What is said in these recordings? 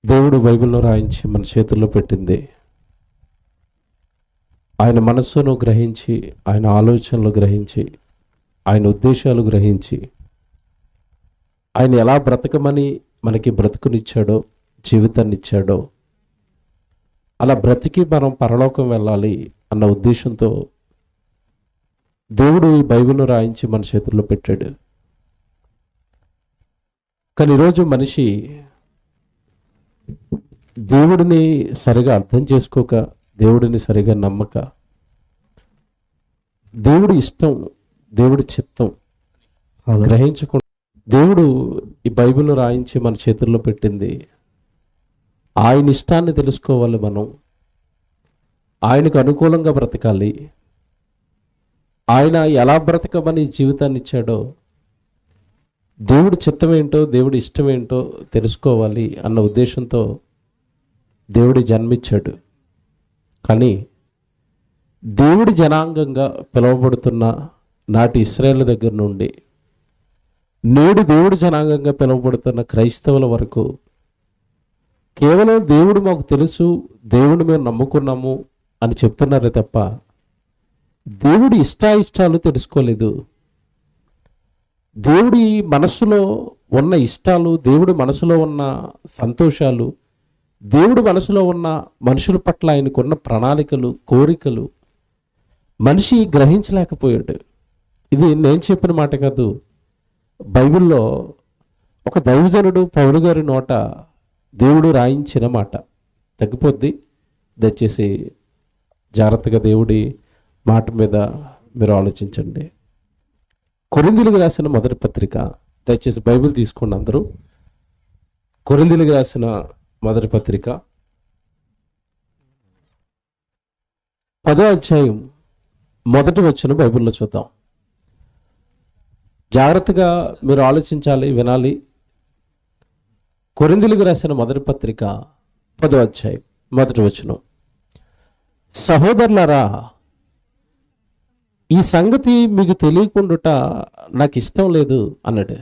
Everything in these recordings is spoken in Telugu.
దేవుడు బైబిల్లో రాయించి మన చేతుల్లో పెట్టింది. ఆయన మనస్సును గ్రహించి, ఆయన ఆలోచనలు గ్రహించి, ఆయన ఉద్దేశాలు గ్రహించి, ఆయన ఎలా బ్రతకమని మనకి బ్రతుకునిచ్చాడో, జీవితాన్ని ఇచ్చాడో, అలా బ్రతికి మనం పరలోకం వెళ్ళాలి అన్న ఉద్దేశంతో దేవుడు ఈ బైబిల్ను రాయించి మన చేతుల్లో పెట్టాడు. కానీ ఈరోజు మనిషి దేవుడిని సరిగా అర్థం చేసుకోక, దేవుడిని సరిగా నమ్మక, దేవుడి ఇష్టం, దేవుడి చిత్తం గ్రహించకుండా దేవుడు ఈ బైబిల్ రాయించి మన చేతుల్లో పెట్టింది. ఆయన ఇష్టాన్ని తెలుసుకోవాలి, మనం ఆయనకు అనుకూలంగా బ్రతకాలి, ఆయన ఎలా బ్రతకమని జీవితాన్ని ఇచ్చాడో, దేవుడి చిత్తం ఏంటో, దేవుడి ఇష్టం ఏంటో తెలుసుకోవాలి అన్న ఉద్దేశంతో దేవుడి జన్మించాడు. కానీ దేవుడి జనాంగంగా పిలువబడుతున్న నాటి ఇశ్రాయేలు దగ్గర నుండి నేడు దేవుడి జనాంగంగా పిలువబడుతున్న క్రైస్తవుల వరకు కేవలం దేవుడు మాకు తెలుసు, దేవుడు మేము నమ్ముకున్నాము అని చెప్తున్నారే తప్ప దేవుడి ఇష్టాయిష్టాలు తెలుసుకోలేదు. దేవుడి మనసులో ఉన్న ఇష్టాలు, దేవుడి మనసులో ఉన్న సంతోషాలు, దేవుడి మనసులో ఉన్న మనుషుల పట్ల ఆయనకున్న ప్రణాళికలు, కోరికలు మనిషి గ్రహించలేకపోయాడు. ఇది నేను చెప్పిన మాట కాదు, బైబిల్లో ఒక దైవజనుడు పౌలు గారి నోట దేవుడు రాయించిన మాట. తగ్గిపోద్ది, దయచేసి జాగ్రత్తగా దేవుడి మాట మీద మీరు ఆలోచించండి. కొరింథీయులకు రాసిన మొదటి పత్రిక, దయచేసి బైబిల్ తీసుకోండి అందరూ. కొరింథీయులకు రాసిన మొదటి పత్రిక 10వ అధ్యాయం మొదటి వచనం బైబిల్లో చూద్దాం. జాగ్రత్తగా మీరు ఆలోచించాలి, వినాలి. కొరింథీయులకు రాసిన మొదటి పత్రిక 10వ అధ్యాయం మొదటి వచనం. సహోదరులారా, ఈ సంగతి మీకు తెలియకుండుట నాకు ఇష్టం లేదు అన్నాడు.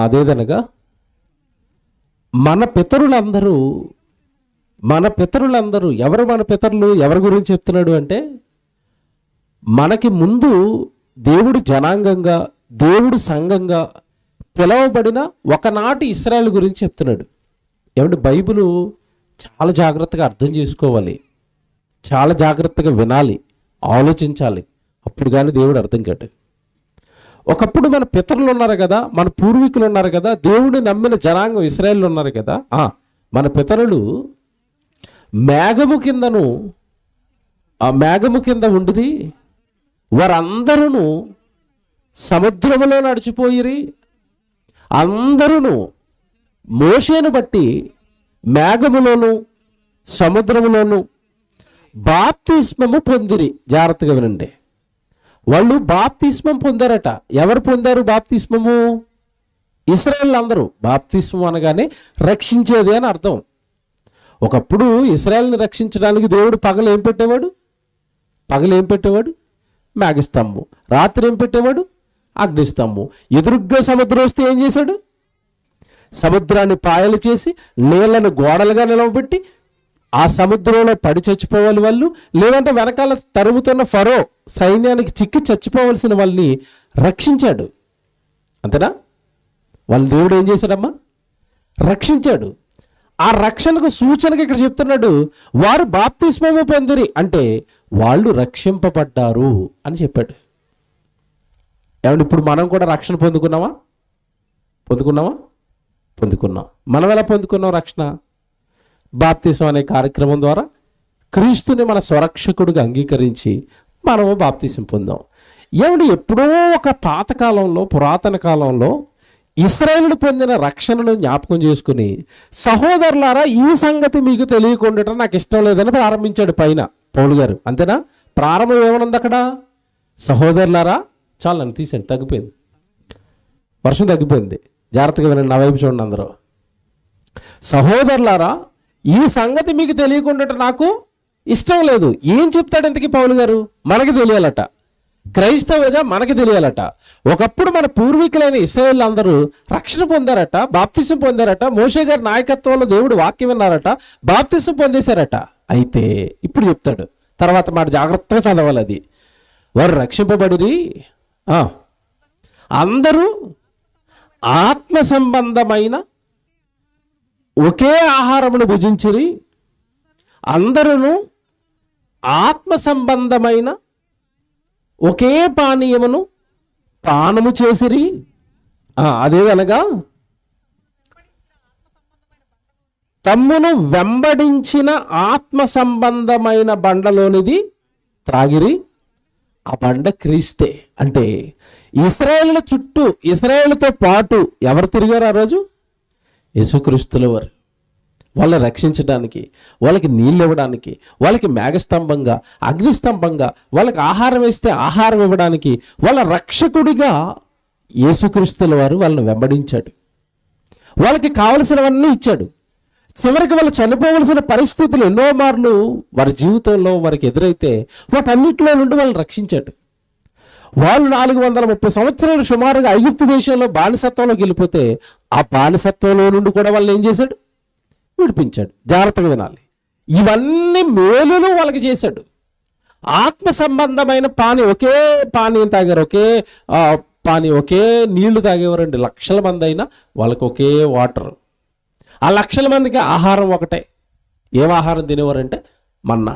అదేదనగా మన పితరులందరూ ఎవరు మన పితరులు? ఎవరి గురించి చెప్తున్నాడు అంటే, మనకి ముందు దేవుడు జనాంగంగా, దేవుడు సంఘంగా పిలవబడిన ఒకనాటి ఇశ్రాయేలు గురించి చెప్తున్నాడు. ఏమంటే బైబిలు చాలా జాగ్రత్తగా అర్థం చేసుకోవాలి, చాలా జాగ్రత్తగా వినాలి, ఆలోచించాలి. అప్పుడు కానీ దేవుడు అర్థం కాడు. ఒకప్పుడు మన పితరులు ఉన్నారు కదా, మన పూర్వీకులు ఉన్నారు కదా, దేవుడిని నమ్మిన జనాంగం ఇశ్రాయేలు ఉన్నారు కదా. మన పితరులు మేఘము కింద ఉండిరి, వారందరూ సముద్రములో నడిచిపోయిరి. అందరూ మోషేను బట్టి మేఘములోను సముద్రములోను బాప్తిస్మము పొందిరి. జాగ్రత్తగా వినండి, వాళ్ళు బాప్తిస్మం పొందారట. ఎవరు పొందారు బాప్తిస్మము? ఇశ్రాయేలు అందరూ. బాప్తిస్మం అనగానే రక్షించేది అని అర్థం. ఒకప్పుడు ఇశ్రాయేల్ని రక్షించడానికి దేవుడు పగలు ఏం పెట్టేవాడు? మేఘస్తంభం. రాత్రి ఏం పెట్టేవాడు? అగ్నిస్తంభం. ఎదురుగ్గా సముద్రం వస్తే ఏం చేశాడు? సముద్రాన్ని పాయలు చేసి నీళ్లను గోడలుగా నిలవబెట్టి ఆ సముద్రంలో పడి చచ్చిపోవాలి వాళ్ళు, లేదంటే వెనకాల తరుముతున్న ఫరో సైన్యానికి చిక్కి చచ్చిపోవలసిన వాళ్ళని రక్షించాడు. అంతేనా? వాళ్ళ దేవుడు ఏం చేశాడమ్మా? రక్షించాడు. ఆ రక్షణకు సూచనగా ఇక్కడ చెప్తున్నాడు, వారు బాప్తిస్మము పొందిరి అంటే వాళ్ళు రక్షింపబడ్డారు అని చెప్పాడు. ఏమంటే ఇప్పుడు మనం కూడా రక్షణ పొందుకున్నాం. మనం ఎలా పొందుకున్నాం రక్షణ? బాప్తిసం అనే కార్యక్రమం ద్వారా క్రీస్తుని మన స్వరక్షకుడిగా అంగీకరించి మనము బాప్తిసం పొందాం. ఏమంటే ఎప్పుడో ఒక పురాతన కాలంలో ఇశ్రాయేలు పొందిన రక్షణను జ్ఞాపకం చేసుకుని, సహోదరులారా ఈ సంగతి మీకు తెలియకుండా నాకు ఇష్టం లేదని ప్రారంభించాడు పైన పౌలు గారు. అంతేనా? ప్రారంభం ఏమనుంది అక్కడ? సహోదరులారా. చాలా నన్ను తీసండి, తగ్గిపోయింది, వర్షం తగ్గిపోయింది. జాగ్రత్తగా వినండి, నా వైపు చూడండి అందరూ. సహోదరులారా, ఈ సంగతి మీకు తెలియకుండా నాకు ఇష్టం లేదు. ఏం చెప్తాడు ఇంతకీ పౌలు గారు? మనకి తెలియాలట. క్రైస్తవుగా మనకి తెలియాలట. ఒకప్పుడు మన పూర్వీకులైన ఇశ్రాయేలు అందరూ రక్షణ పొందారట, బాప్తిసం పొందారట, మోషే గారి నాయకత్వంలో దేవుడు వాక్యం విన్నారట, బాప్తిసం పొందేశారట. అయితే ఇప్పుడు చెప్తాడు, తర్వాత మాట జాగ్రత్తగా చదవాలి. అది వారు రక్షింపబడిరి, అందరూ ఆత్మ సంబంధమైన ఒకే ఆహారమును భుజించిరి, అందరూ ఆత్మ సంబంధమైన ఒకే పానీయమును పానము చేసిరి. అదేదనగా తమ్మును వెంబడించిన ఆత్మ సంబంధమైన బండలోనిది త్రాగిరి. ఆ బండ క్రీస్తే. అంటే ఇశ్రాయేలుల చుట్టూ, ఇశ్రాయేలుతో పాటు ఎవరు తిరిగారు ఆ రోజు? యేసుక్రీస్తుల వారు. వాళ్ళని రక్షించడానికి, వాళ్ళకి నీళ్ళు ఇవ్వడానికి, వాళ్ళకి మేఘస్తంభంగా, అగ్నిస్తంభంగా, వాళ్ళకి ఆహారం వేస్తే ఆహారం ఇవ్వడానికి, వాళ్ళ రక్షకుడిగా యేసుక్రీస్తుల వారు వాళ్ళని వెంబడించాడు. వాళ్ళకి కావలసినవన్నీ ఇచ్చాడు. చివరికి వాళ్ళు చనిపోవలసిన పరిస్థితులు ఎన్నో మార్లు వారి జీవితంలో వారికి ఎదురైతే వాటన్నిటిలో నుండి వాళ్ళని రక్షించాడు. వాళ్ళు 430 సంవత్సరాలు సుమారుగా ఐగుప్తు దేశంలో బానిసత్వంలోకి వెళ్ళిపోతే ఆ బానిసత్వంలో నుండి కూడా వాళ్ళని ఏం చేశాడు? విడిపించాడు. జాగ్రత్తగా వినాలి. ఇవన్నీ మేలులు వాళ్ళకి చేశాడు. ఆత్మ సంబంధమైన ఒకే పానీయం తాగారు, ఒకే నీళ్లు తాగేవారండి. లక్షల మంది అయినా వాళ్ళకి ఒకే వాటర్. ఆ లక్షల మందికి ఆహారం ఒకటే. ఏం ఆహారం తినేవారంటే మన్నా.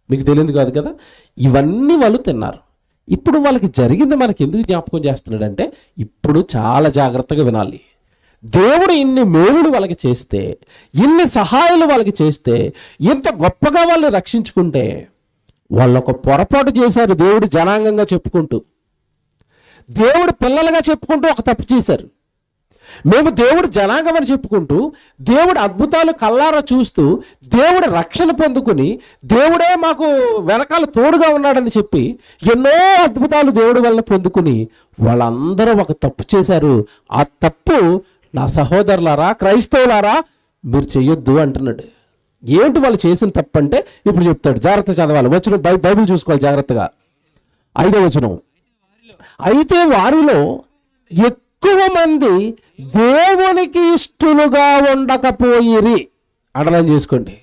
మీకు తెలియదు కాదు కదా. ఇవన్నీ వాళ్ళు తిన్నారు. ఇప్పుడు వాళ్ళకి జరిగింది మనకి ఎందుకు జ్ఞాపకం చేస్తున్నాడంటే, ఇప్పుడు చాలా జాగ్రత్తగా వినాలి. దేవుడు ఇన్ని మేలులు వాళ్ళకి చేస్తే, ఇన్ని సహాయాలు వాళ్ళకి చేస్తే, ఇంత గొప్పగా వాళ్ళని రక్షించుకుంటే, వాళ్ళు ఒక పొరపాటు చేశారు. దేవుడు జనాంగంగా చెప్పుకుంటూ, దేవుడు పిల్లలుగా చెప్పుకుంటూ ఒక తప్పు చేశారు. మేము దేవుడు జనాంగం అని చెప్పుకుంటూ, దేవుడు అద్భుతాలు కల్లారా చూస్తూ, దేవుడు రక్షణ పొందుకుని, దేవుడే మాకు వెనకాల తోడుగా ఉన్నాడని చెప్పి ఎన్నో అద్భుతాలు దేవుడి వల్ల పొందుకుని వాళ్ళందరూ ఒక తప్పు చేశారు. ఆ తప్పు నా సహోదరులారా, క్రైస్తవులారా, మీరు చెయ్యొద్దు అంటున్నాడు. ఏంటి వాళ్ళు చేసిన తప్పు అంటే ఇప్పుడు చెప్తాడు. జాగ్రత్త చదవాలి. వచనం బైబిల్ చూసుకోవాలి జాగ్రత్తగా. 5వ వచనం. అయితే వారిలో ఎక్కువ మంది దేవునికి ఇష్టలుగా ఉండకపోయిరి. అండర్లైన్ చేసుకోండి.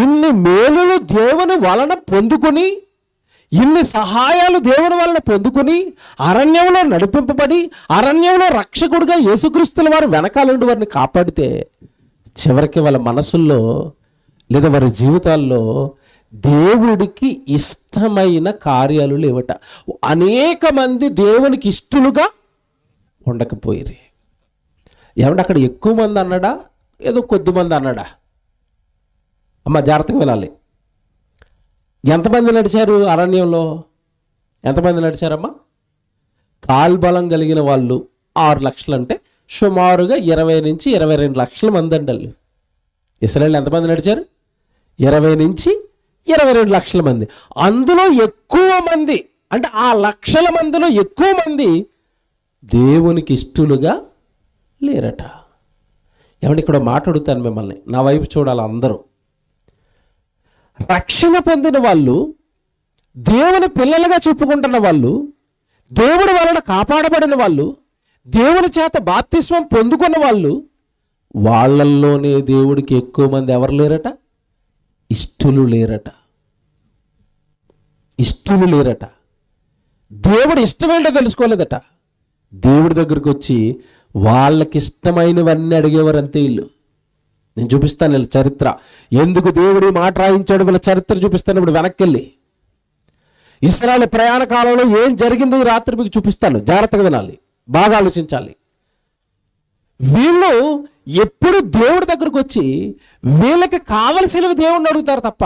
ఇన్ని మేలులు దేవుని వలన పొందుకుని, ఇన్ని సహాయాలు దేవుని వలన పొందుకుని, అరణ్యంలో నడిపింపబడి, అరణ్యంలో రక్షకుడిగా యేసుక్రీస్తుల వారు వెనకాలండి వారిని కాపాడితే, చివరికి వాళ్ళ మనసుల్లో లేదా వారి జీవితాల్లో దేవుడికి ఇష్టమైన కార్యాలు లేవట. అనేక మంది దేవునికి ఇష్టలుగా ఉండకపోయిరి. ఏమంటే అక్కడ ఎక్కువ మంది అన్నాడా, ఏదో కొద్ది మంది అన్నాడా? అమ్మ జాగ్రత్తగా వినాలి. ఎంతమంది నడిచారు అరణ్యంలో? ఎంతమంది నడిచారమ్మా? కాల్బలం కలిగిన వాళ్ళు 6 లక్షలు అంటే సుమారుగా 20 నుంచి 22 లక్షల మంది అండి. వాళ్ళు ఇశ్రాయేలు ఎంతమంది నడిచారు? 20 నుంచి 22 లక్షల మంది. అందులో ఎక్కువ మంది అంటే ఆ లక్షల మందిలో ఎక్కువ మంది దేవునికి ఇష్టలుగా లేరట. ఏమంటే ఇక్కడ మాట్లాడుతాను మిమ్మల్ని, నా వైపు చూడాలి అందరూ. రక్షణ పొందిన వాళ్ళు, దేవుని పిల్లలుగా చెప్పుకుంటున్న వాళ్ళు, దేవుడి వలన కాపాడబడిన వాళ్ళు, దేవుని చేత బాప్తిస్మం పొందుకున్న వాళ్ళు, వాళ్ళల్లోనే దేవుడికి ఎక్కువ మంది ఎవరు లేరట? ఇష్టలు లేరట. ఇష్టలు లేరట. దేవుడు ఇష్టమేంటో తెలుసుకోలేదట. దేవుడి దగ్గరికి వచ్చి వాళ్ళకి ఇష్టమైనవన్నీ అడిగేవారు అంతే. వీళ్ళు నేను చూపిస్తాను వీళ్ళ చరిత్ర. ఎందుకు దేవుడు మాట రాయించాడు వీళ్ళ చరిత్ర చూపిస్తాను. ఇప్పుడు వెనక్కి వెళ్ళి ఇశ్రాయేలు ప్రయాణ కాలంలో ఏం జరిగిందో ఈ రాత్రి మీకు చూపిస్తాను. జాగ్రత్తగా వినాలి, బాగా ఆలోచించాలి. వీళ్ళు ఎప్పుడు దేవుడి దగ్గరకు వచ్చి వీళ్ళకి కావలసినవి దేవుడిని అడుగుతారు తప్ప,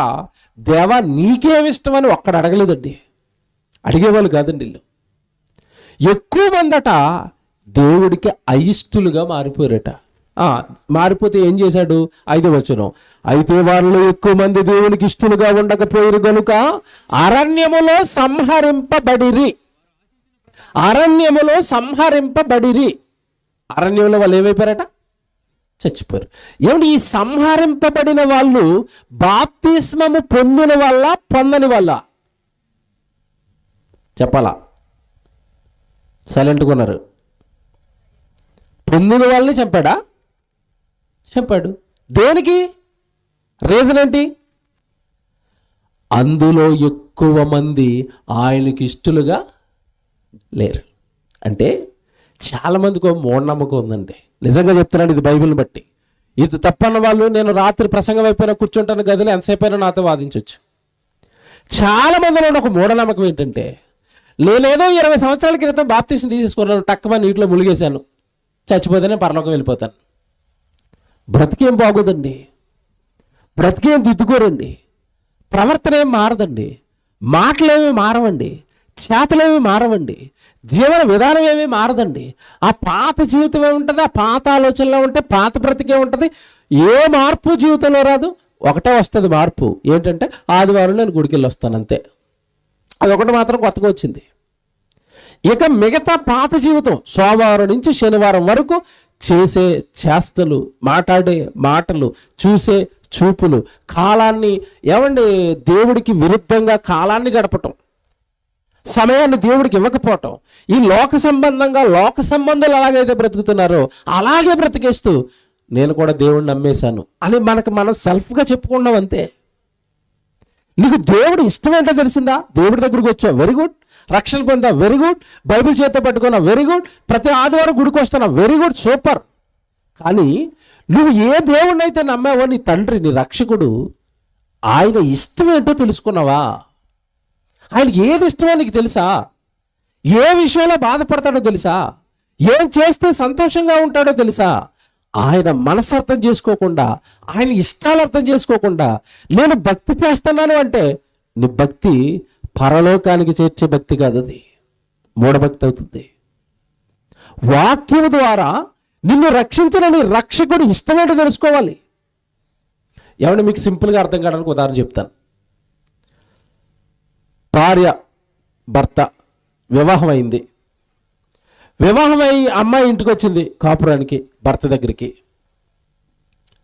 దేవా నీకేమిష్టం అని ఒక్కడ అడగలేదండి. అడిగేవాళ్ళు కాదండి వీళ్ళు. ఎక్కువ మందట దేవుడికి అయిష్టులుగా మారిపోయారట. మారిపోతే ఏం చేశాడు? 5వ వచనం. అయితే వారిలో ఎక్కువ మంది దేవునికి ఇష్టలుగా ఉండకపోయారు గనుక అరణ్యములో సంహరింపబడిరి. అరణ్యములో సంహరింపబడిరి. అరణ్యంలో వాళ్ళు ఏమైపోయారట? చచ్చిపోయారు. ఏమంటే ఈ సంహరింపబడిన వాళ్ళు బాప్తిస్మము పొందిన వల్ల పొందని వల్ల? చెప్పాలా? సైలెంట్గా ఉన్నారు. పొందిన వాళ్ళని చంపాడా? చంపాడు. దేనికి? రీజన్ ఏంటి? అందులో ఎక్కువ మంది ఆయనకి ఇష్టలుగా లేరు. అంటే చాలామందికి మూఢనమ్మకం ఉందండి. నిజంగా చెప్తున్నాను, ఇది బైబిల్ని బట్టి. ఇది తప్పన్న వాళ్ళు నేను రాత్రి ప్రసంగం అయిపోయినా కూర్చుంటాను గదిలో, ఎంతసేపు అయినా నాతో వాదించవచ్చు. చాలామందిలో ఒక మూఢనమ్మకం ఏంటంటే, నేనేదో 20 సంవత్సరాల క్రితం బాప్తీసం తీసేసుకున్నాను, టక్కుమని నీటిలో ములిగేశాను, చచ్చిపోతేనే పరలోకం వెళ్ళిపోతాను. బ్రతికేం బాగోదండి, బ్రతికేం దిద్దుకోరండి, ప్రవర్తన ఏం మారదండి, మాటలేమి మారవండి, చేతలేమి మారవండి, జీవన విధానం ఏమీ మారదండి. ఆ పాత జీవితమే ఉంటుంది, ఆ పాత ఆలోచనలో ఉంటే పాత బ్రతికే ఉంటుంది. ఏ మార్పు జీవితంలో రాదు. ఒకటే వస్తుంది మార్పు, ఏంటంటే ఆదివారం నేను గుడికి వెళ్ళి వస్తాను, అంతే. అదొకటి మాత్రం కొత్తగా వచ్చింది. ఇక మిగతా పాత జీవితం సోమవారం నుంచి శనివారం వరకు చేసే చేష్టలు, మాట్లాడే మాటలు, చూసే చూపులు, కాలాన్ని దేవుడికి విరుద్ధంగా కాలాన్ని గడపటం, సమయాన్ని దేవుడికి ఇవ్వకపోవటం, ఈ లోక సంబంధాలు ఎలాగైతే బ్రతుకుతున్నారో అలాగే బ్రతికేస్తూ నేను కూడా దేవుడిని నమ్మేశాను అని మనం సెల్ఫ్గా చెప్పుకున్నాం, అంతే. నీకు దేవుడు ఇష్టమేంటో తెలిసిందా? దేవుడి దగ్గరికి వచ్చావు, వెరీ గుడ్. రక్షణ పొందా, వెరీ గుడ్. బైబిల్ చేత పట్టుకున్నా, వెరీ గుడ్. ప్రతి ఆదివారం గుడికి వస్తున్నా, వెరీ గుడ్, సూపర్. కానీ నువ్వు ఏ దేవుడిని అయితే నమ్మావో, నీ తండ్రి, నీ రక్షకుడు, ఆయన ఇష్టం ఏంటో తెలుసుకున్నావా? ఆయనకి ఏది ఇష్టమో నీకు తెలుసా? ఏ విషయంలో బాధపడతాడో తెలుసా? ఏం చేస్తే సంతోషంగా ఉంటాడో తెలుసా? ఆయన మనసు అర్థం చేసుకోకుండా, ఆయన ఇష్టాలు అర్థం చేసుకోకుండా నేను భక్తి చేస్తున్నాను అంటే నీ భక్తి పరలోకానికి చేర్చే భక్తి కాదు, అది మూఢభక్తి అవుతుంది. వాక్యం ద్వారా నిన్ను రక్షించిన నీ రక్షకుడు ఇష్టమేంటో తెలుసుకోవాలి. మీకు సింపుల్గా అర్థం కావడానికి ఉదాహరణ చెప్తాను. భార్య భర్త వివాహం అయింది. వివాహమై అమ్మాయి ఇంటికి వచ్చింది కాపురానికి, భర్త దగ్గరికి.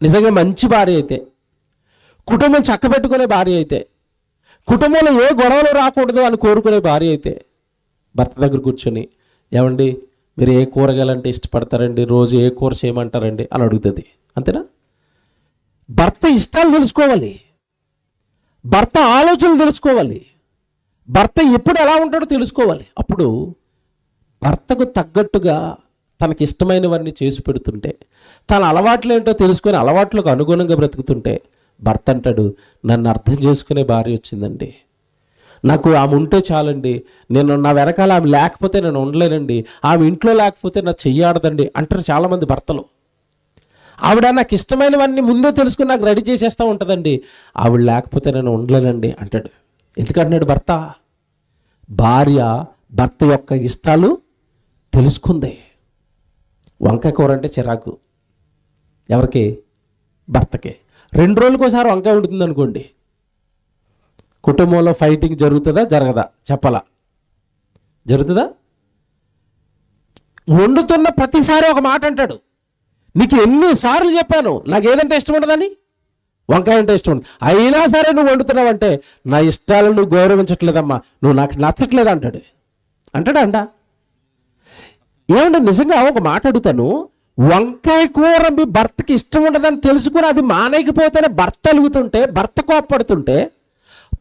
నిజంగా మంచి భార్య అయితే, కుటుంబం చక్కబెట్టుకునే భార్య అయితే, కుటుంబంలో ఏ గొడవలు రాకూడదు అని కోరుకునే భార్య అయితే, భర్త దగ్గర కూర్చొని, ఏమండి మీరు ఏ కూరగాయలంటే ఇష్టపడతారండి, రోజు ఏ కూర చేయమంటారండి అని అడుగుతుంది, అంతేనా? భర్త ఇష్టాలు తెలుసుకోవాలి, భర్త ఆలోచనలు తెలుసుకోవాలి, భర్త ఎప్పుడు ఎలా ఉంటాడో తెలుసుకోవాలి. అప్పుడు భర్తకు తగ్గట్టుగా తనకి ఇష్టమైనవన్నీ చేసి పెడుతుంటే, తన అలవాట్లు ఏంటో తెలుసుకొని అలవాట్లకు అనుగుణంగా బ్రతుకుతుంటే, భర్త అంటాడు, నన్ను అర్థం చేసుకునే భార్య వచ్చిందండి, నాకు ఆమె ఉంటే చాలండి, నేను నా వెనకాల ఆమె లేకపోతే నేను ఉండలేనండి, ఆమె ఇంట్లో లేకపోతే నా చెయ్యాడదండి అంటారు చాలామంది భర్తలు. ఆవిడ నాకు ఇష్టమైనవన్నీ ముందే తెలుసుకుని నాకు రెడీ చేసేస్తూ ఉంటుందండి, ఆవిడ లేకపోతే నేను ఉండలేనండి అంటాడు. ఎందుకంటున్నాడు భర్త? భార్య భర్త యొక్క ఇష్టాలు తెలుసుకుంది. వంకాయ కూర అంటే చిరాకు ఎవరికి? భర్తకి. 2 రోజులకోసారి వంకాయ ఉంటుంది అనుకోండి, కుటుంబంలో ఫైటింగ్ జరుగుతుందా జరగదా? చెప్పాలా? జరుగుతుందా? వండుతున్న ప్రతిసారి ఒక మాట అంటాడు, నీకు ఎన్నిసార్లు చెప్పాను నాకు ఏదంటే ఇష్టం ఉండదని, వంకాయ అంటే ఇష్టం ఉండదు, అయినా సరే నువ్వు వండుతున్నావంటే నా ఇష్టాలను నువ్వు గౌరవించట్లేదమ్మా, నువ్వు నాకు నచ్చట్లేదు అంటాడు. అంటాడా? ఏమంటే నిజంగా ఒక మాట అడుగుతాను, వంకాయ కూర మీ భర్తకి ఇష్టం ఉండదని తెలుసుకుని అది మానేకపోతేనే భర్త అలుగుతుంటే, భర్త కోప్పడుతుంటే,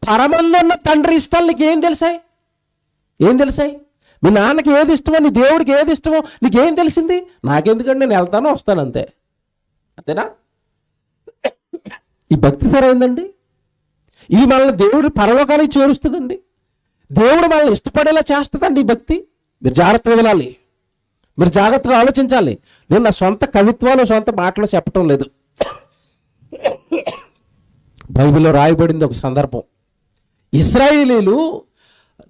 పరమంలో ఉన్న తండ్రి ఇష్టాలు నీకు ఏం తెలిసాయి? ఏం తెలిసాయి? మీ నాన్నకి ఏది ఇష్టమో, నీ దేవుడికి ఏది ఇష్టమో నీకేం తెలిసింది? నాకెందుకంటే నేను వెళ్తాను వస్తాను, అంతే. అంతేనా? ఈ భక్తి సరైందండి? ఇది మనల్ని దేవుడు పరలోకానికి చేరుస్తుందండి, దేవుడు మనల్ని ఇష్టపడేలా చేస్తుందండి ఈ భక్తి. మీరు జాగ్రత్తగా వినాలి, మీరు జాగ్రత్తగా ఆలోచించాలి. నేను నా సొంత కవిత్వాలు, సొంత మాటలు చెప్పటం లేదు. బైబిల్లో రాయబడింది ఒక సందర్భం. ఇశ్రాయేలీలు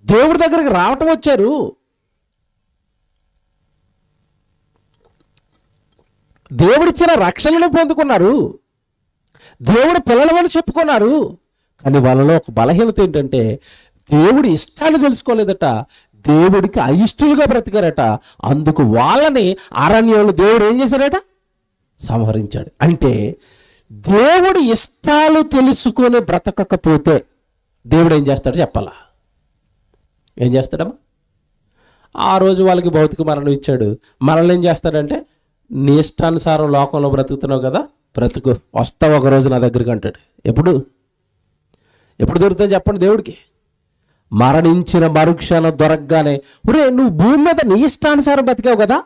దేవుడి దగ్గరికి రావటం వచ్చారు, దేవుడిచ్చిన రక్షణను పొందుకున్నారు, దేవుడు పిల్లలమని చెప్పుకున్నారు. కానీ వాళ్ళలో ఒక బలహీనత ఏంటంటే దేవుడి ఇష్టాలు తెలుసుకోలేదట, దేవుడికి అయిష్టులుగా బ్రతికారట. అందుకు వాళ్ళని అరణ్యంలో దేవుడు ఏం చేశారట? సంహరించాడు. అంటే దేవుడి ఇష్టాలు తెలుసుకొని బ్రతకకపోతే దేవుడు ఏం చేస్తాడో చెప్పాలా? ఏం చేస్తాడమ్మా? ఆ రోజు వాళ్ళకి భౌతిక మరణం ఇచ్చాడు. మనల్ని ఏం చేస్తాడంటే, నీ ఇష్టానుసారం లోకంలో బ్రతుకుతున్నావు కదా, బ్రతుకు, వస్తావు ఒక రోజు నా దగ్గరికి అంటాడు. ఎప్పుడు దొరుకుతుంది చెప్పండి దేవుడికి? మరణించిన మరుక్షణం దొరకగానే, ఒరే నువ్వు భూమి మీద నీ ఇష్టానుసారం బతికావు కదా,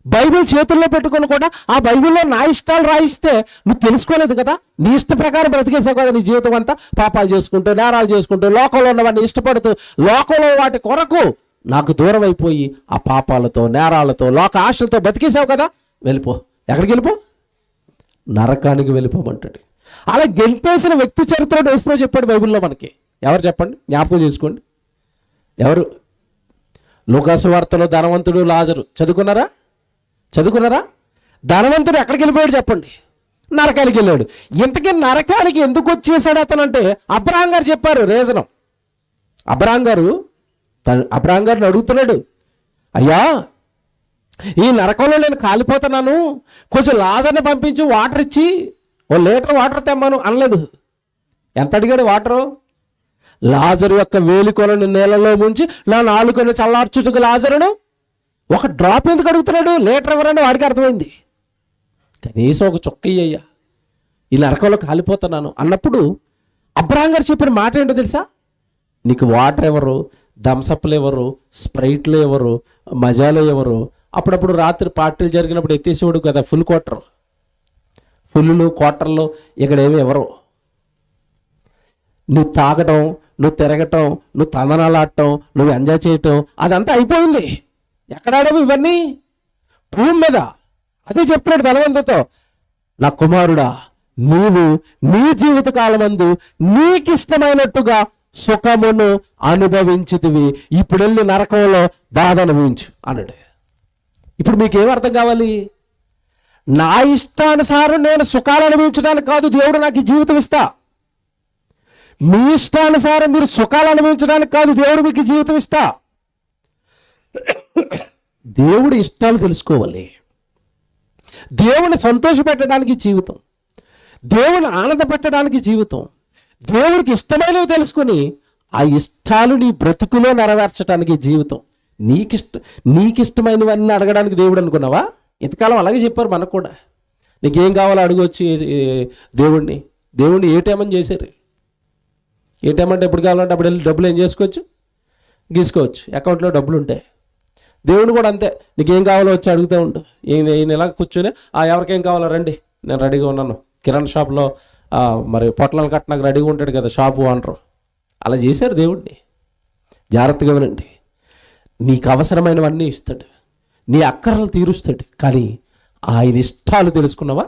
బైబిల్ చేతుల్లో పెట్టుకొని కూడా ఆ బైబిల్లో నా ఇష్టాలు రాయిస్తే నువ్వు తెలుసుకోలేదు కదా, నీ ఇష్ట ప్రకారం బ్రతికేసావు కదా నీ జీవితం అంతా, పాపాలు చేసుకుంటూ, నేరాలు చేసుకుంటూ, లోకంలో ఉన్నవాడిని ఇష్టపడుతూ, లోకంలో వాటి కొరకు నాకు దూరం అయిపోయి ఆ పాపాలతో, నేరాలతో, లోక ఆశలతో బతికేసావు కదా, వెళ్ళిపో. ఎక్కడికి వెళ్ళిపో? నరకానికి వెళ్ళిపోమంటాడు. అలా గెంటేసిన వ్యక్తి చరిత్ర యేసు చెప్పాడు బైబిల్లో మనకి. ఎవరు చెప్పండి, జ్ఞాపకం చేసుకోండి. ఎవరు? లూకాసు వార్తలో ధనవంతుడు, లాజరు. చదువుకున్నారా? ధనవంతుడు ఎక్కడికి వెళ్ళిపోయాడు చెప్పండి? నరకానికి వెళ్ళాడు. ఇంతకీ నరకానికి ఎందుకు వచ్చేసాడు అతను అంటే అబ్రహాం గారు చెప్పారు రీజనం. అబ్రహాం గారిని అడుగుతున్నాడు, అయ్యా ఈ నరకంలో నేను కాలిపోతున్నాను, కొంచెం లాజర్ని పంపించు, వాటర్ ఇచ్చి 1 లీటర్ వాటర్ తెమ్మను అనలేదు. ఎంత అడిగాడు వాటరు? లాజరు యొక్క వేలికొలను నీళ్ళలో ముంచి నా నాలుకను చల్లార్చుటకు లాజరును 1 డ్రాప్ ఎందుకు అడుగుతున్నాడు? లీటర్ ఎవరన్నా వాడికి అర్థమైంది. కనీసం ఒక చుక్క ఇయ్యయ్యా, ఈ నరకంలో కాలిపోతున్నాను అన్నప్పుడు అబ్రహాం గారు చెప్పిన మాట ఏంటో తెలుసా? నీకు వాటర్ ఎవరు, థమ్సప్లు ఎవరు, స్ప్రైట్లు ఎవరు, మజాలో ఎవరు? అప్పుడప్పుడు రాత్రి పార్టీలు జరిగినప్పుడు ఎత్తేసేవాడు కదా ఫుల్ క్వార్టర్లు, ఇక్కడేమి ఎవరు? నువ్వు తాగటం, నువ్వు తిరగటం, నువ్వు తందనాలాడటం, నువ్వు ఎంజాయ్ చేయటం, అదంతా అయిపోయింది. ఎక్కడాడము ఇవన్నీ? భూమి మీద. అదే చెప్తున్నాడు ధనవంతుతో, నా కుమారుడా, నీవు నీ జీవిత కాలమందు నీకిష్టమైనట్టుగా సుఖమును అనుభవించితివి, ఇప్పుడు వెళ్ళి నరకంలో బాధ అనుభవించు అన్నాడు. ఇప్పుడు మీకేం అర్థం కావాలి? నా ఇష్టానుసారం నేను సుఖాలు అనుభవించడానికి కాదు దేవుడు నాకు ఈ జీవితం ఇస్తా. మీ ఇష్టానుసారం మీరు సుఖాలు అనుభవించడానికి కాదు దేవుడు మీకు జీవితం ఇస్తా. దేవుడి ఇష్టాలు తెలుసుకోవాలి. దేవుని సంతోషపెట్టడానికి జీవితం, దేవుని ఆనంద పెట్టడానికి జీవితం, దేవుడికి ఇష్టమైనవి తెలుసుకుని ఆ ఇష్టాలు నీ బ్రతుకులో నెరవేర్చడానికి జీవితం. నీకిష్టమైనవన్నీ అడగడానికి దేవుడు అనుకున్నావా? ఇంతకాలం అలాగే చెప్పారు మనకు కూడా. నీకేం కావాలో అడగవచ్చు దేవుణ్ణి ఏటేమని చేశారు. ఏటేమంటే ఎప్పుడు కావాలంటే అప్పుడు వెళ్ళి డబ్బులు ఏం చేసుకోవచ్చు, గీసుకోవచ్చు. అకౌంట్లో డబ్బులు ఉంటాయి. దేవుడు కూడా అంతే, నీకేం కావాలో వచ్చి అడుగుతూ ఉంటా. ఈయన ఇలా కూర్చొని ఎవరికేం కావాలో రండి, నేను రెడీగా ఉన్నాను. కిరాణా షాప్లో మరి పొట్లాలు కట్టడానికి రెడీగా ఉంటాడు కదా షాపు ఓనరు. అలా చేశారు దేవుడిని. జాగ్రత్తగా వినండి. నీకు అవసరమైనవన్నీ ఇస్తాడు, నీ అక్కర్లు తీరుస్తాడు, కానీ ఆయన ఇష్టాలు తెలుసుకున్నావా?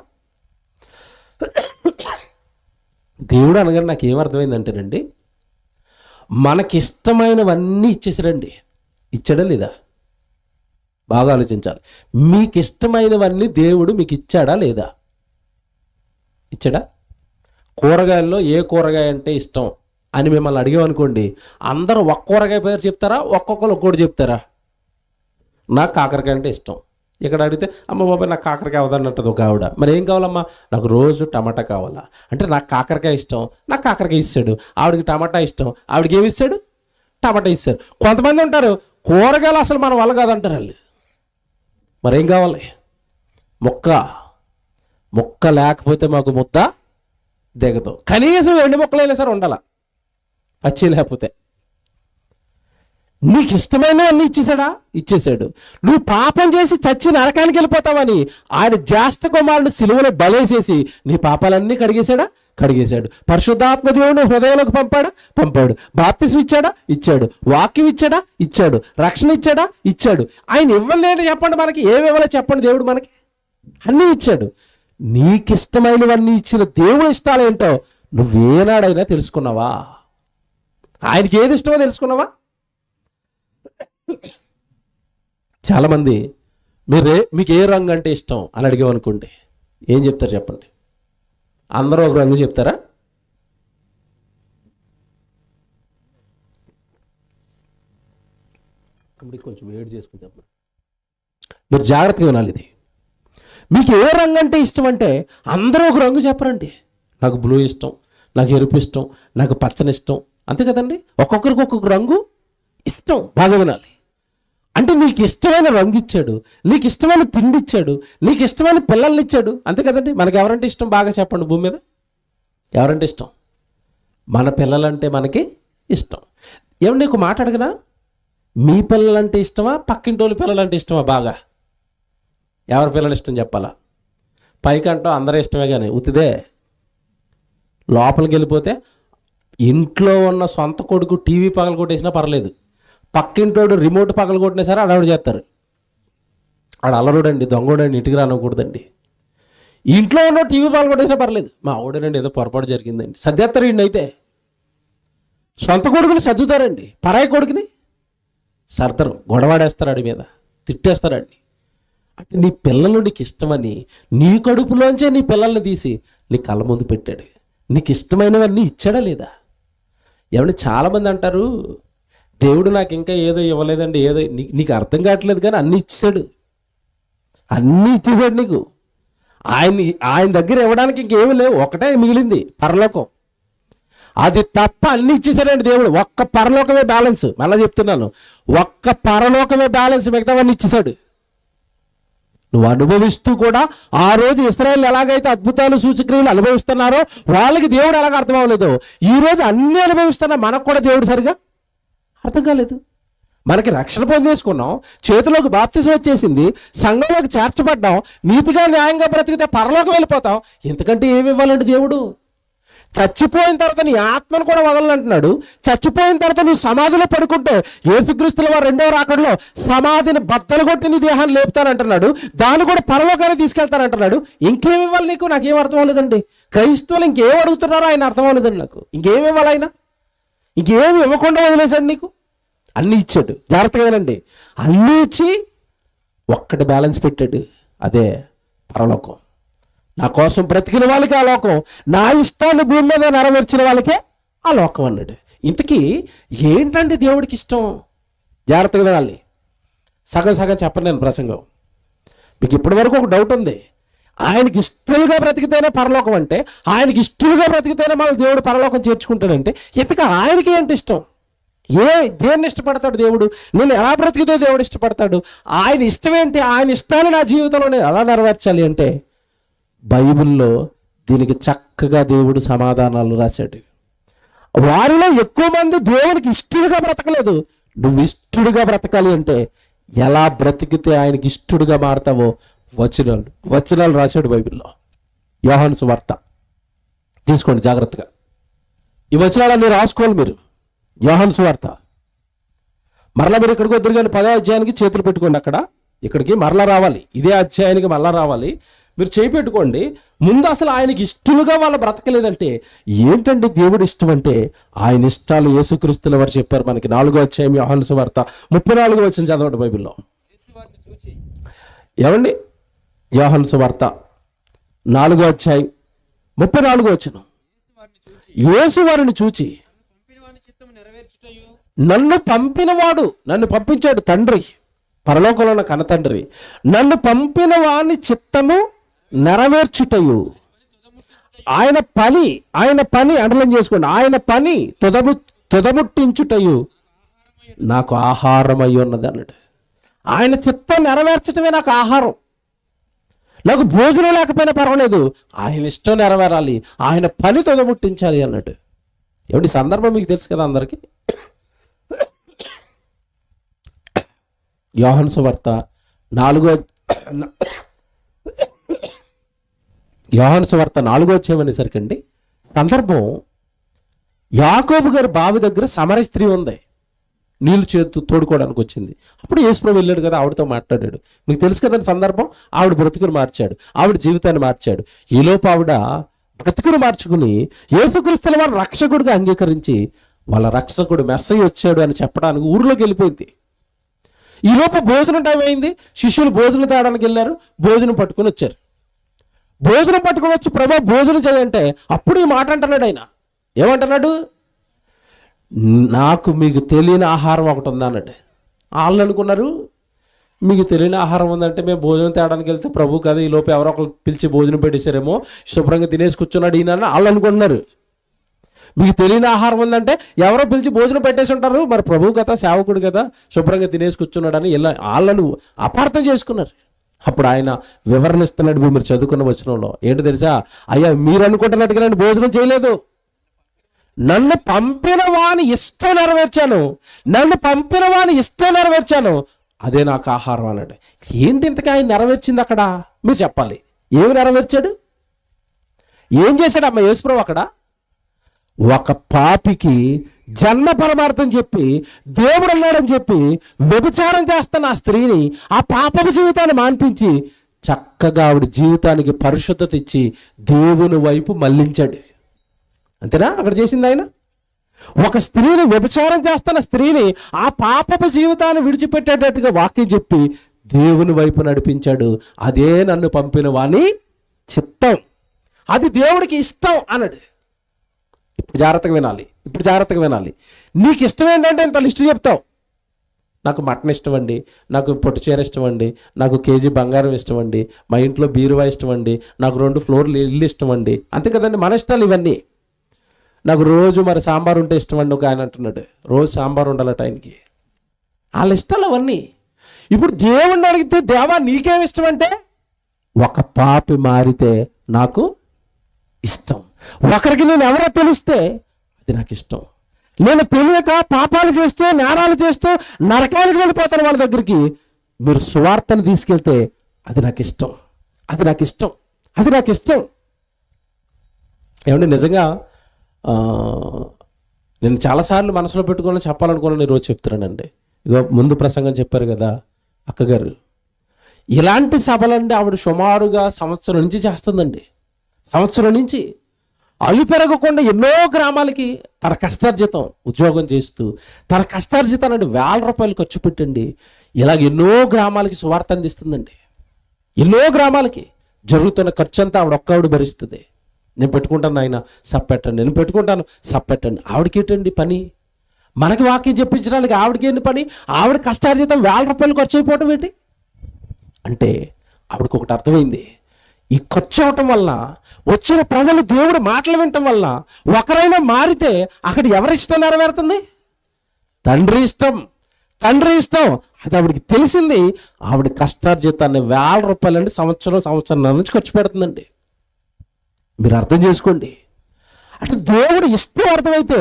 దేవుడు అనగానే నాకు ఏమర్థమైందంటేనండి, మనకిష్టమైనవన్నీ ఇచ్చేసాడండి. ఇచ్చాడా లేదా? బాగా ఆలోచించాలి. మీకు ఇష్టమైనవన్నీ దేవుడు మీకు ఇచ్చాడా లేదా? ఇచ్చాడా? కూరగాయల్లో ఏ కూరగాయ అంటే ఇష్టం అని మిమ్మల్ని అడిగామనుకోండి, అందరూ ఒక్క కూరగాయ పేరు చెప్తారా, ఒక్కొక్కరు ఒక్కోటి చెప్తారా? నాకు కాకరకాయ అంటే ఇష్టం. ఇక్కడ అడిగితే అమ్మ బాబాయ్ నాకు కాకరకాయ అవదన్నట్టు ఒక ఆవిడ. మరి ఏం కావాలమ్మా? నాకు రోజు టమాటా కావాలా అంటే, నాకు కాకరకాయ ఇష్టం, నాకు కాకరకాయ ఇస్తాడు. ఆవిడకి టమాటా ఇష్టం, ఆవిడకి ఏమి ఇస్తాడు? టమాటా ఇస్తాడు. కొంతమంది ఉంటారు కూరగాయలు అసలు మన వల్ల కాదంటారు వాళ్ళు. మరేం కావాలి? ముక్క లేకపోతే మాకు ముద్ద దిగదు. కనీసం 2 ముక్కలైనా సరే ఉండాల, పచ్చి లేకపోతే. నీకు ఇష్టమైనవన్నీ ఇచ్చేశాడు. నువ్వు పాపం చేసి చచ్చి నరకానికి వెళ్ళిపోతావని ఆయన జ్యేష్ఠ కుమారుడు సిలువలో బలేసేసి నీ పాపాలన్నీ కడిగేశాడు. పరిశుద్ధాత్మ దేవుని హృదయంలోకి పంపాడు. బాప్తిసం ఇచ్చాడు. వాక్యం ఇచ్చాడు. రక్షణ ఇచ్చాడు. ఆయన ఇవ్వండి ఏంటి చెప్పండి, మనకి ఏమి ఇవ్వాలో చెప్పండి. దేవుడు మనకి అన్నీ ఇచ్చాడు. నీకిష్టమైనవన్నీ ఇచ్చిన దేవుడి ఇష్టాలు ఏంటో నువ్వేనాడైనా తెలుసుకున్నావా? ఆయనకి ఏది ఇష్టమో తెలుసుకున్నావా? చాలామంది మీకు ఏ రంగు అంటే ఇష్టం అని అడిగామనుకోండి, ఏం చెప్తారు చెప్పండి? అందరూ ఒక రంగు చెప్తారా? కొంచెం వేడి చేసుకుంటాం. మీరు జాగ్రత్తగా వినాలి. ఇది మీకు ఏ రంగు అంటే ఇష్టం అంటే అందరూ ఒక రంగు చెప్పరండి. నాకు బ్లూ ఇష్టం, నాకు ఎరుపు ఇష్టం, నాకు పచ్చని ఇష్టం, అంతే కదండి. ఒక్కొక్కరికి ఒక్కొక్క రంగు ఇష్టం. బాగా వినాలి. అంటే నీకు ఇష్టమైన రంగు ఇచ్చాడు, నీకు ఇష్టమైన తిండి ఇచ్చాడు, నీకు ఇష్టమైన పిల్లల్ని ఇచ్చాడు. అంతే కదండి. మనకి ఎవరంటే ఇష్టం బాగా చెప్పండి భూమి మీద? ఎవరంటే ఇష్టం? మన పిల్లలంటే మనకి ఇష్టం. ఏమన్నా నీకు మాట అడగనా? మీ పిల్లలంటే ఇష్టమా, పక్కింటోళ్ళ పిల్లలంటే ఇష్టమా? బాగా ఎవరి పిల్లలు ఇష్టం చెప్పాలా? పైకంటో అందరూ ఇష్టమే, కానీ ఉతిదే లోపలికి వెళ్ళిపోతే ఇంట్లో ఉన్న సొంత కొడుకు టీవీ పగల కొట్టేసినా పర్లేదు, పక్కింటోడు రిమోట్ పగల కొట్టినా సరే అడవుడు చేస్తారు. ఆడు అల్లరుడండి, దొంగోడండి, ఇంటికి రానకూడదండి. ఇంట్లో ఉన్న టీవీ పగల కొట్టేసినా పర్లేదు, మా ఆవిడనండి ఏదో పొరపాటు జరిగిందండి, సర్దేస్తారు. ఇండి అయితే సొంత కొడుకుని సర్దుతారండి, పరాయి కొడుకుని సర్దరు, గొడవాడేస్తారు, ఆడి మీద తిట్టేస్తారండి. అంటే నీ పిల్లలు నీకు ఇష్టమని నీ కడుపులోంచే నీ పిల్లల్ని తీసి నీ కళ్ళ ముందు పెట్టాడు. నీకు ఇష్టమైనవన్నీ ఇచ్చాడా లేదా? ఏమంటే చాలామంది అంటారు, దేవుడు నాకు ఇంకా ఏదో ఇవ్వలేదండి, ఏదో నీకు అర్థం కావట్లేదు, కానీ అన్నీ ఇచ్చాడు, అన్నీ ఇచ్చేసాడు నీకు. ఆయన దగ్గర ఇవ్వడానికి ఇంకేమీ లేవు, ఒకటే మిగిలింది, పరలోకం. అది తప్ప అన్నీ ఇచ్చేసాడండి దేవుడు. ఒక్క పరలోకమే బ్యాలెన్స్. మళ్ళీ చెప్తున్నాను, ఒక్క పరలోకమే బ్యాలెన్స్, మిగతావన్నీ ఇచ్చేసాడు. నువ్వు అనుభవిస్తూ కూడా ఆ రోజు ఇశ్రాయేలు ఎలాగైతే అద్భుతాలు సూచక్రియలు అనుభవిస్తున్నారో వాళ్ళకి దేవుడు ఎలాగ అర్థం అవ్వలేదో, ఈరోజు అన్నీ అనుభవిస్తున్నా మనకు కూడా దేవుడు సరిగా అర్థం కాలేదు. మనకి రక్షణ పొందేసుకున్నాం, చేతిలోకి బాప్తిసం వచ్చేసింది, సంఘంలోకి చేర్చబడ్డాం, నీతిగా న్యాయంగా బ్రతికితే పరలోకం వెళ్ళిపోతాం. ఇంతకంటే ఏమి ఇవ్వాలండి దేవుడు? చచ్చిపోయిన తర్వాత నీ ఆత్మను కూడా వదలంటున్నాడు. చచ్చిపోయిన తర్వాత నువ్వు సమాధిలో పడుకుంటే యేసుక్రీస్తుల వారు రెండవ రాకడలో సమాధిని బద్దలు కొట్టి నీ దేహాన్ని లేపుతానంటున్నాడు, దాన్ని కూడా పరలోకాన్ని తీసుకెళ్తానంటున్నాడు. ఇంకేమి ఇవ్వాలి నీకు? నాకేం అర్థం అవ్వలేదండి. క్రైస్తవులు ఇంకేం అడుగుతున్నారో ఆయన అర్థం అవ్వలేదండి నాకు. ఇంకేమి ఇవ్వాలి ఆయన? ఇంకేమి ఇవ్వకుండా వదిలేశాడు నీకు. అన్నీ ఇచ్చాడు. జాగ్రత్తగా వినండి, అన్నీ ఇచ్చి ఒక్కటి బ్యాలెన్స్ పెట్టాడు, అదే పరలోకం. నా కోసం బ్రతికిన వాళ్ళకి ఆ లోకం, నా ఇష్టాన్ని భూమి మీద నెరవేర్చిన వాళ్ళకే ఆ లోకం అన్నాడు. ఇంతకీ ఏంటండి దేవుడికి ఇష్టం? జాగ్రత్తగా వినాలి. సగం సగం చెప్పను నేను ప్రసంగం. మీకు ఇప్పటి వరకు ఒక డౌట్ ఉంది, ఆయనకి ఇష్టలుగా బ్రతికితేనే పరలోకం అంటే, ఆయనకి ఇష్టలుగా బ్రతికితేనే మన దేవుడు పరలోకం చేర్చుకుంటాడంటే, ఇంతకీ ఆయనకి ఏంటి ఇష్టం? దేన్ని ఇష్టపడతాడు దేవుడు? నేను ఎలా బ్రతికితే దేవుడు ఇష్టపడతాడు? ఆయన ఇష్టం ఏంటి? ఆయన ఇష్టాన్ని నా జీవితంలో నేను ఎలా నెరవేర్చాలి అంటే, బైబిల్లో దీనికి చక్కగా దేవుడు సమాధానాలు రాశాడు. వారిలో ఎక్కువ మంది దేవునికి ఇష్టడుగా బ్రతకలేదు. నువ్వు ఇష్టడుగా బ్రతకాలి అంటే ఎలా బ్రతికితే ఆయనకి ఇష్టడుగా మారతావో వచనాలు రాశాడు బైబిల్లో. యోహాను సువార్త తీసుకోండి జాగ్రత్తగా, ఈ వచనాలన్నీ రాసుకోవాలి మీరు. యోహాను సువార్త మరలా మీరు ఇక్కడికి వద్దరు కానీ 10వ అధ్యాయానికి చేతులు పెట్టుకోండి. అక్కడ ఇక్కడికి మరలా రావాలి, ఇదే అధ్యాయానికి మరలా రావాలి. మీరు చేయి పెట్టుకోండి. ముందు అసలు ఆయనకి ఇష్టలుగా వాళ్ళు బ్రతకలేదంటే ఏంటంటే దేవుడు ఇష్టం అంటే, ఆయన ఇష్టాలు యేసుక్రీస్తుల వారు చెప్పారు మనకి. 4వ అధ్యాయం యోహాను సువార్త 34వ వచనం చదవండి బైబిల్లో. ఏమండి? యోహాను సువార్త 4వ అధ్యాయం 34వ వచనం. యేసు వారిని చూచి, నన్ను పంపినవాడు, నన్ను పంపించాడు తండ్రి, పరలోకంలో ఉన్న కన్న తండ్రి, నన్ను పంపిన వాని చిత్తము నెరవేర్చుటయు, ఆయన పని అండర్లైన్ చేసుకోండి, ఆయన పని తుదముట్టించుటయు నాకు ఆహారం అయి ఉన్నది అన్నాడు. ఆయన చిత్తం నెరవేర్చటమే నాకు ఆహారం. నాకు భోజనం లేకపోయినా పర్వాలేదు, ఆయన ఇష్టం నెరవేరాలి, ఆయన పని తుదముట్టించాలి అన్నాడు. ఏమిటి సందర్భం మీకు తెలుసు కదా అందరికీ. యోహాను సువార్త 4వ అధ్యాయం అనేసరికండి సందర్భం, యాకోబు గారి బావి దగ్గర సమరయ స్త్రీ ఉంది, నీళ్ళు తోడుకోవడానికి వచ్చింది. అప్పుడు యేసుప్రభువు వెళ్ళాడు కదా, ఆవిడతో మాట్లాడాడు. మీకు తెలుసు కదండి సందర్భం. ఆవిడ బ్రతుకుని మార్చాడు, ఆవిడ జీవితాన్ని మార్చాడు. ఈలోపు ఆవిడ బ్రతుకుని మార్చుకుని యేసుక్రీస్తుల వారు రక్షకుడిగా అంగీకరించి వాళ్ళ రక్షకుడు మెస్సయ్య వచ్చాడు అని చెప్పడానికి ఊరిలోకి వెళ్ళిపోయింది. ఈలోపు భోజనం టైం అయింది, శిష్యులు భోజనం తేడానికి వెళ్ళారు, భోజనం పట్టుకుని వచ్చారు. భోజనం పట్టుకుని వచ్చి ప్రభా భోజనం చేయంటే అప్పుడు ఈ మాట అంటున్నాడు. ఆయన ఏమంటున్నాడు? నాకు మీకు తెలియని ఆహారం ఒకటి ఉంది అన్నాడు. వాళ్ళు అనుకున్నారు మీకు తెలియని ఆహారం ఉందంటే మేము భోజనం తేడానికి వెళ్తే ప్రభు కదా, ఈ లోపు ఎవరో ఒకరు పిలిచి భోజనం పెట్టేశారేమో, శుభ్రంగా తినేసి కూర్చున్నాడు ఈయన వాళ్ళు అనుకుంటున్నారు. మీకు తెలియని ఆహారం ఉందంటే ఎవరో పిలిచి భోజనం పెట్టేసి ఉంటారు, మరి ప్రభువు కదా, సేవకుడు కదా, శుభ్రంగా తినేసి కూర్చున్నాడని ఇలా వాళ్ళను అపార్థం చేసుకున్నారు. అప్పుడు ఆయన వివరణ ఇస్తున్నాడు మీరు చదువుకున్న వచనంలో. ఏంటో తెలుసా? అయ్యా, మీరు అనుకుంటున్నట్టుగా నేను భోజనం చేయలేదు, నన్ను పంపిన వాని ఇష్టం నెరవేర్చాను, నన్ను పంపిన వాని ఇష్టం నెరవేర్చాను, అదే నాకు ఆహారం అన్నాడు. ఏంటి ఇంతగా ఆయన నెరవేర్చింది అక్కడ? మీరు చెప్పాలి. ఏమి నెరవేర్చాడు? ఏం చేశాడు అమ్మ యేసుప్రభు అక్కడ? ఒక పాపికి జన్మ పరమార్థం చెప్పి, దేవుడు ఉన్నాడని చెప్పి వ్యభిచారం చేస్తున్న ఆ స్త్రీని, ఆ పాపపు జీవితాన్ని మాన్పించి చక్కగా ఆవిడ జీవితానికి పరిశుద్ధత ఇచ్చి దేవుని వైపు మళ్లించాడు. అంతేనా అక్కడ చేసింది ఆయన? ఒక స్త్రీని, వ్యభిచారం చేస్తున్న స్త్రీని ఆ పాపపు జీవితాన్ని విడిచిపెట్టేటట్టుగా వాక్యం చెప్పి దేవుని వైపు నడిపించాడు. అదే నన్ను పంపిన వాని చిత్తం, అది దేవుడికి ఇష్టం అన్నాడు. ఇప్పుడు జాగ్రత్తగా వినాలి. నీకు ఇష్టం ఏంటంటే ఇంత లిస్ట్ చెప్తావు. నాకు మటన్ ఇష్టం అండి, నాకు పొట్టుచీర ఇష్టం అండి, నాకు కేజీ బంగారం ఇష్టం అండి, మా ఇంట్లో బీరువా ఇష్టం అండి, నాకు 2 ఫ్లోర్లు ఇల్లు ఇష్టం అండి. అంతే కదండి మన ఇష్టాలు ఇవన్నీ. నాకు రోజు మరి సాంబార్ ఉంటే ఇష్టం అండి ఒక ఆయన అంటున్నాడు, రోజు సాంబార్ ఉండాలట ఆయనకి. వాళ్ళ ఇష్టాలు అవన్నీ. ఇప్పుడు దేవుణ్ణి అడిగితే, దేవా నీకేమి ఇష్టం అంటే, ఒక పాపి మారితే నాకు ఇష్టం, ఒకరికి నేను ఎవరో తెలిస్తే అది నాకు ఇష్టం, నేను తెలియక పాపాలు చేస్తూ నేరాలు చేస్తూ నరకానికి వెళ్ళిపోతాను వాళ్ళ దగ్గరికి, మీరు సువార్తను తీసుకెళ్తే అది నాకు ఇష్టం, అది నాకు ఇష్టం, అది నాకు ఇష్టం. ఏమంటే నిజంగా నేను చాలాసార్లు మనసులో పెట్టుకొని చెప్పాలనుకున్నాను, ఈరోజు చెప్తున్నానండి. ఇగో ముందు ప్రసంగం చెప్పారు కదా అక్కగారు, ఇలాంటి సభలండి ఆవిడ సుమారుగా సంవత్సరం నుంచి చేస్తుందండి. సంవత్సరం నుంచి అలు పెరగకుండా ఎన్నో గ్రామాలకి తన కష్టార్జితం ఉద్యోగం చేస్తూ తన కష్టార్జితాన్ని 1000 రూపాయలు ఖర్చు పెట్టండి ఇలాగ ఎన్నో గ్రామాలకి సువార్త అందిస్తుందండి. ఎన్నో గ్రామాలకి జరుగుతున్న ఖర్చు అంతా ఆవిడ భరిస్తుంది. నేను పెట్టుకుంటాను ఆయన సప్పెట్టండి, నేను పెట్టుకుంటాను సప్పెట్టండి. ఆవిడకి ఏంటండి పని? మనకి వాక్యం చెప్పించడానికి ఆవిడకి ఏంటి పని? ఆవిడ కష్టార్జితం 1000 రూపాయలు ఖర్చు అయిపోవటం ఏంటి అంటే, ఆవిడకి ఒకటి అర్థమైంది. ఈ ఖర్చు అవటం వల్ల వచ్చిన ప్రజలు దేవుడు మాటలు వినటం వల్ల ఒకరైనా మారితే అక్కడ ఎవరి ఇష్టం నెరవేరుతుంది? తండ్రి ఇష్టం. అది ఆవిడకి తెలిసింది. ఆవిడ కష్టార్జితాన్ని 1000 రూపాయలండి సంవత్సరం నుంచి ఖర్చు పెడుతుందండి. మీరు అర్థం చేసుకోండి. అంటే దేవుడు ఇష్టం అర్థమైతే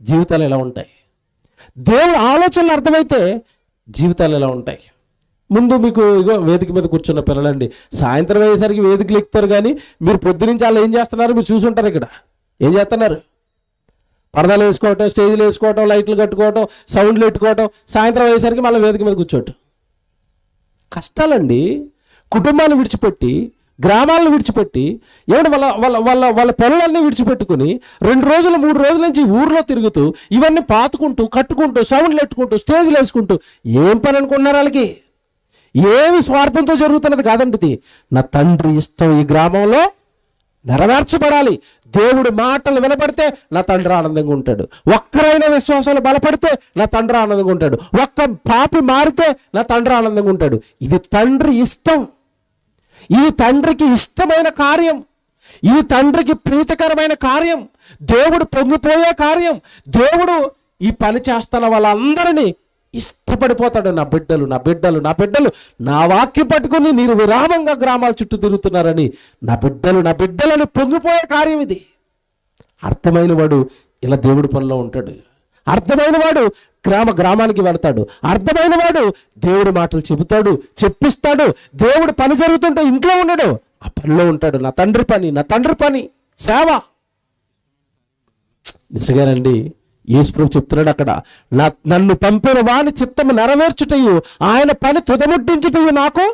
జీవితాలు ఎలా ఉంటాయి, దేవుడు ఆలోచనలు అర్థమైతే జీవితాలు ఎలా ఉంటాయి. ముందు మీకు ఇగో వేదిక మీద కూర్చున్న పిల్లలండి, సాయంత్రం అయ్యేసరికి వేదికలు ఎక్కుతారు, కానీ మీరు పొద్దునుంచి వాళ్ళు ఏం చేస్తున్నారు మీరు చూసుంటారు. ఇక్కడ ఏం చేస్తున్నారు? పరదాలు వేసుకోవటం, స్టేజ్లు వేసుకోవటం, లైట్లు కట్టుకోవటం, సౌండ్లు పెట్టుకోవటం, సాయంత్రం అయ్యేసరికి మళ్ళీ వేదిక మీద కూర్చోటం. కష్టాలండి. కుటుంబాన్ని విడిచిపెట్టి, గ్రామాలను విడిచిపెట్టి, ఏమంటే వాళ్ళ పనులన్నీ విడిచిపెట్టుకుని 2 రోజులు 3 రోజుల నుంచి ఊర్లో తిరుగుతూ ఇవన్నీ పాతుకుంటూ, కట్టుకుంటూ, సౌండ్లు పెట్టుకుంటూ, స్టేజ్లు వేసుకుంటూ, ఏం పని అనుకుంటున్నారు వాళ్ళకి? ఏమి స్వార్థంతో జరుగుతున్నది కాదండి ఇది. నా తండ్రి ఇష్టం ఈ గ్రామంలో నెరవేర్చబడాలి. దేవుడి మాటలు వినపడితే నా తండ్రి ఆనందంగా ఉంటాడు. ఒక్కరైనా విశ్వాసాలు బలపడితే నా తండ్రి ఆనందంగా ఉంటాడు. ఒక్క పాపి మారితే నా తండ్రి ఆనందంగా ఉంటాడు. ఇది తండ్రి ఇష్టం. ఇది తండ్రికి ఇష్టమైన కార్యం. ఇది తండ్రికి ప్రీతికరమైన కార్యం. దేవుడు పొంగిపోయే కార్యం. దేవుడు ఈ పని చేస్తున్న వాళ్ళందరినీ ఇష్టపడిపోతాడు. నా బిడ్డలు నా వాక్యం పట్టుకుని మీరు విరామంగా గ్రామాల చుట్టూ తిరుగుతున్నారని, నా బిడ్డలను పొంగిపోయే కార్యం ఇది. అర్థమైన వాడు ఇలా దేవుడి పనిలో ఉంటాడు. అర్థమైన వాడు గ్రామానికి వెళతాడు. అర్థమైన వాడు దేవుడి మాటలు చెబుతాడు, చెప్పిస్తాడు. దేవుడు పని జరుగుతుంటే ఇంట్లో ఉండడు, ఆ పనిలో ఉంటాడు. నా తండ్రి పని సేవ. నిజంగానండి, యేసుప్రభు చెప్తున్నాడు అక్కడ, నన్ను పంపిన వాని చిత్తము నెరవేర్చుటయు ఆయన పని తుదముట్టించుటయు నాకు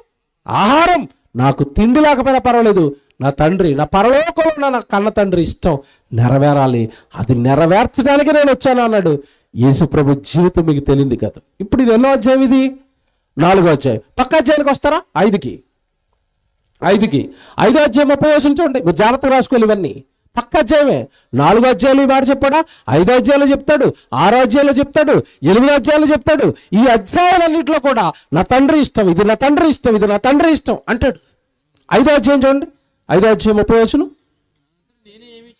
ఆహారం. నాకు తిండి లేకపోయినా పర్వాలేదు, నా తండ్రి, నా పరలోకంలో నా కన్న తండ్రి ఇష్టం నెరవేరాలి, అది నెరవేర్చడానికి నేను వచ్చాను అన్నాడు. యేసుప్రభు జీవితం మీకు తెలియదు కదా. ఇప్పుడు ఇది ఎన్నో అధ్యాయం? ఇది 4వ అధ్యాయం. పక్క అధ్యాయానికి వస్తారా? 5కి 5వ అధ్యాయం 30 చూడండి. మీరు జాగ్రత్తగా రాసుకోవాలి ఇవన్నీ. పక్క అధ్యాయమే. 4వ అధ్యాయంలో ఈ మాట చెప్పాడా? 5వ అధ్యాయంలో చెప్తాడు, 6వ అధ్యాయంలో చెప్తాడు, 8వ అధ్యాయంలో చెప్తాడు. ఈ అధ్యాయాలన్నింటిలో కూడా నా తండ్రి ఇష్టం, ఇది నా తండ్రి ఇష్టం, ఇది నా తండ్రి ఇష్టం అంటాడు. 5వ అధ్యాయం చూడండి. 5వ అధ్యాయం 30 నేనేమి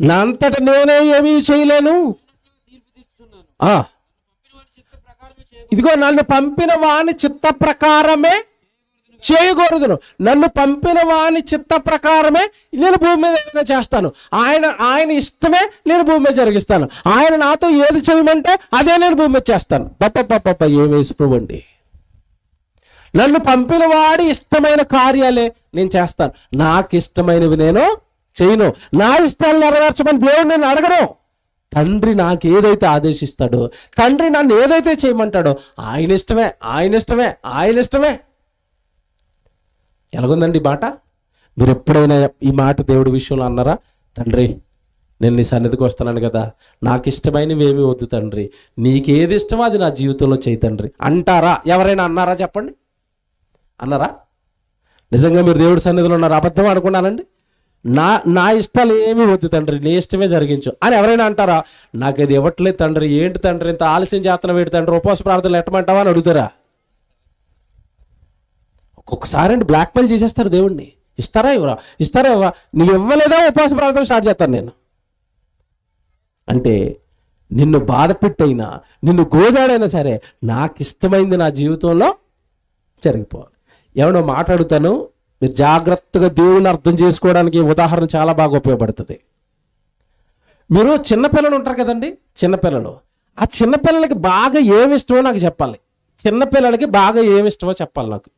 నా అంతట నేనే ఏమీ చేయలేను. ఇదిగో నన్ను పంపిన వాని చిత్త ప్రకారమే చేయకూడదును. నన్ను పంపిన వాని చిత్త ప్రకారమే నేను భూమి మీద ఏదైనా చేస్తాను. ఆయన ఇష్టమే నేను భూమి మీద జరిగిస్తాను. ఆయన నాతో ఏది చేయమంటే అదే నేను భూమి మీద చేస్తాను. పప్ప ఏమేసి ప్రభు అండి. నన్ను పంపిన వాడి ఇష్టమైన కార్యాలే నేను చేస్తాను. నాకు ఇష్టమైనవి నేను చేయను. నా ఇష్టాలు నెరవేర్చమని దేవుడు నేను అడగను. తండ్రి నాకు ఏదైతే ఆదేశిస్తాడో, తండ్రి నన్ను ఏదైతే చేయమంటాడో ఆయన ఇష్టమే, ఆయన ఇష్టమే, ఆయన ఇష్టమే. ఎలాగుందండి ఈ మాట? మీరు ఎప్పుడైనా ఈ మాట దేవుడి విషయంలో అన్నారా? తండ్రి నేను నీ సన్నిధికి వస్తున్నాను కదా, నాకు ఇష్టమైనవి ఏమీ వద్దు తండ్రి, నీకేది ఇష్టమో అది నా జీవితంలో చేయి తండ్రి అంటారా? ఎవరైనా అన్నారా చెప్పండి? అన్నారా? నిజంగా మీరు దేవుడి సన్నిధిలో ఉన్నారు, అబద్ధం అనుకున్నానండి? నా ఇష్టాలు ఏమీ వద్దు తండ్రి, నీ ఇష్టమే జరిగించు అని ఎవరైనా అంటారా? నాకు అది ఇవ్వట్లేదు తండ్రి, ఏంటి తండ్రి ఇంత ఆలస్యం చేతన వేడి తండ్రి, ఉపవాస ప్రార్థనలు ఎట్టమంటావా అని అడుగుతారా? ఒక్కొక్కసారి అండి బ్లాక్మెయిల్ చేసేస్తారు దేవుడిని. ఇస్తారా ఇవ్వరా, ఇస్తారా ఇవ్వరా, నువ్వు ఇవ్వలేదా ఉపవాస ప్రార్థన స్టార్ట్ చేస్తాను నేను అంటే. నిన్ను బాధ పెట్టైనా, నిన్ను గోజాడైనా సరే నాకు ఇష్టమైంది నా జీవితంలో జరిగిపోవాలి. ఏమన్నా మాట్లాడుతాను, మీరు జాగ్రత్తగా దేవుని అర్థం చేసుకోవడానికి ఉదాహరణ చాలా బాగా ఉపయోగపడుతుంది. మీరు చిన్నపిల్లలు ఉంటారు కదండి, చిన్నపిల్లలు, ఆ చిన్నపిల్లలకి బాగా ఏమి ఇష్టమో నాకు చెప్పాలి. చిన్నపిల్లలకి బాగా ఏమి ఇష్టమో చెప్పాలి నాకు.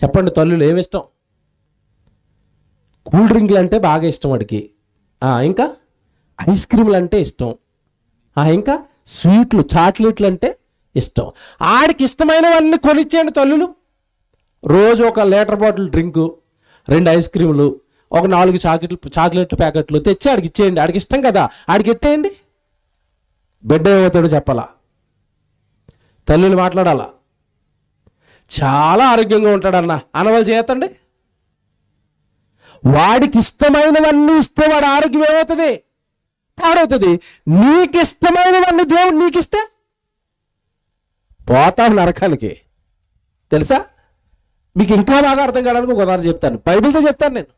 చెప్పండి తల్లులు, ఏమి ఇష్టం? కూల్ డ్రింక్లు అంటే బాగా ఇష్టం వాడికి. ఇంకా ఐస్ క్రీమ్లు అంటే ఇష్టం. ఇంకా స్వీట్లు, చాక్లెట్లు అంటే ఇష్టం. ఆడికి ఇష్టమైనవన్నీ కొనిచ్చేయండి తల్లులు. రోజు 1 లీటర్ బాటిల్ డ్రింకు, 2 ఐస్ క్రీములు, 4 చాక్లెట్లు ప్యాకెట్లు తెచ్చి ఆడికి ఇచ్చేయండి. ఆడికి ఇష్టం కదా, ఆడికి ఎట్టేయండి. బిడ్డ ఏమవుతాడో చెప్పాలా? తల్లులు మాట్లాడాలా? చాలా ఆరోగ్యంగా ఉంటాడన్న అనవలు చేయతండి. వాడికి ఇష్టమైనవన్నీ ఇస్తే వాడి ఆరోగ్యం ఏమవుతుంది? పాడవుతుంది. నీకు ఇష్టమైనవన్నీ దేవుడు నీకు ఇస్తే పోతావు నరకానికి. తెలుసా? మీకు ఇంకా బాగా అర్థం కావడానికి ఒక ఉదాహరణ చెప్తాను, బైబిల్తో చెప్తాను నేను.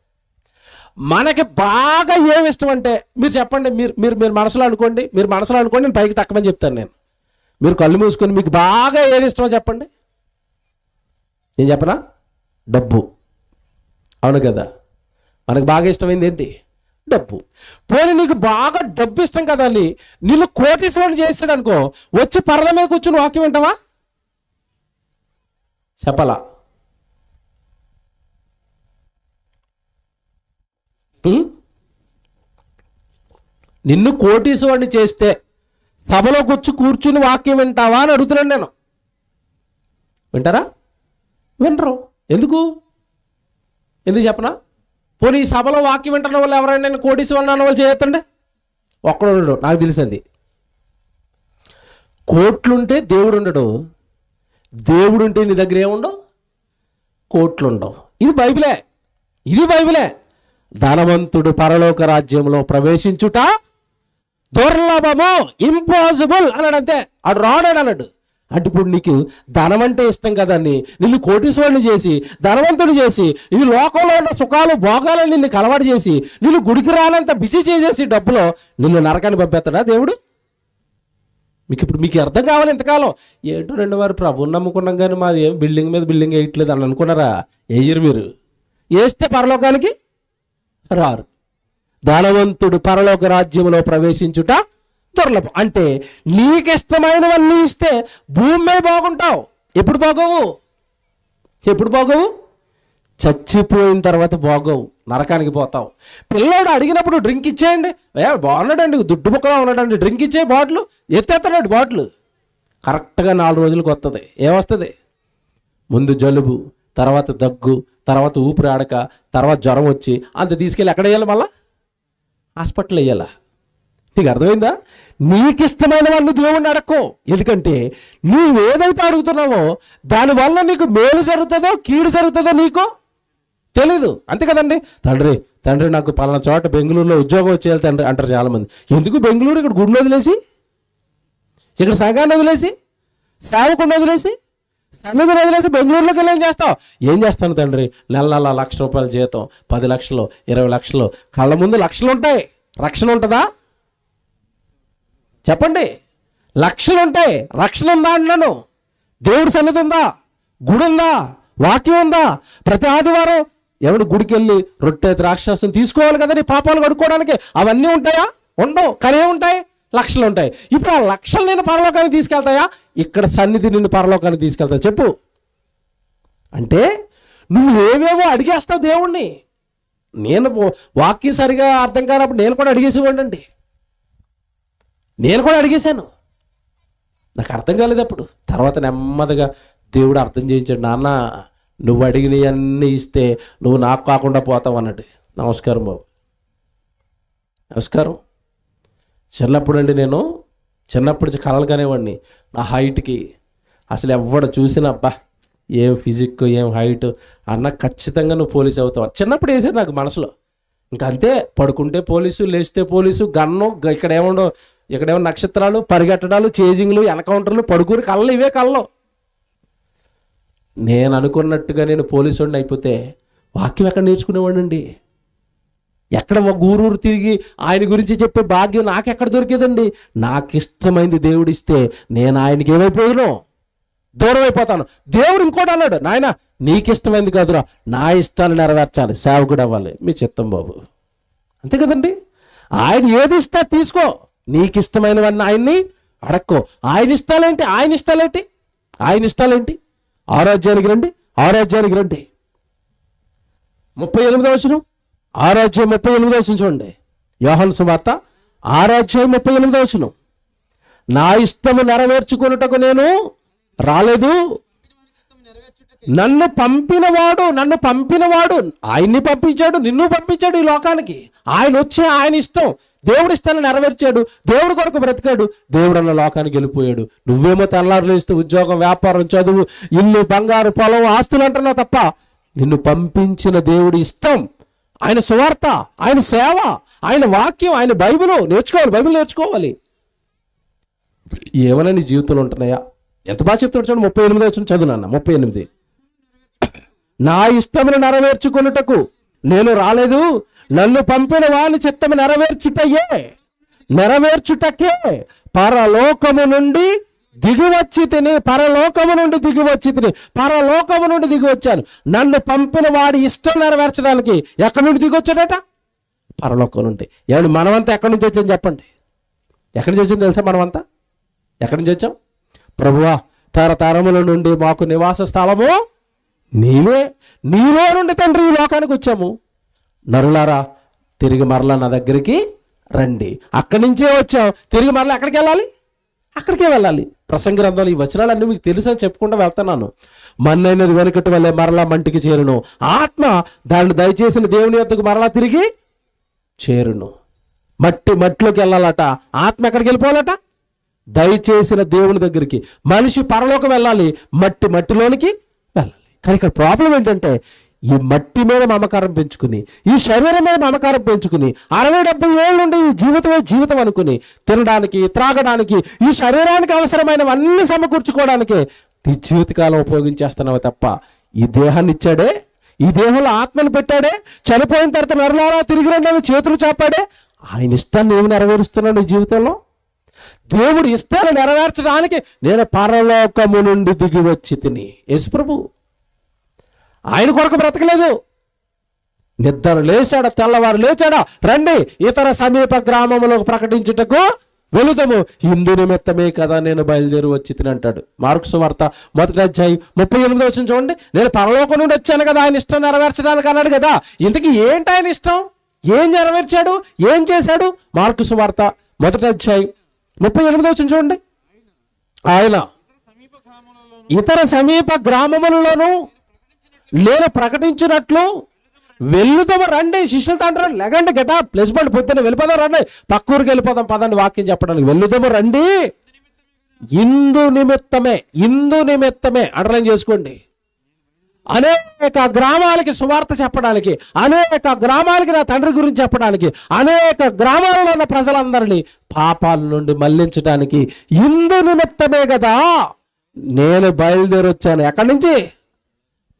మనకి బాగా ఏమి ఇష్టం అంటే మీరు చెప్పండి, మీరు మనసులో అనుకోండి, నేను పైకి తక్కమని చెప్తాను నేను. మీరు కళ్ళు మూసుకొని మీకు బాగా ఏది ఇష్టమో చెప్పండి. నేను చెప్పనా? డబ్బు. అవును కదా, మనకు బాగా ఇష్టమైంది ఏంటి? డబ్బు. పోనీ నీకు బాగా డబ్బు ఇష్టం కదా అని నిన్ను కోటీశ్వరుడు చేస్తాడు అనుకో, వచ్చి పరద మీద కూర్చుని వాక్యం వింటావా? చెప్పాలా? నిన్ను కోటీశ్వరుడిని చేస్తే సభలో కూర్చుని వాక్యం వింటావా అని అడుగుతున్నాను నేను. వింటారా? వినరు. ఎందుకు చెప్పనా? పోనీ ఈ సభలో వాక్యం వింటున్న వాళ్ళు ఎవరైనా నేను కోటీశ్వరుని అన్న వాళ్ళు చేయొద్దండి. ఒక్కడు నాకు తెలిసింది. కోట్లుంటే దేవుడు ఉండడు, దేవుడు ఉంటే నీ దగ్గర ఏముండవు? కోట్లు ఉండవు. ఇది బైబిలే. ధనవంతుడు పరలోక రాజ్యంలో ప్రవేశించుట దుర్లభము, ఇంపాసిబుల్ అన్నాడు. అంతే, ఆడు రాడాడు అన్నాడు. అంటే ఇప్పుడు నీకు ధనం అంటే ఇష్టం కదని నిన్ను కోటీశ్వరుని చేసి, ధనవంతుడు చేసి, ఈ లోకంలో ఉన్న సుఖాలు భోగాలను నిన్ను కలవాడు చేసి, నిన్ను గుడికి రానంత బిజీ చేసేసి డబ్బులో నిన్ను నరకాన్ని పంపేస్తాడా దేవుడు? మీకు అర్థం కావాలి. ఇంతకాలం ఏంటో 2 వారు ప్రభుని నమ్ముకున్నాం కానీ మాది ఏం బిల్డింగ్ మీద బిల్డింగ్ వేయట్లేదు అని అనుకున్నారా? వేయరు. మీరు వేస్తే పరలోకానికి రారు. ధనవంతుడు పరలోక రాజ్యంలో ప్రవేశించుట దుర్లభం. అంటే నీకిష్టమైనవన్నీ ఇస్తే భూమి మీద బాగుంటావు. ఎప్పుడు బాగోవు? చచ్చిపోయిన తర్వాత బాగోవు, నరకానికి పోతావు. పిల్లోడు అడిగినప్పుడు డ్రింక్ ఇచ్చేయండి, బాగున్నాడండి, దుడ్డు ముక్కలా ఉన్నాడండి, డ్రింక్ ఇచ్చే బాటిల్ ఎత్తేస్తాడు. బాటిల్ కరెక్ట్గా 4 రోజులకు వస్తుంది. ఏమొస్తుంది? ముందు జలుబు, తర్వాత దగ్గు, తర్వాత ఊపిరి ఆడక, తర్వాత జ్వరం వచ్చి అంత తీసుకెళ్ళి ఎక్కడ వేయాలి? మళ్ళా హాస్పిటల్ వేయాలా? నీకు అర్థమైందా? నీకు ఇష్టమైనవన్నీ దేవుణ్ణి అడక్కో. ఎందుకంటే నువ్వేదైతే అడుగుతున్నావో దానివల్ల నీకు మేలు జరుగుతుందో కీడు జరుగుతుందో నీకు తెలీదు. అంతే కదండి. తండ్రి నాకు పలానా చోట బెంగళూరులో ఉద్యోగం వచ్చేయాలి తండ్రి అంటారు చాలామంది. ఎందుకు బెంగళూరు? ఇక్కడ గుడిని వదిలేసి, ఇక్కడ సంఘాన్ని వదిలేసి, సేవకుడిని వదిలేసి, సన్నిధిని వదిలేసి బెంగళూరులోకి వెళ్ళి ఏం చేస్తాను తండ్రి, నెల ₹1,00,000 జీతం, 10 లక్షలు, 20 లక్షలు, కళ్ళ ముందు లక్షలు ఉంటాయి, రక్షణ ఉంటుందా చెప్పండి? లక్షలు ఉంటాయి, రక్షణ ఉందా అన్నాను? దేవుడి సన్నిధి ఉందా? గుడి ఉందా? వాక్యం ఉందా? ప్రతి ఆదివారం ఎవడు గుడికి వెళ్ళి రొట్టె ద్రాక్షాసం తీసుకోవాలి కదా నీ పాపాలు కడుక్కోవడానికి, అవన్నీ ఉంటాయా? ఉండవు. కానీ ఏముంటాయి? లక్షలు ఉంటాయి. ఇప్పుడు ఆ లక్షలు నేను పరలోకానికి తీసుకెళ్తాయా? ఇక్కడ సన్నిధి నిన్ను పరలోకానికి తీసుకెళ్తా చెప్పు. అంటే నువ్వు ఏవేవో అడిగేస్తావు దేవుణ్ణి. నేను వాక్యం సరిగా అర్థం కానప్పుడు నేను కూడా అడిగేసేవాడినండి. నేను కూడా అడిగేశాను, నాకు అర్థం కాలేదు అప్పుడు. తర్వాత నెమ్మదిగా దేవుడు అర్థం చేయించాడు. నాన్న, నువ్వు అడిగినవన్నీ ఇస్తే నువ్వు నాకు కాకుండా పోతావు అన్నాడు. నమస్కారం బాబు, నమస్కారం. చిన్నప్పుడు అండి, నేను చిన్నప్పుడు కలలు కానివ్వండి, నా హైట్కి అసలు ఎవడు చూసినా అబ్బా ఏం ఫిజిక్, ఏం హైట్ అన్న, ఖచ్చితంగా నువ్వు పోలీసు అవుతావు చిన్నప్పుడు వేసారు నాకు మనసులో. ఇంకంతే, పడుకుంటే పోలీసు, లేస్తే పోలీసు, గన్ను, ఇక్కడేమో నక్షత్రాలు, పరిగెట్టడాలు, చేజింగ్లు, ఎన్కౌంటర్లు, పడుకుని కళ్ళు, ఇవే కళ్ళు. నేను అనుకున్నట్టుగా నేను పోలీసు వాడిని అయిపోతే వాక్యం ఎక్కడ నేర్చుకునేవాడినండి? ఎక్కడ ఒక ఊరూరు తిరిగి ఆయన గురించి చెప్పే భాగ్యం నాకెక్కడ దొరికేదండి? నాకు ఇష్టమైంది దేవుడిస్తే నేను ఆయనకి ఏమైపోయాను? దూరం అయిపోతాను. దేవుడు ఇంకోటి అన్నాడు, నాయన నీకు ఇష్టమైంది కాదురా, నా ఇష్టాన్ని నెరవేర్చాలి, సేవకుడు అవ్వాలి. మీ చిత్తం బాబు, అంతే కదండి. ఆయన ఏది ఇష్టా తీసుకో, నీకు ఇష్టమైనవన్నీ ఆయన్ని అడక్కో. ఆయన ఇష్టాలేంటి? ఆయన ఇష్టాలేంటి? 6వ అధ్యాయానికి రండి, 38వ వచనం, 6వ అధ్యాయం 38వ వచనం చూడండి. యోహాను సువార్త 6వ అధ్యాయం 38వ వచనం. నా ఇష్టము నెరవేర్చుకున్నటకు నేను రాలేదు, నన్ను పంపినవాడు ఆయన్ని పంపించాడు, నిన్ను పంపించాడు ఈ లోకానికి. ఆయన వచ్చి ఆయన ఇష్టం, దేవుడి ఇష్టాన్ని నెరవేర్చాడు, దేవుడి కొరకు బ్రతికాడు, దేవుడు అన్న లోకానికి వెళ్ళిపోయాడు. నువ్వేమో తెల్లారులు ఇస్తూ ఉద్యోగం, వ్యాపారం, చదువు, ఇల్లు, బంగారు, పొలం, ఆస్తులు అంటున్నావు తప్ప నిన్ను పంపించిన దేవుడి ఇష్టం, ఆయన సువార్త, ఆయన సేవ, ఆయన వాక్యం, ఆయన బైబిల్ నేర్చుకోవాలి. ఏమైనా నీ జీవితంలో ఉంటున్నాయా? ఎంత బాగా చెప్తున్నాడు చూడండి. 38వ వచనం చదువు నాన్న. 38. నా ఇష్టమును నెరవేర్చుకొనుటకు నేను రాలేదు, నన్ను పంపిన వాని చిత్తము నెరవేర్చుటకే పరలోకము నుండి దిగి వచ్చాను. నన్ను పంపిన వాడి ఇష్టం నెరవేర్చడానికి ఎక్కడి నుండి దిగి వచ్చాడట? పరలోకం నుండి. ఏమండి, మనమంతా ఎక్కడి నుంచి వచ్చాం చెప్పండి? ఎక్కడి నుంచి వచ్చింది తెలుసా? మనమంతా ఎక్కడి నుంచి వచ్చాం? ప్రభువా, తరతరముల నుండి మాకు నివాస స్థలము నీవే నుండి తండ్రి ఈ లోకానికి వచ్చాము. నరులారా, తిరిగి మరలా నా దగ్గరికి రండి. అక్కడి నుంచే వచ్చాం, తిరిగి మరలా ఎక్కడికి వెళ్ళాలి? అక్కడికే వెళ్ళాలి. ప్రసంగి గ్రంథంలో ఈ వచనాలన్నీ మీకు తెలుసని చెప్పుకుంటూ వెళ్తున్నాను. మన్నైనది వెనుకటి వల్లే మరలా మంటికి చేరును, ఆత్మ దాన్ని దయచేసిన దేవుని యొద్దకు మరలా తిరిగి చేరును. మట్టిలోకి వెళ్ళాలట, ఆత్మ ఎక్కడికి వెళ్ళిపోవాలట? దయచేసిన దేవుని దగ్గరికి. మనిషి పరలోకం వెళ్ళాలి, మట్టిలోనికి వెళ్ళాలి. కానీ ఇక్కడ ప్రాబ్లం ఏంటంటే, ఈ మట్టి మీద మమకారం పెంచుకుని, ఈ శరీరం మీద మమకారం పెంచుకుని, 60-70 ఏళ్ళు నుండి ఈ జీవితమే జీవితం అనుకుని, తినడానికి, త్రాగడానికి, ఈ శరీరానికి అవసరమైనవన్నీ సమకూర్చుకోవడానికి ఈ జీవితకాలం ఉపయోగించేస్తున్నావు తప్ప, ఈ దేహాన్ని ఇచ్చాడే, ఈ దేహంలో ఆత్మను పెట్టాడే, చనిపోయిన తర్వాత నరులారా తిరిగి రండి చేతులు చాపాడే, ఆయన ఇష్టాన్ని ఏమి నెరవేరుస్తున్నాడు ఈ జీవితంలో? దేవుడు ఇష్టాన్ని నెరవేర్చడానికి నేను పరలోకము నుండి దిగి వచ్చి తిని. యేసు ప్రభు ఆయన కొరకు బ్రతకలేదు. నిద్ర లేచాడా, తెల్లవారు లేచాడా, రండి ఇతర సమీప గ్రామములకు ప్రకటించుటకు వెళుదము, ఇందు నిమిత్తమే కదా నేను బయలుదేరి వచ్చి తిని అంటాడు. మార్కు సువార్త 1వ అధ్యాయం 38వ వచనం చూడండి. నేను పరలోకం నుండి వచ్చాను కదా ఆయన ఇష్టం నెరవేర్చడానికి అన్నాడు కదా. ఇంతకీ ఏంటి ఆయన ఇష్టం? ఏం నెరవేర్చాడు? ఏం చేశాడు? మార్కు సువార్త 1వ అధ్యాయం 38వ వచనం చూడండి. ఆయన ఇతర సమీప గ్రామములలోనూ నేను ప్రకటించినట్లు వెళ్ళుదాము, రండి. శిష్యులతో అంటారు, లెగండి, గెటా ప్లస్ బండి పొద్దున్న వెళ్ళిపోదాం, రండి, పక్క ఊరికి వెళ్ళిపోదాం పదండి వాక్యం చెప్పడానికి. వెళ్ళుదాము రండి, ఇందు నిమిత్తమే అండర్లైన్ చేసుకోండి. అనేక గ్రామాలకి సువార్త చెప్పడానికి, అనేక గ్రామాలకి నా తండ్రి గురించి చెప్పడానికి, అనేక గ్రామాలలో ఉన్న ప్రజలందరినీ పాపాల నుండి మళ్లించడానికి ఇందు నిమిత్తమే కదా నేను బయలుదేరి వచ్చాను. ఎక్కడి నుంచి?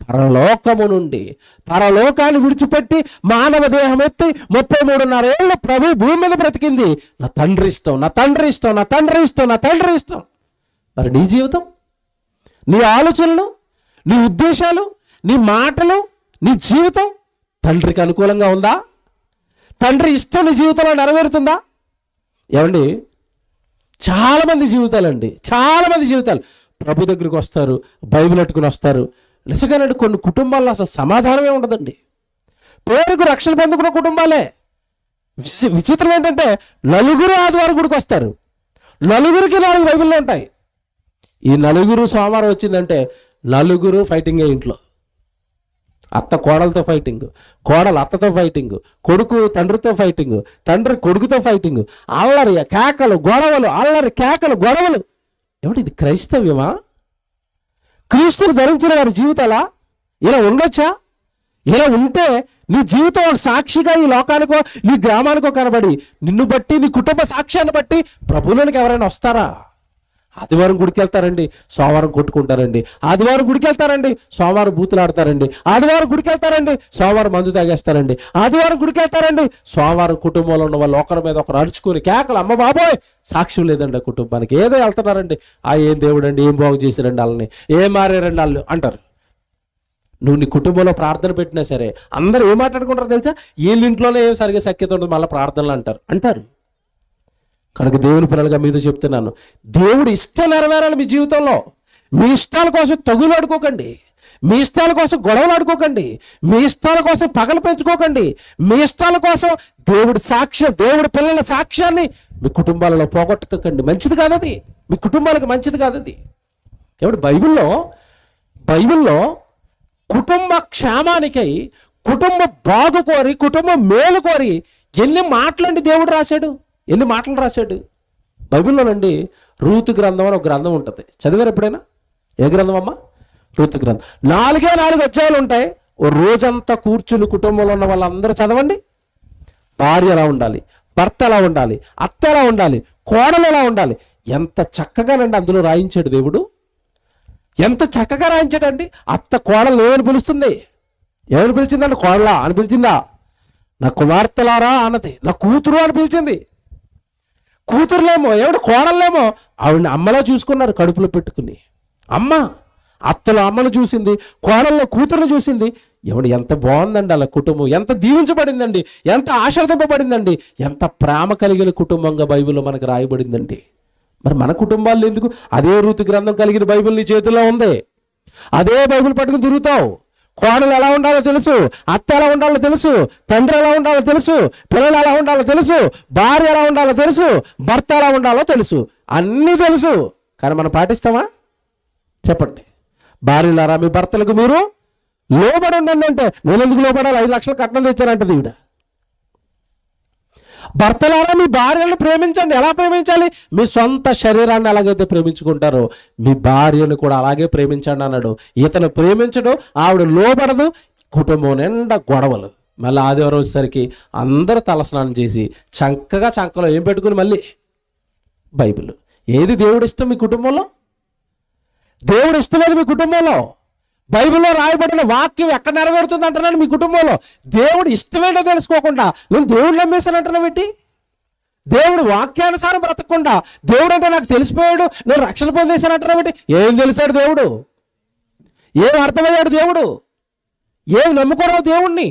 పరలోకము నుండి. పరలోకాన్ని విడిచిపెట్టి మానవ దేహం ఎత్తి 33.5 ఏళ్ళు ప్రభు భూమి మీద బ్రతికింది. నా తండ్రి ఇష్టం, నా తండ్రి ఇష్టం, నా తండ్రి ఇష్టం, నా తండ్రి ఇష్టం. మరి నీ జీవితం, నీ ఆలోచనలు, నీ ఉద్దేశాలు, నీ మాటలు, నీ జీవితం తండ్రికి అనుకూలంగా ఉందా? తండ్రి ఇష్టం నీ జీవితంలో నెరవేరుతుందా? ఏమండి, చాలామంది జీవితాలండి, చాలామంది జీవితాలు ప్రభు దగ్గరికి వస్తారు, బైబిల్ పట్టుకుని వస్తారు. నిజంగానండి కొన్ని కుటుంబాల్లో అసలు సమాధానమే ఉండదండి. పేరుకు రక్షణ పొందుకున్న కుటుంబాలే. విచిత్రం ఏంటంటే నలుగురు ఆదివారం గుడికి వస్తారు, నలుగురికి 4 బైబిల్లో ఉంటాయి. ఈ నలుగురు సోమవారం వచ్చిందంటే నలుగురు ఫైటింగే ఇంట్లో. అత్త కోడలతో ఫైటింగ్, కోడలు అత్తతో ఫైటింగ్, కొడుకు తండ్రితో ఫైటింగ్, తండ్రి కొడుకుతో ఫైటింగ్, అల్లరి కేకలు గొడవలు, అల్లరి కేకలు గొడవలు. ఏమిటి ఇది? క్రైస్తవ్యమా? క్రీస్తుని ధరించిన వారి జీవితాలా ఇలా ఉండొచ్చా? ఇలా ఉంటే నీ జీవితం ఒక సాక్షిగా ఈ లోకానికో ఈ గ్రామానికో కనబడి నిన్ను బట్టి నీ కుటుంబ సాక్ష్యాన్ని బట్టి ప్రభువులోనికి ఎవరైనా వస్తారా? ఆదివారం గుడికి వెళ్తారండి, సోమవారం కొట్టుకుంటారండి. ఆదివారం గుడికి వెళ్తారండి, సోమవారం బూతులు ఆడతారండి. ఆదివారం గుడికి వెళ్తారండి, సోమవారం మందు తాగేస్తారండి. ఆదివారం గుడికి వెళ్తారండి, సోమవారం కుటుంబంలో ఉన్న వాళ్ళు ఒకరి మీద ఒకరు అరుచుకొని కేకలు. అమ్మ బాబోయ్, సాక్ష్యం లేదండి ఆ కుటుంబానికి. ఏదో వెళ్తున్నారండి, ఏం దేవుడు అండి, ఏం బాగు చేశారండి వాళ్ళని, ఏం మారారండి వాళ్ళు అంటారు. నువ్వు నీ కుటుంబంలో ప్రార్థన పెట్టినా సరే అందరూ ఏం మాట్లాడుకుంటారు తెలుసా? వీళ్ళింట్లోనే ఏం సరిగ్గా సఖ్యత ఉండదు, మళ్ళీ ప్రార్థనలు అంటారు. కనుక దేవుని పిల్లలుగా మీతో చెప్తున్నాను, దేవుడు ఇష్టం నెరవేరాలి మీ జీవితంలో. మీ ఇష్టాల కోసం తగులాడుకోకండి, మీ ఇష్టాల కోసం గొడవలు ఆడుకోకండి, మీ ఇష్టాల కోసం పగలు పెంచుకోకండి. మీ ఇష్టాల కోసం దేవుడి సాక్ష్యం, దేవుడి పిల్లల సాక్ష్యాన్ని మీ కుటుంబాలలో పోగొట్టుకోకండి. మంచిది కాదు అది, మీ కుటుంబాలకు మంచిది కాదు అది. ఎవడు బైబిల్లో కుటుంబ క్షేమానికై, కుటుంబ బాగు కోరి, కుటుంబం మేలు కోరి ఎన్ని మాటలండి దేవుడు రాశాడు, ఎన్ని మాటలు రాశాడు బైబిల్లోనండి. రూతు గ్రంథం అని ఒక గ్రంథం ఉంటుంది, చదివారు ఎప్పుడైనా? ఏ గ్రంథం అమ్మా? రూతు గ్రంథం. 4 అధ్యాయాలు ఉంటాయి. ఓ రోజంతా కూర్చుని కుటుంబంలో ఉన్న వాళ్ళందరూ చదవండి. భార్య ఎలా ఉండాలి, భర్త ఎలా ఉండాలి, అత్త ఎలా ఉండాలి, కోడలు ఎలా ఉండాలి, ఎంత చక్కగానండి అందులో రాయించాడు దేవుడు. ఎంత చక్కగా రాయించాడండి. అత్త కోడలు ఏమని పిలుస్తుంది? ఏమని పిలిచిందండి? కోడలా అని పిలిచిందా? నా కుమార్తెలారా అన్నది. నా కూతురు అని పిలిచింది. కూతురులేమో కోడలేమో ఆవిడని అమ్మలా చూసుకున్నారు, కడుపులో పెట్టుకుని. అత్తలో అమ్మను చూసింది, కోడల్లో కూతురును చూసింది. ఎంత బాగుందండి అలా కుటుంబం, ఎంత దీవించబడిందండి, ఎంత ఆశీర్వదింపబడిందండి, ఎంత ప్రేమ కలిగిన కుటుంబంగా బైబిల్లో మనకు రాయబడిందండి. మరి మన కుటుంబాల్లో ఎందుకు? అదే రూతు గ్రంథం కలిగిన బైబిల్ నీ చేతుల్లో ఉంది, అదే బైబిల్ పట్టుకుని తిరుగుతావు. కోడలు ఎలా ఉండాలో తెలుసు, అత్త ఎలా ఉండాలో తెలుసు, తండ్రి ఎలా ఉండాలో తెలుసు, పిల్లలు ఎలా ఉండాలో తెలుసు, భార్య ఎలా ఉండాలో తెలుసు, భర్త ఎలా ఉండాలో తెలుసు, అన్నీ తెలుసు. కానీ మనం పాటిస్తామా? చెప్పండి. భార్యలారా మీ భర్తలకు మీరు లోబడి ఉండండి అంటే, నేను ఎందుకు లోబడాలి? 5 లక్షలు కట్నం తెచ్చానంటది ఈవిడ. భర్తలారా మీ భార్యలను ప్రేమించండి. ఎలా ప్రేమించాలి? మీ సొంత శరీరాన్ని ఎలాగైతే ప్రేమించుకుంటారో మీ భార్యను కూడా అలాగే ప్రేమించండి అన్నాడు. ఇతను ప్రేమించడం, ఆవిడ లోబడదు, కుటుంబం నిండా గొడవలు. మళ్ళీ ఆదివారం వచ్చేసరికి అందరూ తలస్నానం చేసి చంకలో ఏం పెట్టుకుని మళ్ళీ బైబిల్. ఏది దేవుడు ఇష్టం మీ కుటుంబంలో? దేవుడు ఇష్టమేది మీ కుటుంబంలో? బైబిల్లో రాయబడిన వాక్యం ఎక్కడ నెరవేరుతుంది అంటున్నాను మీ కుటుంబంలో. దేవుడు ఇష్టమేంటో తెలుసుకోకుండా నేను దేవుడు నమ్మేశానంటున్నావు ఏంటి? దేవుడు వాక్యానుసారం బ్రతకకుండా దేవుడు అంటే నాకు తెలిసిపోయాడు, నేను రక్షణ పొందేశానంటున్నావు ఏంటి? ఏం తెలిసాడు దేవుడు? ఏం అర్థమయ్యాడు దేవుడు? ఏం నమ్ముకోరావు దేవుణ్ణి?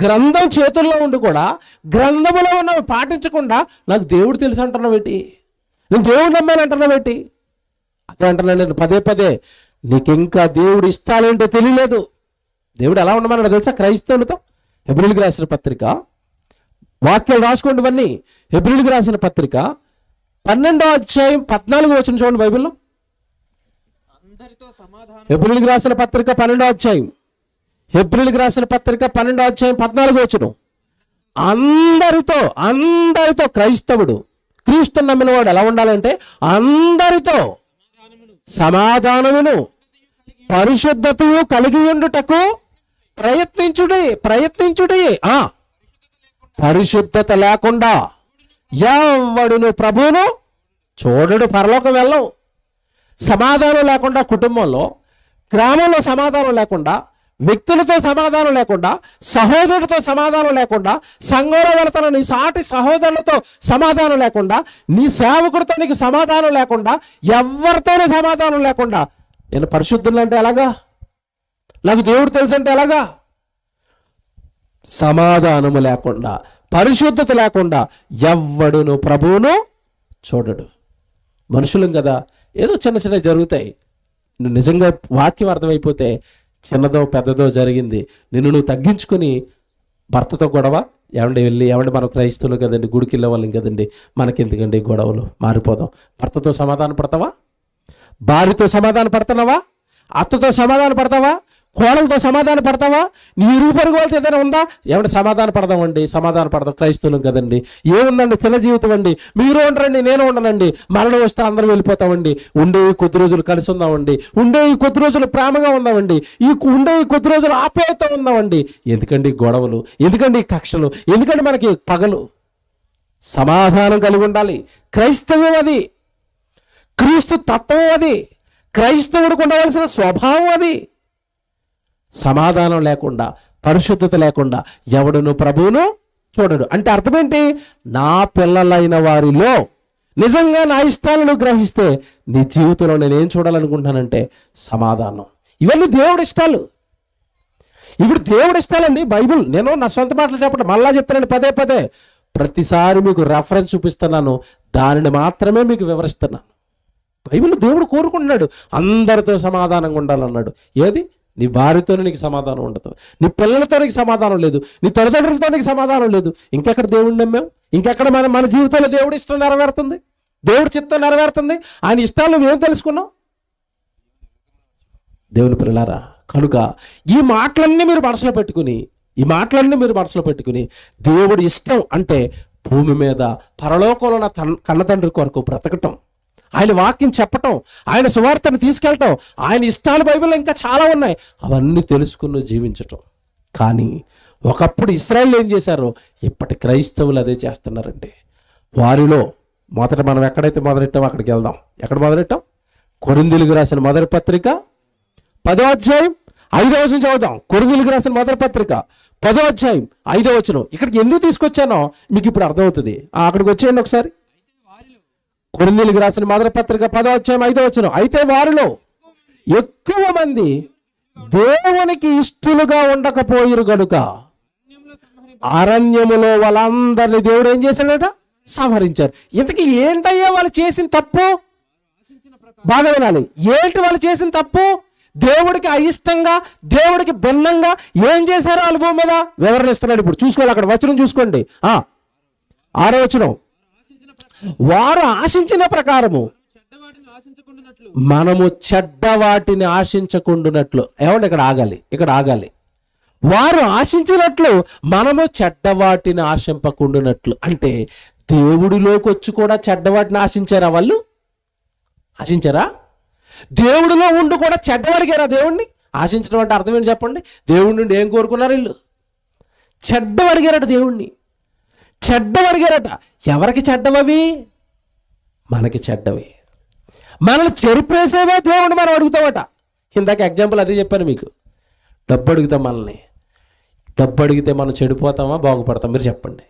గ్రంథం చేతుల్లో ఉండి కూడా గ్రంథములో ఉన్నవి పాటించకుండా నాకు దేవుడు తెలుసు అంటున్నావు ఏంటి? నేను దేవుడు నమ్మానంటున్నావు ఏంటి? అదే అంటున్నాను నేను పదే, నీకు ఇంకా దేవుడు ఇష్టాలేంటో తెలియలేదు. దేవుడు ఎలా ఉండమన్నాడు తెలుసా? క్రైస్తవులతో హెబ్రీయులకు రాసిన పత్రిక, వాక్యాలు రాసుకోండి ఇవన్నీ. హెబ్రీయులకు రాసిన పత్రిక 12వ అధ్యాయం 14వ వచనం చూడండి బైబిల్లో. హెబ్రీయులకు రాసిన పత్రిక 12వ అధ్యాయం, హెబ్రీయులకు రాసిన పత్రిక 12వ అధ్యాయం 14వ వచనం. అందరితో క్రైస్తవుడు, క్రీస్తు నమ్మినవాడు ఎలా ఉండాలంటే అందరితో సమాధానమును పరిశుద్ధతయు కలిగి ఉండుటకు ప్రయత్నించుడి. పరిశుద్ధత లేకుండా ఎవడును ప్రభువును చూడడు, పరలోకం వెళ్ళవు. సమాధానం లేకుండా కుటుంబంలో, గ్రామంలో సమాధానం లేకుండా, వ్యక్తులతో సమాధానం లేకుండా, సహోదరుడితో సమాధానం లేకుండా, సంఘంలో వెళుతున్న నీ సాటి సహోదరులతో సమాధానం లేకుండా, నీ సేవకుడితో నీకు సమాధానం లేకుండా, ఎవరితోనూ సమాధానం లేకుండా, నేను పరిశుద్ధులు అంటే ఎలాగా, నాకు దేవుడు తెలుసు అంటే ఎలాగా? సమాధానము లేకుండా, పరిశుద్ధత లేకుండా ఎవ్వడును ప్రభువును చూడడు. మనుషులం కదా, ఏదో చిన్న చిన్న జరుగుతాయి. నువ్వు నిజంగా వాక్యం అర్థమైపోతే చిన్నదో పెద్దదో జరిగింది, నువ్వు తగ్గించుకొని భర్తతో గొడవ, ఏమండి మనం క్రైస్తవులు కదండి, గుడికి వెళ్ళే వాళ్ళం కదండి, మనకెందుకండి గొడవలు, మారిపోదాం. భర్తతో సమాధాన పడతావా? భార్యతో సమాధాన పడుతున్నావా? అత్తతో సమాధాన పడతావా? కోడలతో సమాధాన పడతావా? నీ ఇరుగు పొరుగు వాళ్ళతో ఏదైనా ఉందా? ఏమంటే సమాధాన పడదామండి, సమాధాన పడదాం, క్రైస్తవులం కదండి, ఏముందండి, చిన్న జీవితం అండి, మీరు ఉండరండి, నేను ఉండనండి, మరణం వస్తే అందరం వెళ్ళిపోతామండి, ఉండే కొద్ది రోజులు కలిసి ఉందామండి, ఉండే ఈ కొద్ది రోజులు ప్రేమగా ఉందామండి, ఉండే ఈ కొద్ది రోజులు ఆప్యాయత ఉందామండి. ఎందుకండి గొడవలు, ఎందుకండి కక్షలు, ఎందుకండి మనకి పగలు? సమాధానం కలిగి ఉండాలి. క్రైస్తవం అది, క్రీస్తు తత్వం అది, క్రైస్తవుడికి ఉండవలసిన స్వభావం అది. సమాధానం లేకుండా, పరిశుద్ధత లేకుండా ఎవడును ప్రభువును చూడడు. అంటే అర్థమేంటి? నా పిల్లలైన వారిలో నిజంగా నా ఇష్టాలను గ్రహిస్తే నీ జీవితంలో నేనేం చూడాలనుకుంటున్నానంటే సమాధానం. ఇవన్నీ దేవుడి ఇష్టాలు. ఇప్పుడు దేవుడి ఇష్టాలండి. బైబిల్, నేను నా సొంత మాటలు చెప్పడం మళ్ళా చెప్తానండి, పదే పదే ప్రతిసారి మీకు రెఫరెన్స్ చూపిస్తున్నాను, దానిని మాత్రమే మీకు వివరిస్తున్నాను. బైబిల్ దేవుడు కోరుకుంటున్నాడు అందరితో సమాధానంగా ఉండాలన్నాడు. ఏది? నీ భార్యతోనే నీకు సమాధానం ఉండదు, నీ పిల్లలతో నీకు సమాధానం లేదు, నీ తల్లిదండ్రులతో నీకు సమాధానం లేదు, ఇంకెక్కడ దేవుడిని నమ్మావు? ఇంకెక్కడ మన జీవితంలో దేవుడి ఇష్టం నెరవేరుతుంది, దేవుడి చిత్తం నెరవేరుతుంది? ఆయన ఇష్టాలు నువ్వేం తెలుసుకున్నావు? దేవుని పిల్లలారా, కనుక ఈ మాటలన్నీ మీరు మనసులో పెట్టుకుని దేవుడి ఇష్టం అంటే భూమి మీద పరలోకంలో నా కన్నతండ్రి కొరకు బ్రతకటం, ఆయన వాక్యం చెప్పటం, ఆయన సువార్తను తీసుకెళ్ళటం, ఆయన ఇష్టాలు బైబిల్లో ఇంకా చాలా ఉన్నాయి, అవన్నీ తెలుసుకుని జీవించటం. కానీ ఒకప్పుడు ఇశ్రాయేలు ఏం చేశారో ఇప్పటి క్రైస్తవులు అదే చేస్తున్నారండి. వారిలో మొదట మనం ఎక్కడైతే మొదలెట్టామో అక్కడికి వెళ్దాం. ఎక్కడ మొదలెట్టాం? కొరింథీయులకు రాసిన మొదటి పత్రిక 10వ అధ్యాయం 5వ వచనం చదువుదాం. కొరింథీయులకు రాసిన మొదటి పత్రిక 10వ అధ్యాయం 5వ వచనం. ఇక్కడికి ఎందుకు తీసుకొచ్చానో మీకు ఇప్పుడు అర్థమవుతుంది. అక్కడికి వచ్చేయండి ఒకసారి. కొరింథీయులకు రాసిన మొదటి పత్రిక 10వ అధ్యాయం 5వ వచనం. అయితే వారిలో ఎక్కువ మంది దేవునికి ఇష్టలుగా ఉండకపోయిరు గనుక అరణ్యములో వాళ్ళందరినీ దేవుడు ఏం చేశాడట? సంహరించారు. ఇంతకీ ఏంటయ్యా వాళ్ళు చేసిన తప్పు? బాగా వినాలి. ఏంటి వాళ్ళు చేసిన తప్పు? దేవుడికి అయిష్టంగా, దేవుడికి భిన్నంగా ఏం చేశారో వాళ్ళ భూమి మీద వివరణ ఇస్తున్నాడు. ఇప్పుడు చూసుకోవాలి, అక్కడ వచనం చూసుకోండి. 6వ వచనం. వారు ఆశించిన ప్రకారము మనము చెడ్డ వాటిని ఆశించకుండునట్లు. ఏమంటే ఇక్కడ ఆగాలి. వారు ఆశించినట్లు మనము చెడ్డ వాటిని ఆశింపకుండునట్లు. అంటే దేవుడిలోకి వచ్చి కూడా చెడ్డవాటిని ఆశించారా వాళ్ళు? ఆశించారా? దేవుడిలో ఉండి కూడా చెడ్డవాడిగారా దేవుణ్ణి? ఆశించడం అంటే అర్థం ఏంటి చెప్పండి? దేవుడి నుండి ఏం కోరుకున్నారు వీళ్ళు? చెడ్డవడిగారట దేవుణ్ణి, చెడ్డవడిగారట. ఎవరికి చెడ్డవవి? మనకి చెడ్డవి. మనల్ని చెరిపేసేవే దేవుడిని మనం అడుగుతామట. ఇందాక ఎగ్జాంపుల్ అదే చెప్పాను మీకు. డబ్బు అడుగుతాం మనల్ని. డబ్బు అడిగితే మనం చెడిపోతామా బాగుపడతాం? మీరు చెప్పండి.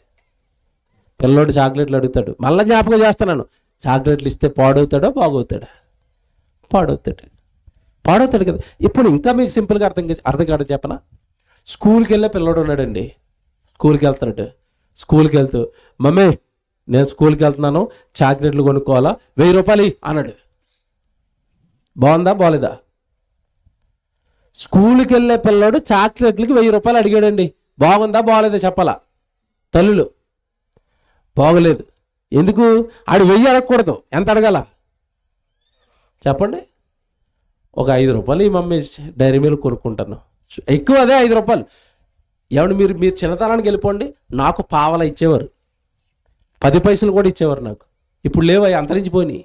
పిల్లోడు చాక్లెట్లు అడుగుతాడు, మళ్ళీ జ్ఞాపకం చేస్తున్నాను, చాక్లెట్లు ఇస్తే పాడవుతాడో బాగవుతాడా? పాడవుతాడు కదా. ఇప్పుడు ఇంకా మీకు సింపుల్గా అర్థం కాదు చెప్పనా? స్కూల్కి వెళ్ళే పిల్లోడు ఉన్నాడండి, స్కూల్కి వెళ్తూ మమ్మీ నేను స్కూల్కి వెళ్తున్నాను, చాక్లెట్లు కొనుక్కోవాలా, 1000 రూపాయలు అన్నాడు. బాగుందా బాగలేదా? స్కూల్కి వెళ్ళే పిల్లోడు చాక్లెట్లకి 1000 రూపాయలు అడిగాడండి. బాగుందా బాగలేదా చెప్పాలా? తల్లులు బాగలేదు. ఎందుకు? ఆడు 1000 అడగకూడదు. ఎంత అడగాల చెప్పండి? ఒక 5 రూపాయలు ఈ మమ్మీ డైరీ మిల్క్ కొనుక్కుంటాను, ఎక్కువ అదే 5 రూపాయలు. ఏమంటే మీరు చిన్నతనానికి వెళ్ళిపోండి, నాకు పావలా ఇచ్చేవారు, 10 పైసలు కూడా ఇచ్చేవారు నాకు. ఇప్పుడు లేవు, అంతరించిపోయినాయి.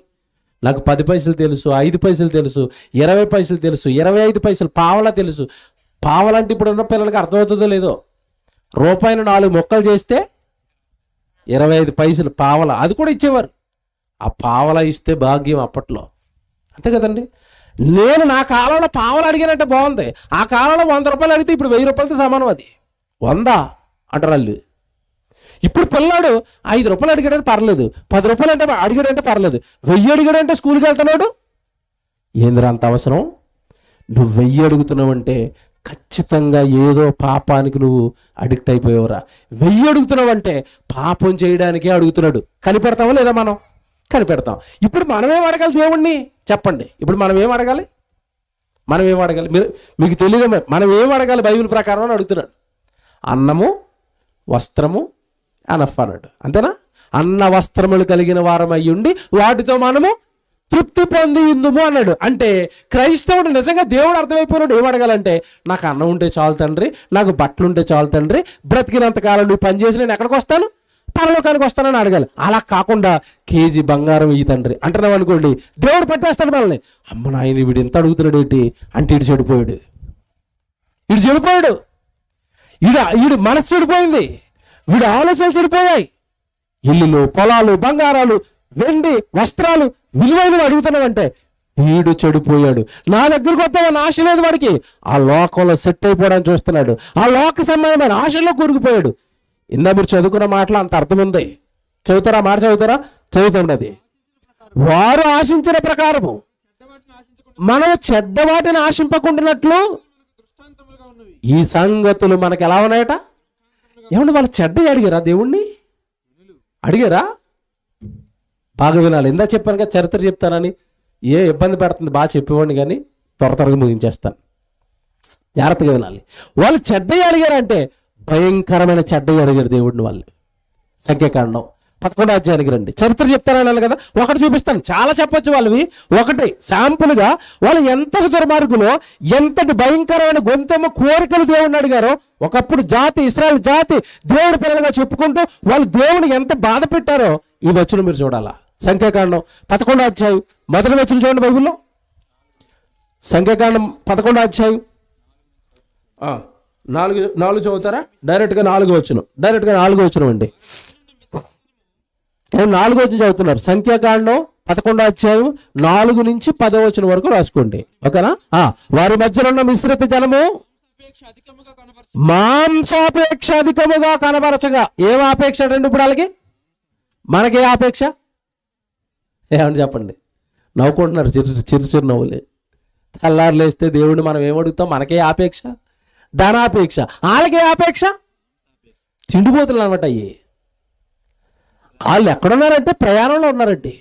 నాకు 10 పైసలు తెలుసు, 5 పైసలు తెలుసు, 20 పైసలు తెలుసు, 25 పైసలు, పావలా తెలుసు. పావలంటే ఇప్పుడు ఉన్న పిల్లలకి అర్థమవుతుందో లేదో, రూపాయిని 4 ముక్కలు చేస్తే 25 పైసలు పావలా, అది కూడా ఇచ్చేవారు. ఆ పావలా ఇస్తే భాగ్యం అప్పట్లో. అంతే కదండి. నేను నా కాలంలో పావలు అడిగానంటే బాగుంది, ఆ కాలంలో 100 రూపాయలు అడిగితే ఇప్పుడు 1000 రూపాయలతో సమానం. అది 100 అంటారు వాళ్ళు. ఇప్పుడు పిల్లాడు 5 రూపాయలు అడిగాడంటే పర్లేదు, 10 రూపాయలు అంటే అడిగాడంటే పర్లేదు, 1000 అడిగాడంటే స్కూల్కి వెళ్తున్నాడు. ఏందిరా అంత అవసరం? నువ్వు 1000 అడుగుతున్నావంటే ఖచ్చితంగా ఏదో పాపానికి నువ్వు అడిక్ట్ అయిపోయావురా. 1000 అడుగుతున్నావంటే పాపం చేయడానికే అడుగుతున్నాడు. కనిపెడతామా లేదా? మనం కనిపెడతాం. ఇప్పుడు మనమేం అడగాలి దేవుణ్ణి చెప్పండి? ఇప్పుడు మనం ఏం అడగాలి? మీకు తెలియదు. మనం ఏం అడగాలి బైబిల్ ప్రకారం అని అడుగుతున్నాడు. అన్నము వస్త్రము అనఫ్ అన్నాడు. అంతేనా? అన్న వస్త్రములు కలిగిన వారం అయ్యుండి వాటితో మనము తృప్తి పొంది ఇందుము అన్నాడు. అంటే క్రైస్తవుడు నిజంగా దేవుడు అర్థమైపోయినాడు. ఏం అడగాలంటే, నాకు అన్నం ఉంటే చాలు తండ్రి, నాకు బట్టలు ఉంటే చాలు తండ్రి, బ్రతికినంతకాలం నువ్వు పని చేసి నేను ఎక్కడికి వస్తాను? పరలోకానికి వస్తానని అడగాలి. అలా కాకుండా కేజీ బంగారం ఈ తండ్రి అంటున్నావు అనుకోండి, దేవుడు పట్టేస్తాడు మనల్ని. అమ్మ నాయన వీడు ఎంత అడుగుతున్నాడు ఏంటి అంటే వీడు చెడిపోయాడు. వీడు మనసు చెడిపోయింది, వీడు ఆలోచనలు చెడిపోయాయి. ఇల్లులు, పొలాలు, బంగారాలు, వెండి, వస్త్రాలు విలువైనవి అడుగుతున్నావంటే వీడు చెడిపోయాడు. నా దగ్గరకు వస్తామని ఆశ లేదు వాడికి. ఆ లోకంలో సెట్ అయిపోవడానికి చూస్తున్నాడు. ఆ లోక సంబంధమైన ఆశల్లో కూరుకుపోయాడు. ఇందా మీరు చదువుకున్న మాటలు అంత అర్థం ఉంది. చదువుతారా? మాట చదువుతారా? చదువుతాం. అది వారు ఆశించిన ప్రకారము మనం చెడ్డవాటిని ఆశింపకుండానట్లు ఈ సంగతులు మనకు ఎలా ఉన్నాయట? ఏమన్నా వాళ్ళు చెడ్డ అడిగారా? దేవుణ్ణి అడిగారా? బాగా వినాలి. ఇందా చెప్పాను కదా చరిత్ర చెప్తానని. ఏ ఇబ్బంది పెడుతుంది బాగా చెప్పేవాడిని, కానీ త్వరగా ముగించేస్తాను. జాగ్రత్తగా వినాలి. వాళ్ళు చెడ్డయ్య అడిగారంటే భయంకరమైన చెడ్డయ్య అడిగారు దేవుడిని వాళ్ళు. సంఖ్యాకాండం 11వ అధ్యాయానికి రండి. చరిత్ర చెప్తానన్నాను కదా, ఒకటి చూపిస్తాను. చాలా చెప్పొచ్చు వాళ్ళవి. ఒకటి శాంపుల్గా వాళ్ళు ఎంతటి దుర్మార్గులో, ఎంతటి భయంకరమైన గొంతెమ్మ కోరికలు దేవుడిని అడిగారో. ఒకప్పుడు జాతి, ఇశ్రాయేలు జాతి దేవుడి పిల్లలుగా చెప్పుకుంటూ వాళ్ళు దేవుడిని ఎంత బాధ పెట్టారో ఈ వచనం మీరు చూడాలా. సంఖ్యాకాండం 11వ అధ్యాయం మొదటి వచనం చూడండి బైబిల్లో. సంఖ్యాకాండం 11వ అధ్యాయం 4 చదువుతారా? డైరెక్ట్గా 4వ వచనం. డైరెక్ట్గా 4వ వచనం అండి. 4వ వచనం చదువుతున్నారు. సంఖ్యాకాండం 11వ అధ్యాయం 4 నుంచి 10వ వచనం వరకు రాసుకోండి. ఓకేనా? వారి మధ్యలో ఉన్న మిశ్రిత జనము మాంసాపేక్ష అధికముగా కనబరచగా. ఏం ఆపేక్ష అండి ఇప్పుడు వాళ్ళకి? మనకే ఆపేక్ష? ఏమని చెప్పండి? నవ్వుకుంటున్నారు, చిరు నవ్వులే. తెల్లారు లేస్తే దేవుడిని మనం ఏమడుగుతాం? మనకే ఆపేక్ష, ధనాపేక్ష. వాళ్ళకే ఆపేక్ష, తిండిపోతులు అనమాట. అయ్యి వాళ్ళు ఎక్కడున్నారంటే ప్రయాణంలో ఉన్నారండి.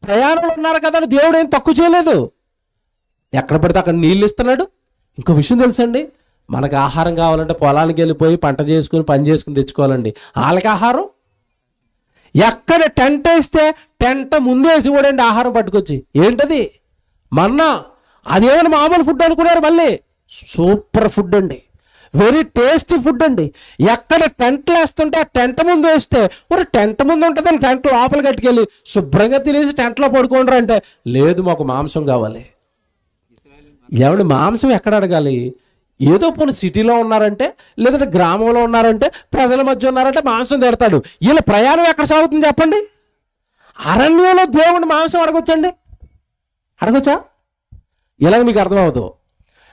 ప్రయాణంలో ఉన్నారు కదా అని దేవుడు ఏం తక్కువ చేయలేదు. ఎక్కడ పడితే అక్కడ నీళ్ళు ఇస్తున్నాడు. ఇంకో విషయం తెలుసండి, మనకు ఆహారం కావాలంటే పొలానికి వెళ్ళిపోయి పంట చేసుకుని పని చేసుకుని తెచ్చుకోవాలండి. వాళ్ళకి ఆహారం ఎక్కడ టెంట్ వేస్తే టెంట్ ముందేసి చూడండి ఆహారం పట్టుకొచ్చి. ఏంటది? మన్నా. అదేమైనా మామూలు ఫుడ్ అనుకున్నారు? మళ్ళీ సూపర్ ఫుడ్ అండి, వెరీ టేస్టీ ఫుడ్ అండి. ఎక్కడ టెంట్లు వేస్తుంటే ఆ టెంట్ ముందు వేస్తే ఒక టెంట్ ముందు ఉంటుంది, టెంట్ లోపల కట్టుకెళ్ళి శుభ్రంగా తినేసి టెంట్లో పడుకోండ్రు అంటే, లేదు మాకు మాంసం కావాలి. ఏమండి మాంసం ఎక్కడ అడగాలి? ఏదో పోనీ సిటీలో ఉన్నారంటే, లేదంటే గ్రామంలో ఉన్నారంటే, ప్రజల మధ్య ఉన్నారంటే మాంసం తిడతాడు. వీళ్ళ ప్రయాణం ఎక్కడ సాగుతుంది చెప్పండి? అరణ్యంలో దేవుడిని మాంసం అడగొచ్చండి? అడగొచ్చా? ఇలాగ మీకు అర్థమవుతుంది.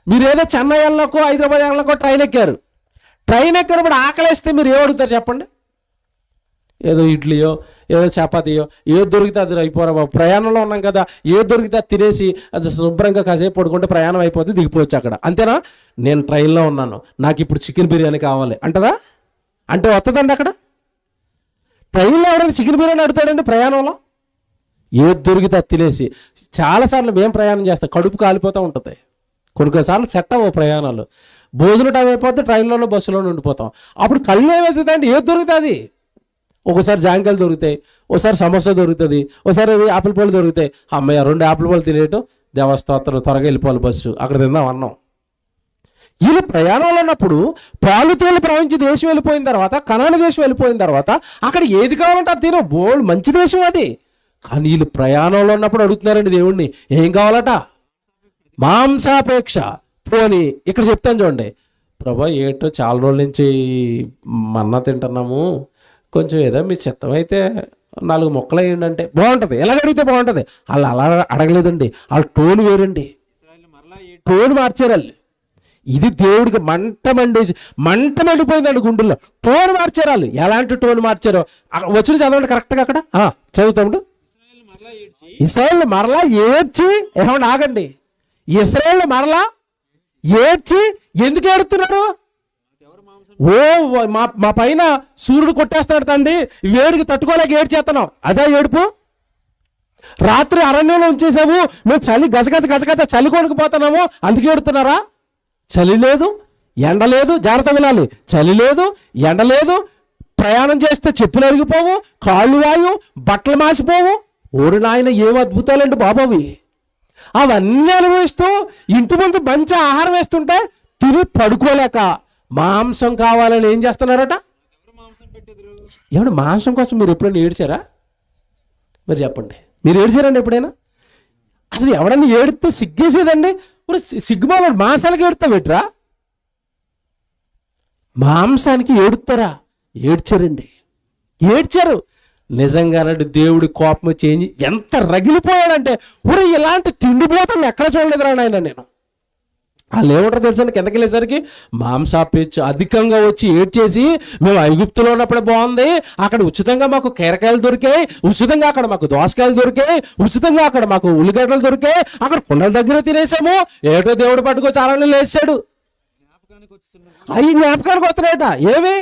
మీరు ఏదో చెన్నై వెళ్ళకో హైదరాబాద్ వెళ్ళకో ట్రైన్ ఎక్కారు. ట్రైన్ ఎక్కినప్పుడు ఆకలిస్తే మీరు ఏమడుగుతారు చెప్పండి? ఏదో ఇడ్లీయో, ఏదో చపాతీయో, ఏదో దొరికితే అది అయిపోరా బాబు, ప్రయాణంలో ఉన్నాం కదా, ఏదో దొరికితే అది తినేసి అది శుభ్రంగా కాసేపు పడుకుంటే ప్రయాణం అయిపోతే దిగిపోవచ్చు అక్కడ. అంతేనా? నేను ట్రైన్లో ఉన్నాను, నాకు ఇప్పుడు చికెన్ బిర్యానీ కావాలి అంటదా? అంటే వస్తుందండి అక్కడ? ట్రైన్లో ఎవరైనా చికెన్ బిర్యానీ అడుగుతాడండి ప్రయాణంలో? ఏది దొరికితే అది తినేసి. చాలాసార్లు మేము ప్రయాణం చేస్తాం, కడుపు కాలిపోతూ ఉంటుంది. కొన్నిసార్లు సెట్ అవ్వవు ప్రయాణాలు. భోజనం టైం అయిపోతే ట్రైన్లోనో బస్సులోనే ఉండిపోతాం. అప్పుడు కళ్ళు ఏమవుతుందండి? ఏది దొరుకుతుంది? ఒకసారి జాంకాయలు దొరుకుతాయి, ఒకసారి సమోసా దొరుకుతుంది, ఒకసారి ఆపిల్ పళ్ళు దొరుకుతాయి. అమ్మయ్య 2 ఆపిల్ పళ్ళు తినేయటం, దేవస్తోత్రం, త్వరగా వెళ్ళిపోవాలి బస్సు, అక్కడ తిందాం అన్నం. వీళ్ళు ప్రయాణంలో ఉన్నప్పుడు పాలు తేలు ప్రవహించి దేశం వెళ్ళిపోయిన తర్వాత, కనాను దేశం వెళ్ళిపోయిన తర్వాత అక్కడ ఏది కావాలంటే అది తినో, బోల్డ్ మంచి దేశం అది. కానీ వీళ్ళు ప్రయాణంలో ఉన్నప్పుడు అడుగుతున్నారండి దేవుణ్ణి, ఏం కావాలట? మాంసాపేక్ష. పోనీ ఇక్కడ చెప్తాను చూడండి, ప్రభా ఏటో చాలా రోజుల నుంచి మన్నా తింటున్నాము, కొంచెం ఏదో మీ చిత్తం అయితే 4 ముక్కలు వేయండి అంటే బాగుంటుంది. ఎలాగ అడిగితే బాగుంటుంది. వాళ్ళు అలా అడగలేదండి. వాళ్ళ టోన్ వేరండి, టోన్ మార్చారు వాళ్ళు. ఇది దేవుడికి మంట మండిపోయిందండి గుండెల్లో. టోన్ మార్చారు వాళ్ళు. ఎలాంటి టోన్ మార్చారో వచ్చిన చదవండి కరెక్ట్గా అక్కడ చదువుతాడు. ఇశ్రాయేలు మరలా ఏడ్చి, ఏమన్నా ఆగండి, ఇశ్రాయేలు మరలా ఏడ్చి ఎందుకు ఏడుతున్నారు? మా పైన సూర్యుడు కొట్టేస్తాడు తండ్రి, వేడికి తట్టుకోలేక ఏడ్చేస్తున్నాం, అదే ఏడుపు. రాత్రి అరణ్యంలో ఉంచేసాము, మేము చలి గజగజ చలి కొనుక్కుపోతున్నాము, అందుకే ఏడుతున్నారా? చలి లేదు, ఎండ లేదు, జాగ్రత్త వినాలి. చలి లేదు, ఎండ లేదు, ప్రయాణం చేస్తే చెప్పులు అరిగిపోవు, కాళ్ళు వాయు, బట్టలు మాసిపోవు. ఓడి నాయన ఏం అద్భుతాలండి బాబావి. అవన్నీ అనుభవిస్తూ ఇంటి ముందు మంచి ఆహారం వేస్తుంటే తిని పడుకోలేక మాంసం కావాలని ఏం చేస్తున్నారట? ఏమన్నా మాంసం కోసం మీరు ఎప్పుడైనా ఏడ్చారా? మరి చెప్పండి, మీరు ఏడ్చారండి ఎప్పుడైనా? అసలు ఎవడన్నా ఏడితే సిగ్గేసేదండి. సిగ్గుమాల మాంసానికి ఏడుతా పెట్టరా? మాంసానికి ఏడుతారా? ఏడ్చారండి, ఏడ్చారు. నిజంగానండి దేవుడి కోపం చేంజ్ ఎంత రగిలిపోయాడంటే, ఊరే ఇలాంటి తిండిపోతాను ఎక్కడ చూడలేదురా నాయన నేను. వాళ్ళు ఏమంటారు తెలుసండి, కిందకి వెళ్ళేసరికి మాంసాపేచ్చు అధికంగా వచ్చి ఏడ్చేసి, మేము ఐగుప్తులో ఉన్నప్పుడే బాగుంది, అక్కడ ఉచితంగా మాకు కీరకాయలు దొరికాయి, ఉచితంగా అక్కడ మాకు దోసకాయలు దొరికాయి, ఉచితంగా అక్కడ మాకు ఉల్లిగడ్డలు దొరికాయి, అక్కడ కుండల దగ్గర తినేసాము, ఏటో దేవుడు పట్టుకొచ్చి ఆరణ్యంలో లేచాడు. అవి జ్ఞాపకానికి వస్తున్నాయట. ఏవి?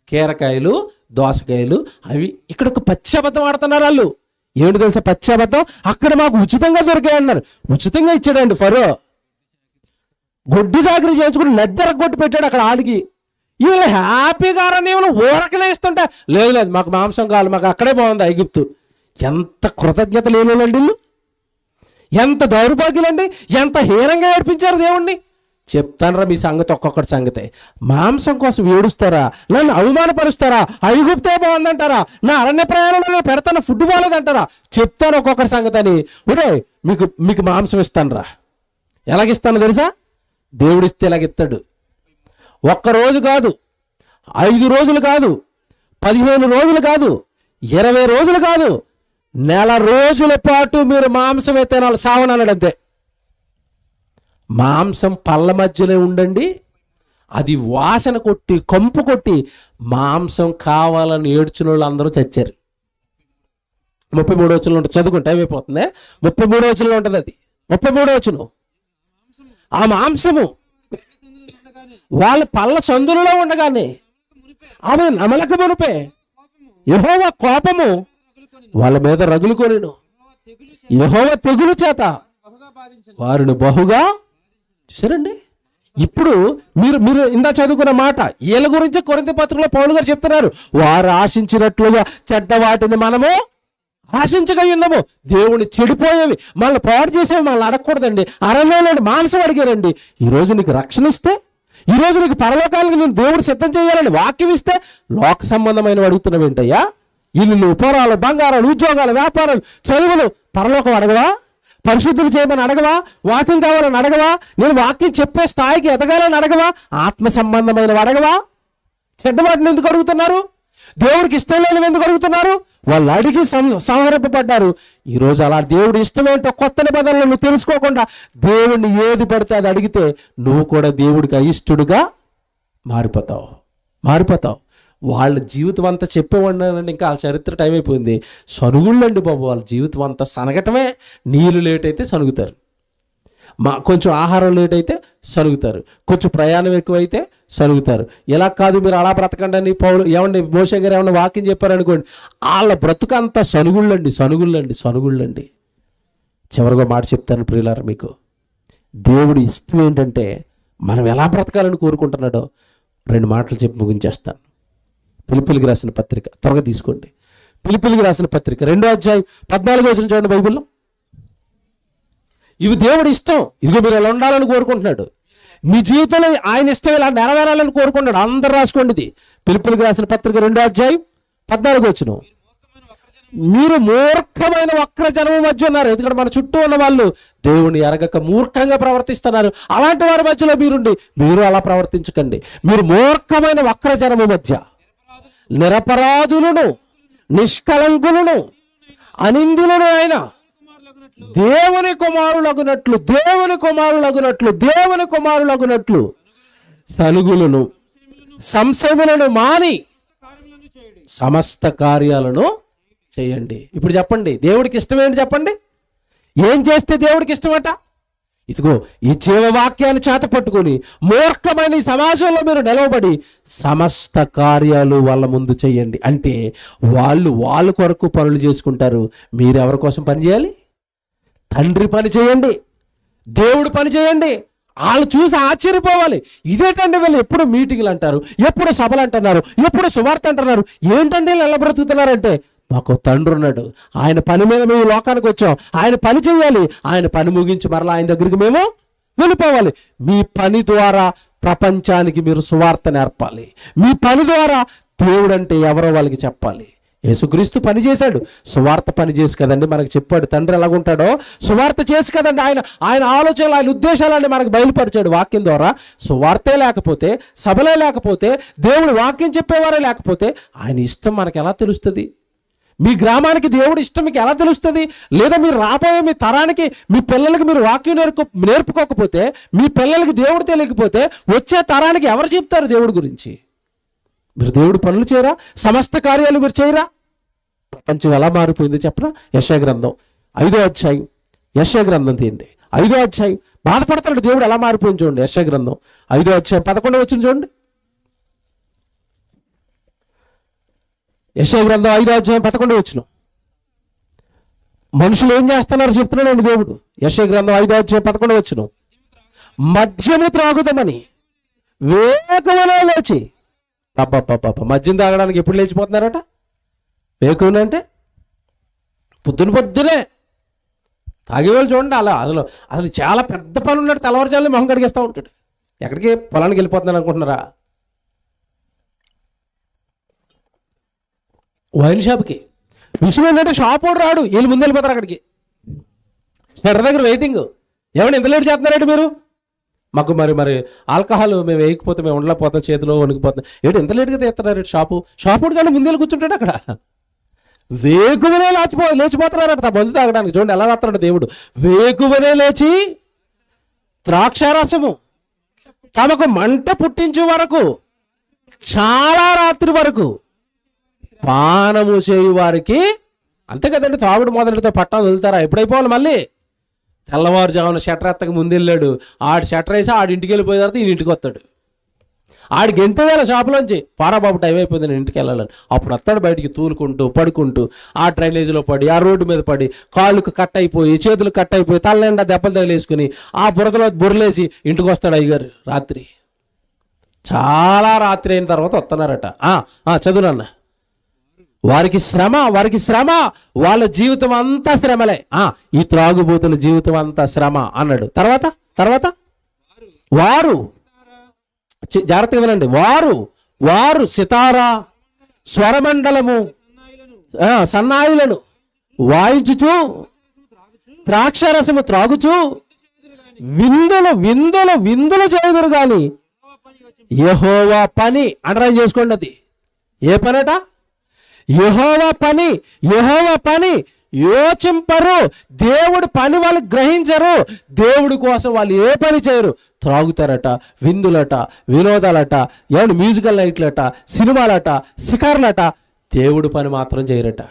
కీరకాయలు, దోసకాయలు. అవి ఇక్కడ ఒక పశ్చాబద్ధం ఆడుతున్నారు వాళ్ళు. ఏంటి తెలుసా పశ్చాబద్ధం? అక్కడ మాకు ఉచితంగా దొరికాయి అన్నారు. ఉచితంగా ఇచ్చాడండి ఫరో. గొడ్డి చాకరీ చేసుకుని నద్దెరగొట్టి పెట్టాడు అక్కడ ఆడికి. వీళ్ళు హ్యాపీగా ఊరకనే ఇస్తుంటే, లేదు మాకు మాంసం కావాలి, మాకు అక్కడే బాగుంది ఐగుప్తు. ఎంత కృతజ్ఞత లేనండి వీళ్ళు, ఎంత దౌర్భాగ్యులండి, ఎంత హీనంగా ఏడ్పించారు దేవుణ్ణి. చెప్తానరా మీ సంగతి, ఒక్కొక్కటి సంగతి. మాంసం కోసం ఏడుస్తారా? నన్ను అవమానపరుస్తారా? ఐగుప్తే బాగుందంటారా? నా అరణ్య ప్రయాణంలో పెడతాను ఫుడ్ బాగాలేదంటారా? చెప్తాను ఒక్కొక్కటి సంగతి అని. ఒరే మీకు మాంసం ఇస్తాను రా. ఎలాగిస్తాను తెలుసా? దేవుడిస్తే ఎలాగిస్తాడు. 1 రోజు కాదు, 5 రోజులు కాదు, 15 రోజులు కాదు, 20 రోజులు కాదు, 1 రోజుల పాటు మీరు మాంసమే తినాలి, సావనన్నాడు అంతే. మాంసం పళ్ళ మధ్యలో ఉండండి, అది వాసన కొట్టి కంపు కొట్టి మాంసం కావాలని ఏడ్చిన వాళ్ళు అందరూ చచ్చారు. 33వ వచనంలో ఉంటుంది, చదువుకుంటే ఏమైపోతుంది? 33వ వచనంలో ఉంటుంది అది. 33వ వచనం. ఆ మాంసము వాళ్ళ పళ్ళ సందులలో ఉండగానే ఆమె నమలక మునిపే యెహోవా కోపము వాళ్ళ మీద రగులుకొనెను. యెహోవా తెగులు చేత వారిని బహుగా. చూసారండి, ఇప్పుడు మీరు ఇందా చదువుకున్న మాట వీళ్ళ గురించి కొరింథీ పత్రికలో పౌలు గారు చెప్తున్నారు. వారు ఆశించినట్లుగా చెడ్డ వాటిని మనము ఆశించగా ఉన్నాము. దేవుని చెడిపోయేవి మళ్ళీ పాడు చేసేవి మళ్ళీ అడగకూడదండి. అరణ్యంలో మాంసం అడిగారండి. ఈరోజు నీకు రక్షణ ఇస్తే, ఈరోజు నీకు పరలోకాలకు నేను దేవుడు సిద్ధం చేయాలని వాక్యం ఇస్తే, లోక సంబంధమైన అడుగుతున్నావు ఏంటయ్యా? ఇల్లు, పొరాలు, బంగారాలు, ఉద్యోగాలు, వ్యాపారాలు, చదువులు, పరలోకం అడగవా? పరిశుద్ధులు చేయమని అడగవా? వాక్యం కావాలని అడగవా? నేను వాక్యం చెప్పే స్థాయికి ఎదగాలని అడగవా? ఆత్మ సంబంధమైనవి అడగవా? చెడ్డవాటిని ఎందుకు అడుగుతున్నారు? దేవుడికి ఇష్టం లేనివి ఎందుకు అడుగుతున్నారు? వాళ్ళు అడిగి సంహరింపబడ్డారు. ఈరోజు అలా దేవుడు ఇష్టమేంటో కొత్త నిబంధనలు నువ్వు తెలుసుకోకుండా దేవుడిని ఏది పడితే అది అడిగితే నువ్వు కూడా దేవుడికి అయిష్టుడుగా మారిపోతావు. వాళ్ళ జీవితం అంతా చెప్పేవాడినండి, ఇంకా వాళ్ళ చరిత్ర టైం అయిపోయింది. సనుగుళ్ళండి బాబు, వాళ్ళ జీవితం అంతా సనగటమే. నీళ్ళు లేట్ అయితే సనుగుతారు, కొంచెం ఆహారం లేట్ అయితే సనుగుతారు, కొంచెం ప్రయాణం ఎక్కువైతే సనుగుతారు. ఎలా కాదు మీరు అలా బ్రతకండి అని పౌలు ఏమండి మోషే గారు ఏమన్నా వాక్యం చెప్పారనుకోండి, వాళ్ళ బ్రతుకంతా సనుగుళ్ళండి. చివరిగా మాట చెప్తాను ప్రియులారా, మీకు దేవుడి ఇష్టం ఏంటంటే మనం ఎలా బ్రతకాలని కోరుకుంటున్నాడో 2 మాటలు చెప్పి ముగించేస్తాను. ఫిలిప్పీయులకు రాసిన పత్రిక త్వరగా తీసుకోండి. ఫిలిప్పీయులకు రాసిన పత్రిక 2వ అధ్యాయం 14వ వచనం చూడండి బైబిల్లో. ఇవి దేవుడి ఇష్టం. ఇదిగో మీరు ఎలా ఉండాలని కోరుకుంటున్నాడు. మీ జీవితంలో ఆయన ఇష్టం ఇలా నెరవేరాలని కోరుకుంటున్నాడు. అందరూ రాసుకోండి. ఇది ఫిలిప్పీయులకు రాసిన పత్రిక 2వ అధ్యాయం 14వ వచనం. మీరు మూర్ఖమైన వక్ర జనము మధ్య ఉన్నారు. ఎందుకంటే మన చుట్టూ ఉన్న వాళ్ళు దేవుని ఎరగక మూర్ఖంగా ప్రవర్తిస్తున్నారు. అలాంటి వారి మధ్యలో మీరుండి మీరు అలా ప్రవర్తించకండి. మీరు మూర్ఖమైన వక్ర జనము మధ్య నిరపరాధులను నిష్కలంకులను అనిందులను ఆయన దేవుని కుమారులగునట్లు దేవుని కుమారులగునట్లు దేవుని కుమారులగునట్లు సలుగులను సంశయములను మాని సమస్త కార్యాలను చేయండి. ఇప్పుడు చెప్పండి, దేవుడికి ఇష్టమేంటి చెప్పండి? ఏం చేస్తే దేవుడికి ఇష్టమట? ఇదిగో ఈ జీవవాక్యాన్ని చేత పట్టుకొని మూర్ఖమైన ఈ సమాజంలో మీరు నిలవబడి సమస్త కార్యాలు వాళ్ళ ముందు చేయండి. అంటే వాళ్ళ కొరకు పనులు చేసుకుంటారు, మీరు ఎవరి కోసం పని చేయాలి? తండ్రి పని చేయండి, దేవుడు పని చేయండి. వాళ్ళు చూసి ఆశ్చర్యపోవాలి. ఇదేంటండి వీళ్ళు ఎప్పుడు మీటింగ్లు అంటారు, ఎప్పుడు సభలు అంటున్నారు, ఎప్పుడు సువార్త అంటున్నారు, ఏంటండి వీళ్ళు ఎలా బ్రతుకుతున్నారంటే మాకు తండ్రి ఉన్నాడు, ఆయన పని మీద మేము లోకానికి వచ్చాం, ఆయన పని చేయాలి, ఆయన పని ముగించి మరలా ఆయన దగ్గరికి మేము వెళ్ళిపోవాలి. మీ పని ద్వారా ప్రపంచానికి మీరు సువార్త నేర్పాలి. మీ పని ద్వారా దేవుడు అంటే ఎవరో వాళ్ళకి చెప్పాలి. యేసుక్రీస్తు పని చేశాడు, సువార్త పని చేసి కదండి మనకు చెప్పాడు. తండ్రి ఎలాగుంటాడో సువార్త చేసి కదండి ఆయన ఆలోచనలు, ఆయన ఉద్దేశాలన్నీ మనకు బయలుపరిచాడు వాక్యం ద్వారా. సువార్తే లేకపోతే, సభలే లేకపోతే, దేవుడు వాక్యం చెప్పేవారే లేకపోతే ఆయన ఇష్టం మనకు ఎలా తెలుస్తుంది? మీ గ్రామానికి దేవుడు ఇష్టం మీకు ఎలా తెలుస్తుంది? లేదా మీరు రాబోయే మీ తరానికి, మీ పిల్లలకి మీరు వాక్యం నేర్పుకోకపోతే, మీ పిల్లలకి దేవుడు తెలియకపోతే వచ్చే తరానికి ఎవరు చెప్తారు దేవుడి గురించి? మీరు దేవుడు పనులు చేయరా? సమస్త కార్యాలు మీరు చేయరా? ప్రపంచం ఎలా మారిపోయింది చెప్పరా? యెషయా గ్రంథం 5వ అధ్యాయం, యెషయా గ్రంథం తీయండి 5వ అధ్యాయం. బాధపడతాడు దేవుడు ఎలా మారిపోయింది చూడండి. యెషయా గ్రంథం 5వ అధ్యాయం 11వ వచనం చూడండి. యెషయా గ్రంథం 5వ అధ్యాయం 11వ వచనం. మనుషులు ఏం చేస్తున్నారు చెప్తున్నాడు దేవుడు. యెషయా గ్రంథం 5వ అధ్యాయం 11వ వచనం. మద్యము త్రాగుదామని వేగమున లేచి, మద్యం తాగడానికి ఎప్పుడు లేచిపోతున్నారట? వేకువనే అంటే పొద్దునే తాగేవాళ్ళు చూడండి. అసలు చాలా పెద్ద పని ఉన్నాడు, తెల్లవారుజామున మొహం కడిగేస్తూ ఉంటాడు. ఎక్కడికి? పొలానికి వెళ్ళిపోతున్నాడు అనుకుంటున్నారా? వైన్ షాప్కి. విషయం ఏంటంటే షాప్ వాడు రాడు, వీళ్ళు ముందు వెళ్ళిపోతారు అక్కడికి. స్వెటర్ దగ్గర వెయిటింగ్. ఏమన్నా ఎంత లేట్ చేస్తున్నారంటే మీరు? మాకు మరి ఆల్కహాల్ మేము వేయకపోతే మేము ఉండలేకపోతాం, చేతిలో వణికిపోతాం. ఏంటి ఎంత లేట్గా తీస్తున్నారు? షాపు కానీ ముందు వెళ్ళి కూర్చుంటాడు అక్కడ. వేకువనే లేచిపోతున్నారట మందు తాగడానికి. చూడండి ఎలా రాస్తాడు దేవుడు. వేకువనే లేచి ద్రాక్షారసము తమకు మంట పుట్టించే వరకు, చాలా రాత్రి వరకు పానము చేయు వారికి. అంతే కదండి, తాగుడు మొదటితో పట్టాలు వదులుతారా? ఎప్పుడైపోవాలి? మళ్ళీ తెల్లవారుజామున షట్టర్ ఎత్తక ముందు వెళ్ళాడు, ఆడు షట్టర్ వేసి ఆడి ఇంటికి వెళ్ళిపోయిన తర్వాత ఈయన ఇంటికి వస్తాడు. ఆడికి ఎంతేయాలి షాపులోంచి, పారాబాబు టైం అయిపోయింది నేను ఇంటికి వెళ్ళాలని. అప్పుడు వస్తాడు బయటికి తూలుకుంటూ పడుకుంటూ, ఆ డ్రైనేజీలో పడి, ఆ రోడ్డు మీద పడి, కాళ్ళకు కట్ అయిపోయి, చేతులు కట్ అయిపోయి, తలనిండా దెబ్బలు తగిలేసుకుని ఆ బురదలో బుర్రలేసి ఇంటికి వస్తాడు అయ్యగారు రాత్రి. చాలా రాత్రి అయిన తర్వాత వస్తున్నారట. చదువునన్న. వారికి శ్రమ, వాళ్ళ జీవితం అంతా శ్రమలే. ఈ త్రాగుబోతుల జీవితం అంతా శ్రమ అన్నాడు. తర్వాత వారు, జాగ్రత్తగా వినండి, వారు సితారా, స్వరమండలము, సన్నాయిలను వాయించుచు, ద్రాక్షరసము త్రాగుచు విందులు చేయుదురు గాని యెహోవా పని అండర్లైన్ చేసుకోండి. అది ఏ పనట? యెహోవా పని యోచింపరు. దేవుడు పని వాళ్ళు గ్రహించరు. దేవుడి కోసం వాళ్ళు ఏ పని చేయరు. త్రాగుతారట, విందులట, వినోదాలట, ఏమన్నా మ్యూజికల్ నైట్లట, సినిమాలట, షికార్లట. దేవుడు పని మాత్రం చేయరట.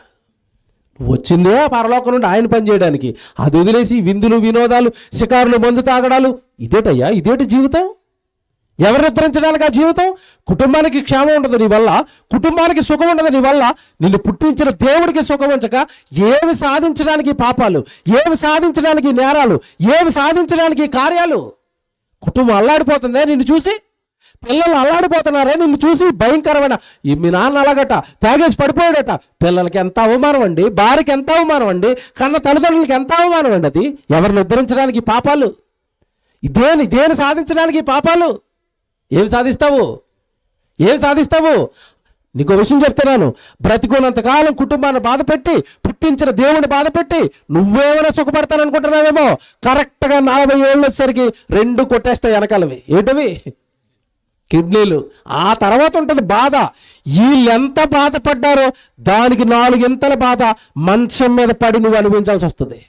వచ్చిందే పరలోకం నుండి ఆయన పని చేయడానికి. అది వదిలేసి విందులు, వినోదాలు, షికారులు, మందు తాగడాలు. ఇదేటి జీవితం? ఎవరు ఉద్ధరించడానికి ఆ జీవితం? కుటుంబానికి క్షేమం ఉండదు నీ వల్ల, కుటుంబానికి సుఖం ఉండదు నీ వల్ల. నిన్ను పుట్టించిన దేవుడికి సుఖం ఉంచక ఏమి సాధించడానికి పాపాలు, ఏమి సాధించడానికి నేరాలు, ఏమి సాధించడానికి కార్యాలు. కుటుంబం అల్లాడిపోతుందే నిన్ను చూసి, పిల్లలు అల్లాడిపోతున్నారే నిన్ను చూసి. భయంకరమైన మీ నాన్న అలాగట తాగేసి పడిపోయాడట. పిల్లలకి ఎంత అవమానం అండి, భార్యకి ఎంత అవమానం అండి, కన్న తల్లిదండ్రులకి ఎంత అవమానం అండి. అది ఎవరిని ఉద్ధరించడానికి పాపాలు? దేని సాధించడానికి పాపాలు? ఏమి సాధిస్తావు? నీకు విషయం చెప్తున్నాను. బ్రతికున్నంతకాలం కుటుంబాన్ని బాధపెట్టి, పుట్టించిన దేవుని బాధపెట్టి నువ్వేమైనా సుఖపడతాను అనుకుంటున్నావేమో. కరెక్ట్గా 40 ఏళ్ళు వచ్చేసరికి 2 కొట్టేస్తాయి వెనకాలవి. ఏంటవి? కిడ్నీలు, ఆ తర్వాత ఉంటుంది బాధ. వీళ్ళెంత బాధపడ్డారో దానికి 4 బాధ మంచం మీద పడి నువ్వు అనుభవించాల్సి వస్తుంది.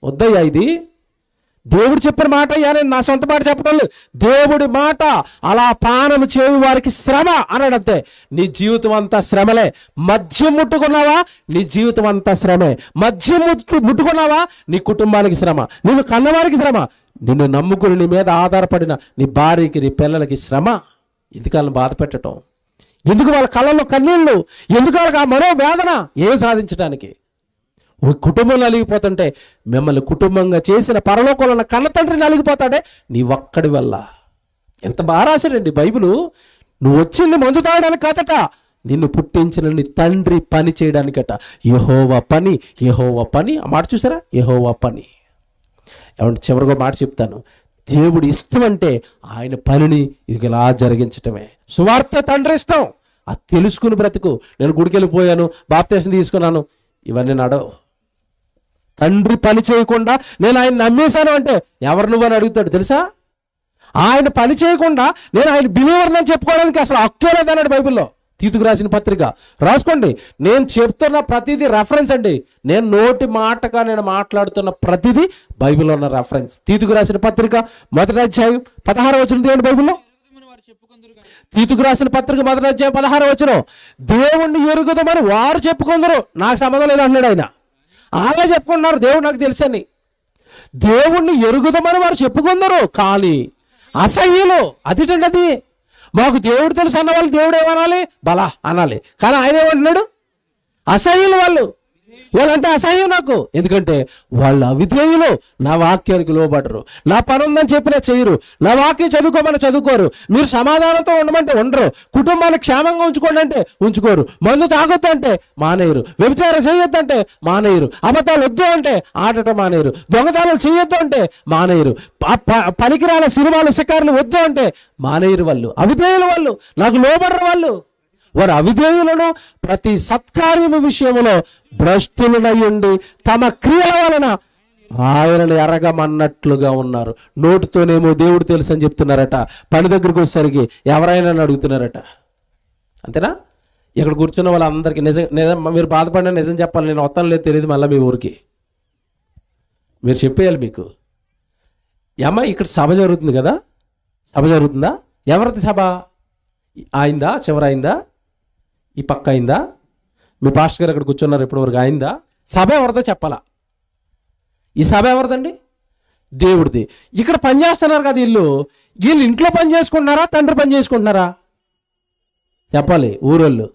వద్దయ్యా, ఇది దేవుడు చెప్పిన మాట అయ్యా, నేను నా సొంత మాట చెప్పడం లేదు, దేవుడి మాట. అలా పానము చేయు వారికి శ్రమ అన్నాడు అంతే. నీ జీవితం అంతా శ్రమలే. మద్యం ముట్టుకున్నావా, నీ జీవితం అంతా శ్రమే. మద్యం ముట్టుకున్నావా, నీ కుటుంబానికి శ్రమ, నిన్ను కన్నవారికి శ్రమ, నిన్ను నమ్ముకుని నీ మీద ఆధారపడిన నీ భార్యకి, నీ పిల్లలకి శ్రమ. ఎందుకు వాళ్ళని బాధ పెట్టడం? ఎందుకు వాళ్ళ కళ్ళల్లో కన్నీళ్ళు? ఎందుకు వాళ్ళకి ఆ మనోవేదన? ఏం సాధించడానికి? కుటుంబం నలిగిపోతుంటే మిమ్మల్ని కుటుంబంగా చేసిన పరలోకంలో ఉన్న కన్న తండ్రి నలిగిపోతాడే నీ ఒక్కడి వల్ల. ఎంత బాగా రాశాడండి బైబిలు. నువ్వు వచ్చింది మందు తాగడానికి కాదట, నిన్ను పుట్టించిన నీ తండ్రి పని చేయడానికట. యెహోవా పని, యెహోవా పని. ఆ మాట చూసారా? యెహోవా పని. ఏమంటే చివరిగా మాట చెప్తాను. దేవుడు ఇష్టం అంటే ఆయన పనిని ఇది ఇలా జరిగించటమే. సువార్త తండ్రి ఇష్టం, అది తెలుసుకుని బ్రతుకు. నేను గుడికి వెళ్ళిపోయాను, బాప్తీసం తీసుకున్నాను, ఇవన్నీ నడవు. తండ్రి పని చేయకుండా నేను ఆయన నమ్మేశాను అంటే ఎవరు నువ్వని అడుగుతాడు తెలుసా? ఆయన పని చేయకుండా నేను ఆయన బిలీవర్ని అని చెప్పుకోవడానికి అసలు హక్కే లేదన్నాడు బైబిల్లో. తీతుకు రాసిన పత్రిక రాసుకోండి. నేను చెప్తున్న ప్రతిదీ రెఫరెన్స్ అండి. నేను నోటి మాటగా నేను మాట్లాడుతున్న ప్రతిదీ బైబిల్లో ఉన్న రెఫరెన్స్. తీతుకు రాసిన పత్రిక 1వ అధ్యాయం 16వ వచనం దేవుని బైబిల్లో. తీతుకు రాసిన పత్రిక 1వ అధ్యాయం 16వ వచనం, దేవుణ్ణి ఎరుగుదామని వారు చెప్పుకుందరు, నాకు సంబంధం లేదు అన్నాడు ఆయన. వాళ్ళే చెప్పుకుంటున్నారు దేవుడు నాకు తెలుసని. దేవుణ్ణి ఎరుగుదామని వారు చెప్పుకుందరు, కానీ అసహ్యులు. అదేంటండి అది? మాకు దేవుడు తెలుసు అన్న వాళ్ళు దేవుడు ఏమనాలి? బలా అనాలి. కానీ ఆయన ఏమంటున్నాడు? అసహ్యులు వాళ్ళు. వాళ్ళంటే అసహ్యం నాకు. ఎందుకంటే వాళ్ళు అవిధేయులు, నా వాక్యానికి లోబడరు. నా పని ఉందని చెప్పినా చేయరు. నా వాక్యం చదువుకోమని చదువుకోరు. మీరు సమాధానంతో ఉండమంటే ఉండరు. కుటుంబాన్ని క్షేమంగా ఉంచుకోండి అంటే ఉంచుకోరు. మందు తాగొద్దు అంటే మానేయరు. వ్యభిచారం చేయొద్దు అంటే మానేయరు. అబద్ధాలు వద్దు అంటే ఆడటం మానేయరు. దొంగతనాలు చేయొద్దు అంటే మానేయరు. పనికిరాల సినిమాలు షికారులు వద్దు అంటే మానేయరు. వాళ్ళు అవిధేయులు, వాళ్ళు నాకు లోబడరు. వాళ్ళు వారు అవిధేయులను ప్రతి సత్కార్యము విషయంలో భ్రష్టులనయ్యుండి తమ క్రియల వలన ఆయనను ఎరగమన్నట్లుగా ఉన్నారు. నోటితోనేమో దేవుడు తెలుసు అని చెప్తున్నారట, పని దగ్గరికి వచ్చేసరికి ఎవరైనా అడుగుతున్నారట. అంతేనా? ఇక్కడ కూర్చున్న వాళ్ళందరికీ నిజం మీరు బాధపడినా నిజం చెప్పాలి. నేను వస్తాను లేదు తెలియదు మళ్ళీ మీ ఊరికి మీరు చెప్పేయాలి. మీకు ఏమ్మా ఇక్కడ సభ జరుగుతుంది కదా, సభ జరుగుతుందా? ఎవరిది సభ? అయిందా? చివరి అయిందా? ఈ పక్క అయిందా? మీ పాస్టర్ గారు అక్కడ కూర్చున్నారు ఇప్పటివరకు అయిందా? సభ ఎవరిదో చెప్పాలా? ఈ సభ ఎవరిదండి? దేవుడిది. ఇక్కడ పని చేస్తున్నారు కదా వీళ్ళు ఇంట్లో పని చేసుకుంటున్నారా, తండ్రి పని చేసుకుంటున్నారా? చెప్పాలి. ఊరోళ్ళు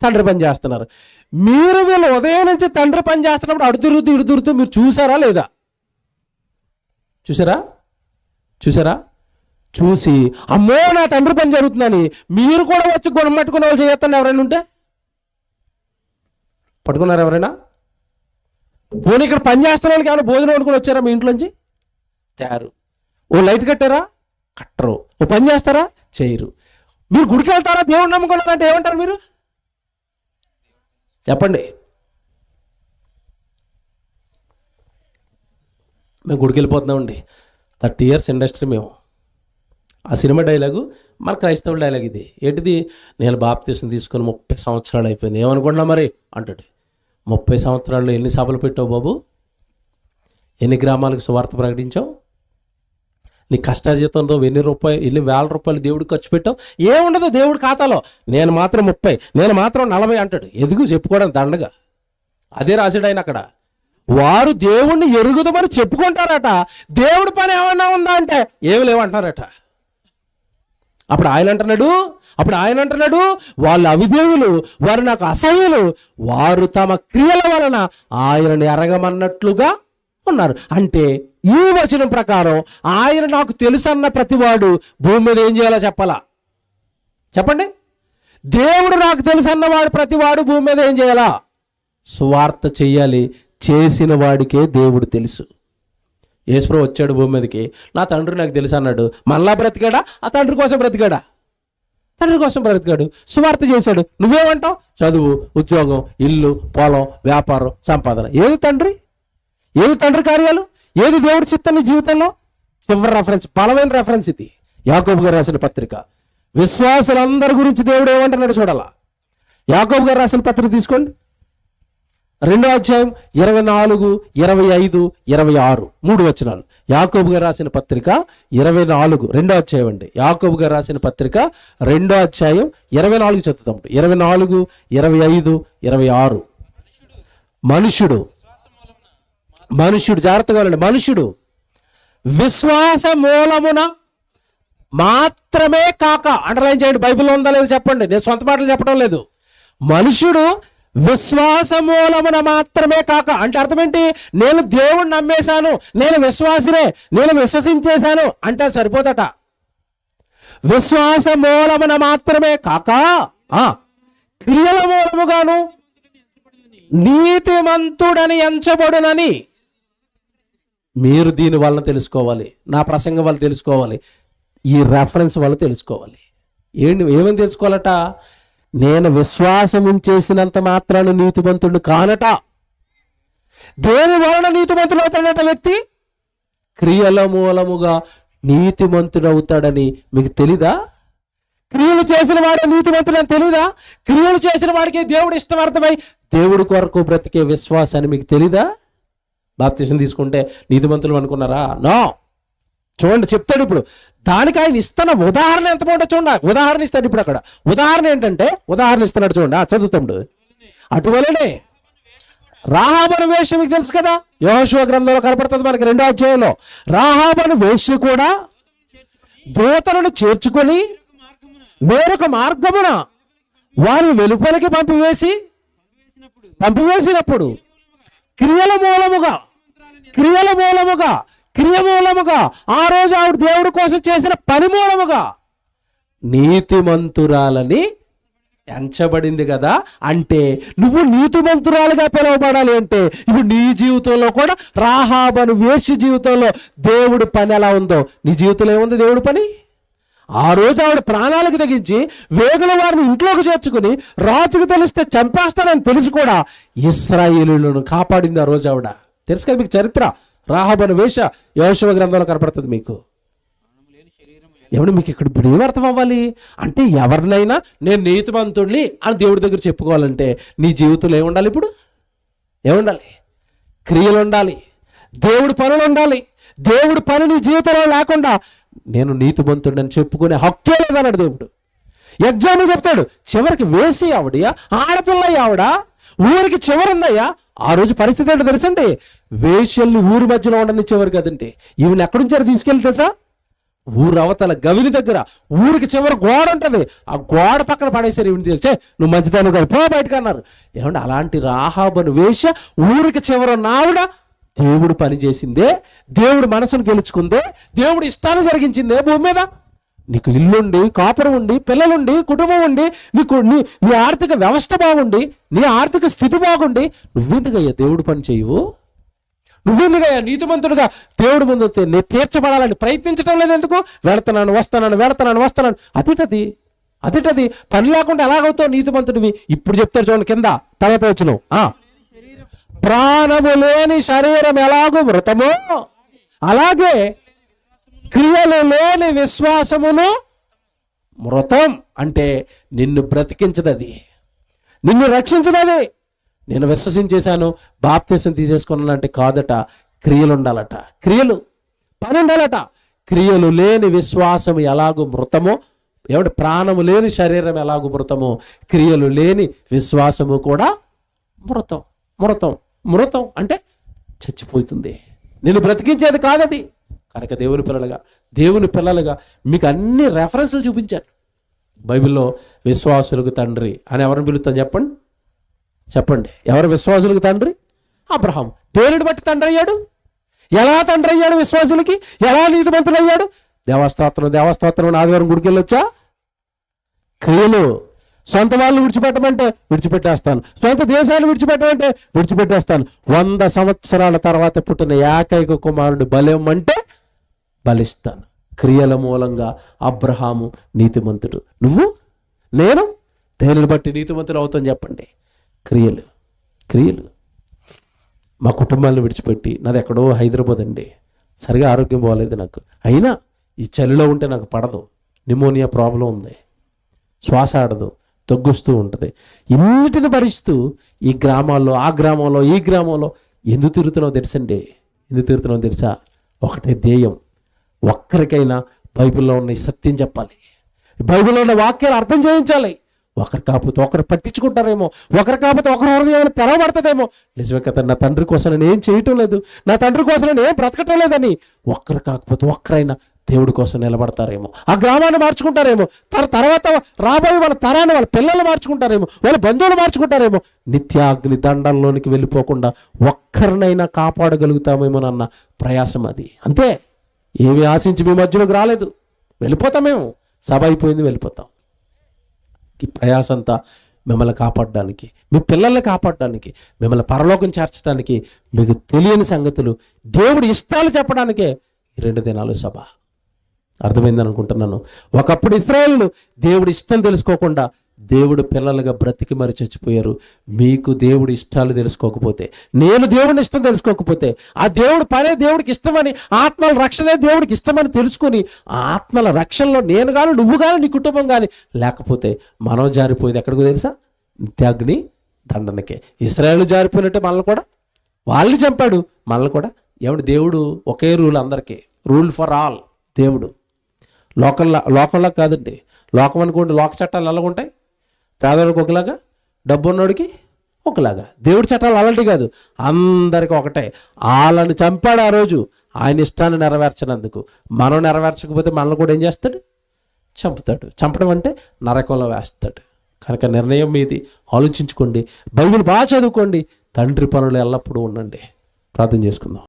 తండ్రి పని చేస్తున్నారు. మీరు వీళ్ళు ఉదయం నుంచి తండ్రి పని చేస్తున్నప్పుడు అడుదురుతూ ఇడుదురుతూ మీరు చూసారా లేదా? చూసారా? చూసి అమ్మో నా తండ్రి పని జరుగుతుందని మీరు కూడా వచ్చి గుణం పట్టుకునే వాళ్ళు చేయొద్దండి. ఎవరైనా ఉంటే పట్టుకున్నారు ఎవరైనా? పోనీ ఇక్కడ పని చేస్తున్న వాళ్ళకి ఏమైనా భోజనం వండుకొని వచ్చారా మీ ఇంట్లోంచి? తయారు. ఓ లైట్ కట్టారా? కట్టరు. ఓ పని చేస్తారా? చేయరు. మీరు గుడికి వెళ్తారా? దేవుడు నమ్ముకున్నారంటే ఏమంటారు మీరు? చెప్పండి. మేము గుడికి వెళ్ళిపోతున్నామండి, 30 years ఇండస్ట్రీ మేము. ఆ సినిమా డైలాగు మన క్రైస్తవుల డైలాగ్ ఇది. ఏంటిది? నేను బాప్తీసం తీసుకొని 30 సంవత్సరాలు అయిపోయింది, ఏమనుకుంటున్నా మరి అంటాడు. 30 సంవత్సరాల్లో ఎన్ని సభలు పెట్టావు బాబు? ఎన్ని గ్రామాలకు సువార్త ప్రకటించావు? నీ కష్టార్జితంతో ఎన్ని వేల రూపాయలు దేవుడికి ఖర్చు పెట్టావు? ఏముండదు దేవుడి ఖాతాలో. నేను మాత్రం 30, నేను మాత్రం 40 అంటాడు. ఎందుకు చెప్పుకోవడం దండగా. అదే రాశాడు ఆయన అక్కడ. వారు దేవుణ్ణి ఎరుగుదామని చెప్పుకుంటారట, దేవుడి పని ఏమన్నా ఉందా అంటే ఏమి లేవంటున్నారట. అప్పుడు ఆయన అంటున్నాడు వాళ్ళు అవిధేయులు, వారు నాకు అసహ్యులు, వారు తమ క్రియల వలన ఆయనను ఎరగమన్నట్లుగా ఉన్నారు. అంటే ఈ వచనం ప్రకారం ఆయన నాకు తెలుసు అన్న ప్రతివాడు భూమి మీద ఏం చేయాలో చెప్పాలా? చెప్పండి. దేవుడు నాకు తెలుసు అన్నవాడు ప్రతివాడు భూమి మీద ఏం చేయాలా? సువార్త చెయ్యాలి. చేసిన వాడికే దేవుడు తెలుసు. యేసుప్రభువు వచ్చాడు భూమి మీదకి, నా తండ్రి నాకు తెలుసు అన్నాడు. మళ్ళా బ్రతికాడా? ఆ తండ్రి కోసం బ్రతికాడా? తండ్రి కోసం బ్రతికాడు. సువార్త చేశాడు. నువ్వేమంటావు? చదువు, ఉద్యోగం, ఇల్లు, పొలం, వ్యాపారం, సంపాదన. ఏది తండ్రి కార్యాలు? ఏది దేవుడి చిత్తం నీ జీవితంలో? చివరి రెఫరెన్స్, బలమైన రెఫరెన్స్ ఇది. యాకోబు గారు రాసిన పత్రిక విశ్వాసులందరి గురించి దేవుడు ఏమంటున్నాడు చూడాల. యాకోబు గారు రాసిన పత్రిక తీసుకోండి, 2వ అధ్యాయం 24, 25, 26 3 వచనాలు. యాకోబు గారు రాసిన పత్రిక 24, 2వ అధ్యాయం అండి. యాకోబు గారు రాసిన పత్రిక 2వ అధ్యాయం 24 చదువుతాం. 24, 25, 26. మనుష్యుడు జాగ్రత్తగా వెళ్ళండి. మనుష్యుడు విశ్వాస మూలమున మాత్రమే కాక, అండర్లైన్ చేయండి, బైబిల్లో ఉందా లేదు చెప్పండి, నేను సొంత మాటలు చెప్పడం లేదు. మనుష్యుడు విశ్వాస మూలమున మాత్రమే కాక అంటే అర్థం ఏంటి? నేను దేవుణ్ణి నమ్మేశాను, నేను విశ్వాసినే, నేను విశ్వసించేశాను అంటే సరిపోతట. విశ్వాస మూలమున మాత్రమే కాక క్రియల మూలముగాను నీతిమంతుడని ఎంచబడునని మీరు దీని వల్ల తెలుసుకోవాలి. నా ప్రసంగం వల్ల తెలుసుకోవాలి, ఈ రెఫరెన్స్ వల్ల తెలుసుకోవాలి. ఏమని తెలుసుకోవాలట? నేను విశ్వాసం చేసినంత మాత్రాన్ని నీతిమంతుడు కానట. దేని వలన నీతిమంతుడు అవుతాడట వ్యక్తి? క్రియల మూలముగా నీతిమంతుడు అవుతాడని మీకు తెలీదా? క్రియలు చేసిన వాడు నీతిమంతుడు అని తెలీదా? క్రియలు చేసిన వాడికి దేవుడు ఇష్టమర్థమై దేవుడి కొరకు బ్రతికే విశ్వాసాన్ని మీకు తెలీదా? బాప్తిసం తీసుకుంటే నీతిమంతులు అనుకున్నారా? నో. చూడండి చెప్తాడు ఇప్పుడు. దానికి ఆయన ఇస్తున్న ఉదాహరణ ఎంత బాగుంటుంది చూడండి. ఉదాహరణ ఇస్తాడు ఇప్పుడు అక్కడ. ఉదాహరణ ఏంటంటే ఉదాహరణ ఇస్తున్నాడు చూడండి. చదువుతాడు. అటువలనే రాహాబను వేశ్య మీకు తెలుసు కదా, యెహోషువ గ్రంథంలో కనపడుతుంది మనకి 2వ అధ్యాయంలో. రాహాబను వేశ్య కూడా దూతలను చేర్చుకొని వేరొక మార్గమున వారిని వెలుపలికి పంపివేసినప్పుడు క్రియ మూలముగా ఆ రోజు ఆవిడ దేవుడి కోసం చేసిన పని మూలముగా నీతిమంతురాలని ఎంచబడింది కదా. అంటే నువ్వు నీతిమంతురాలుగా పిలువబడాలి అంటే ఇప్పుడు నీ జీవితంలో కూడా రాహాబను వేశ్య జీవితంలో దేవుడి పని ఎలా ఉందో నీ జీవితంలో ఏముంది దేవుడి పని? ఆ రోజు ఆవిడ ప్రాణాలకు తెగించి వేగుల వారిని ఇంట్లోకి చేర్చుకుని రాజుకు తెలిస్తే చంపేస్తానని తెలిసి కూడా ఇశ్రాయేలీయులను కాపాడింది ఆ రోజు ఆవిడ. తెలుసు కదా మీకు చరిత్ర. రాహాబను వేశ్య యెహోషువ గ్రంథంలో కనపడుతుంది మీకు. ఏమంటే మీకు ఇక్కడ ఇప్పుడు ఏం అర్థం అవ్వాలి అంటే, ఎవరినైనా నేను నీతిమంతుడిని అని దేవుడి దగ్గర చెప్పుకోవాలంటే నీ జీవితంలో ఏముండాలి? ఇప్పుడు ఏముండాలి? క్రియలు ఉండాలి, దేవుడి పనులు ఉండాలి. దేవుడి పని నీ జీవితంలో లేకుండా నేను నీతిమంతుడిని చెప్పుకునే హక్కే లేదన్నాడు దేవుడు. ఎగ్జాంపుల్ చెప్తాడు. చివరికి వేసి ఆవిడయా, ఆడపిల్ల ఆవిడ, ఊరికి చివరుందయ్యా. ఆ రోజు పరిస్థితి ఏంటో తెలుసండి, వేశ్యల్ని ఊరి మధ్యలో ఉండనిచ్చేవారు కదండి. ఈవిని ఎక్కడుంచారు తీసుకెళ్ళి తెలుసా? ఊరు అవతల గవిని దగ్గర ఊరికి చివరి గోడ ఉంటుంది, ఆ గోడ పక్కన పడేసారు. ఈవిని తెలిసే నువ్వు మంచిదాన్ని కాదు, పో బయటకు అన్నారు. ఏమంటే అలాంటి రాహాబను వేశ్య ఊరికి చివరున్న ఆవిడ దేవుడు పని చేసిందే, దేవుడు మనసును గెలుచుకుందే, దేవుడు ఇష్టాన్ని జరిగించిందే భూమి మీద. నీకు ఇల్లుండి, కాపురం ఉండి, పిల్లలుండి, కుటుంబం ఉండి, నీ ఆర్థిక వ్యవస్థ బాగుండి, నీ ఆర్థిక స్థితి బాగుండి, నువ్వెందుకయ్యా దేవుడు పని చేయవు? నువ్వెందుకయ్యా నీతిమంతుడుగా దేవుడి ముందు తీర్చబడాలని ప్రయత్నించడం లేదు? ఎందుకు? వెళుతున్నాను. అదేటది పని లేకుండా ఎలాగవుతావు నీతిమంతుడివి? ఇప్పుడు చెప్తారు చూడండి కింద తర్వాత వచ్చును. ప్రాణము లేని శరీరం ఎలాగో మృతమో అలాగే క్రియలు లేని విశ్వాసమును మృతం. అంటే నిన్ను బ్రతికించదది, నిన్ను రక్షించదది. నేను విశ్వసించేశాను, బాప్తిసం తీసేసుకున్నాను అంటే కాదట, క్రియలు ఉండాలట, పని ఉండాలట. క్రియలు లేని విశ్వాసము ఎలాగో మృతమో, ఏమిటి ప్రాణము లేని శరీరం ఎలాగో మృతమో, క్రియలు లేని విశ్వాసము కూడా మృతం అంటే చచ్చిపోతుంది, నిన్ను బ్రతికించేది కాదది. కనుక దేవుని పిల్లలుగా మీకు అన్ని రెఫరెన్స్లు చూపించాను. బైబిల్లో విశ్వాసులకు తండ్రి అని ఎవరిని పిలుస్తాను చెప్పండి. ఎవరు విశ్వాసులకు తండ్రి? అబ్రహాం. దేనిని బట్టి తండ్రి అయ్యాడు? ఎలా తండ్రి అయ్యాడు విశ్వాసులకి? ఎలా నీతిమంతుడు అయ్యాడు? దేవస్తోత్రం ఆదివారం గుడికి వెళ్ళొచ్చా? క్రియలు. సొంత వాళ్ళు విడిచిపెట్టమంటే విడిచిపెట్టేస్తాను, సొంత దేశాలు విడిచిపెట్టమంటే విడిచిపెట్టేస్తాను. 100 సంవత్సరాల తర్వాత పుట్టిన ఏకైక కుమారుడు బలిమ్మంటే బలిస్తాను. క్రియల మూలంగా అబ్రహాము నీతిమంతుడు. నువ్వు నేను దేనిని బట్టి నీతిమంతుడు అవుతాను చెప్పండి? క్రియలు. మా కుటుంబాలను విడిచిపెట్టి, నాది ఎక్కడో హైదరాబాద్ అండి, సరిగా ఆరోగ్యం బాగోలేదు నాకు, అయినా ఈ చలిలో ఉంటే నాకు పడదు, న్యూమోనియా ప్రాబ్లం ఉంది, శ్వాస ఆడదు, తగ్గుస్తూ ఉంటుంది. ఇన్నిటిని భరిస్తూ ఈ గ్రామాల్లో, ఆ గ్రామంలో, ఈ గ్రామంలో ఎందుకు తిరుగుతున్నావు తెలుసండి? ఎందుకు తిరుగుతున్నావు తెలుసా? ఒకటే ధ్యేయం, ఒక్కరికైనా బైబిల్లో ఉన్న ఈ సత్యం చెప్పాలి, బైబిల్లో ఉన్న వాక్యాలు అర్థం చేయించాలి. ఒకరు కాకపోతే ఒకరు పట్టించుకుంటారేమో, ఒకరు కాకపోతే ఒకరు హృదయాలు తెరవబడుతుందేమో. నిజమే కదా, నా తండ్రి కోసం నేను ఏం చేయటం లేదు, నా తండ్రి కోసం నేను ఏం బ్రతకటం లేదని ఒక్కరు కాకపోతే ఒక్కరైనా దేవుడి కోసం నిలబడతారేమో, ఆ గ్రామాన్ని మార్చుకుంటారేమో, తర్వాత రాబోయే వాళ్ళ తరాన్ని, వాళ్ళ పిల్లలు మార్చుకుంటారేమో, వాళ్ళ బంధువులు మార్చుకుంటారేమో. నిత్యాగ్ని దండంలోనికి వెళ్ళిపోకుండా ఒక్కరినైనా కాపాడగలుగుతామేమోనన్న ప్రయాసం అది. అంతే, ఏమి ఆశించి మీ మధ్యలోకి రాలేదు, వెళ్ళిపోతామేమో, సభ అయిపోయింది, వెళ్ళిపోతాం. ఈ ప్రయాసంతా మిమ్మల్ని కాపాడడానికి, మీ పిల్లల్ని కాపాడడానికి, మిమ్మల్ని పరలోకం చేర్చడానికి, మీకు తెలియని సంగతులు, దేవుడి ఇష్టాలు చెప్పడానికే ఈ 2 దినాలు సభ. అర్థమైందని అనుకుంటున్నాను. ఒకప్పుడు ఇశ్రాయేలును దేవుడి ఇష్టం తెలుసుకోకుండా దేవుడు పిల్లలుగా బ్రతికి మరి చచ్చిపోయారు. మీకు దేవుడి ఇష్టాలు తెలుసుకోకపోతే, నేను దేవుడిని ఇష్టం తెలుసుకోకపోతే, ఆ దేవుడు పనే దేవుడికి ఇష్టమని, ఆత్మల రక్షణే దేవుడికి ఇష్టమని తెలుసుకొని, ఆ ఆత్మల రక్షణలో నేను కానీ, నువ్వు కానీ, నీ కుటుంబం కానీ లేకపోతే మనం జారిపోయేది ఎక్కడికో తెలుసా? నిత్యాగ్ని దండనకే. ఇశ్రాయేలు జారిపోయినట్టే మనల్ని కూడా, వాళ్ళని చంపాడు, మనల్ని కూడా. ఏమంటే దేవుడు ఒకే రూల్ అందరికీ, రూల్ ఫర్ ఆల్. దేవుడు లోకంలా కాదండి. లోకం అనుకోండి, లోక చట్టాలు ఎలాగుంటాయి, పేదవాడికి ఒకలాగా, డబ్బు ఉన్నోడికి ఒకలాగా. దేవుడి చట్టాలు అలాంటివి కాదు, అందరికీ ఒకటే. వాళ్ళని చంపాడు ఆ రోజు, ఆయన ఇష్టాన్ని నెరవేర్చినందుకు. మనం నెరవేర్చకపోతే మనల్ని కూడా ఏం చేస్తాడు? చంపుతాడు. చంపడం అంటే నరకంలో వేస్తాడు. కనుక నిర్ణయం మీది, ఆలోచించుకోండి, బైబిల్ బాగా చదువుకోండి, తండ్రి పనులు ఎల్లప్పుడూ ఉండండి. ప్రార్థన చేసుకుందాం.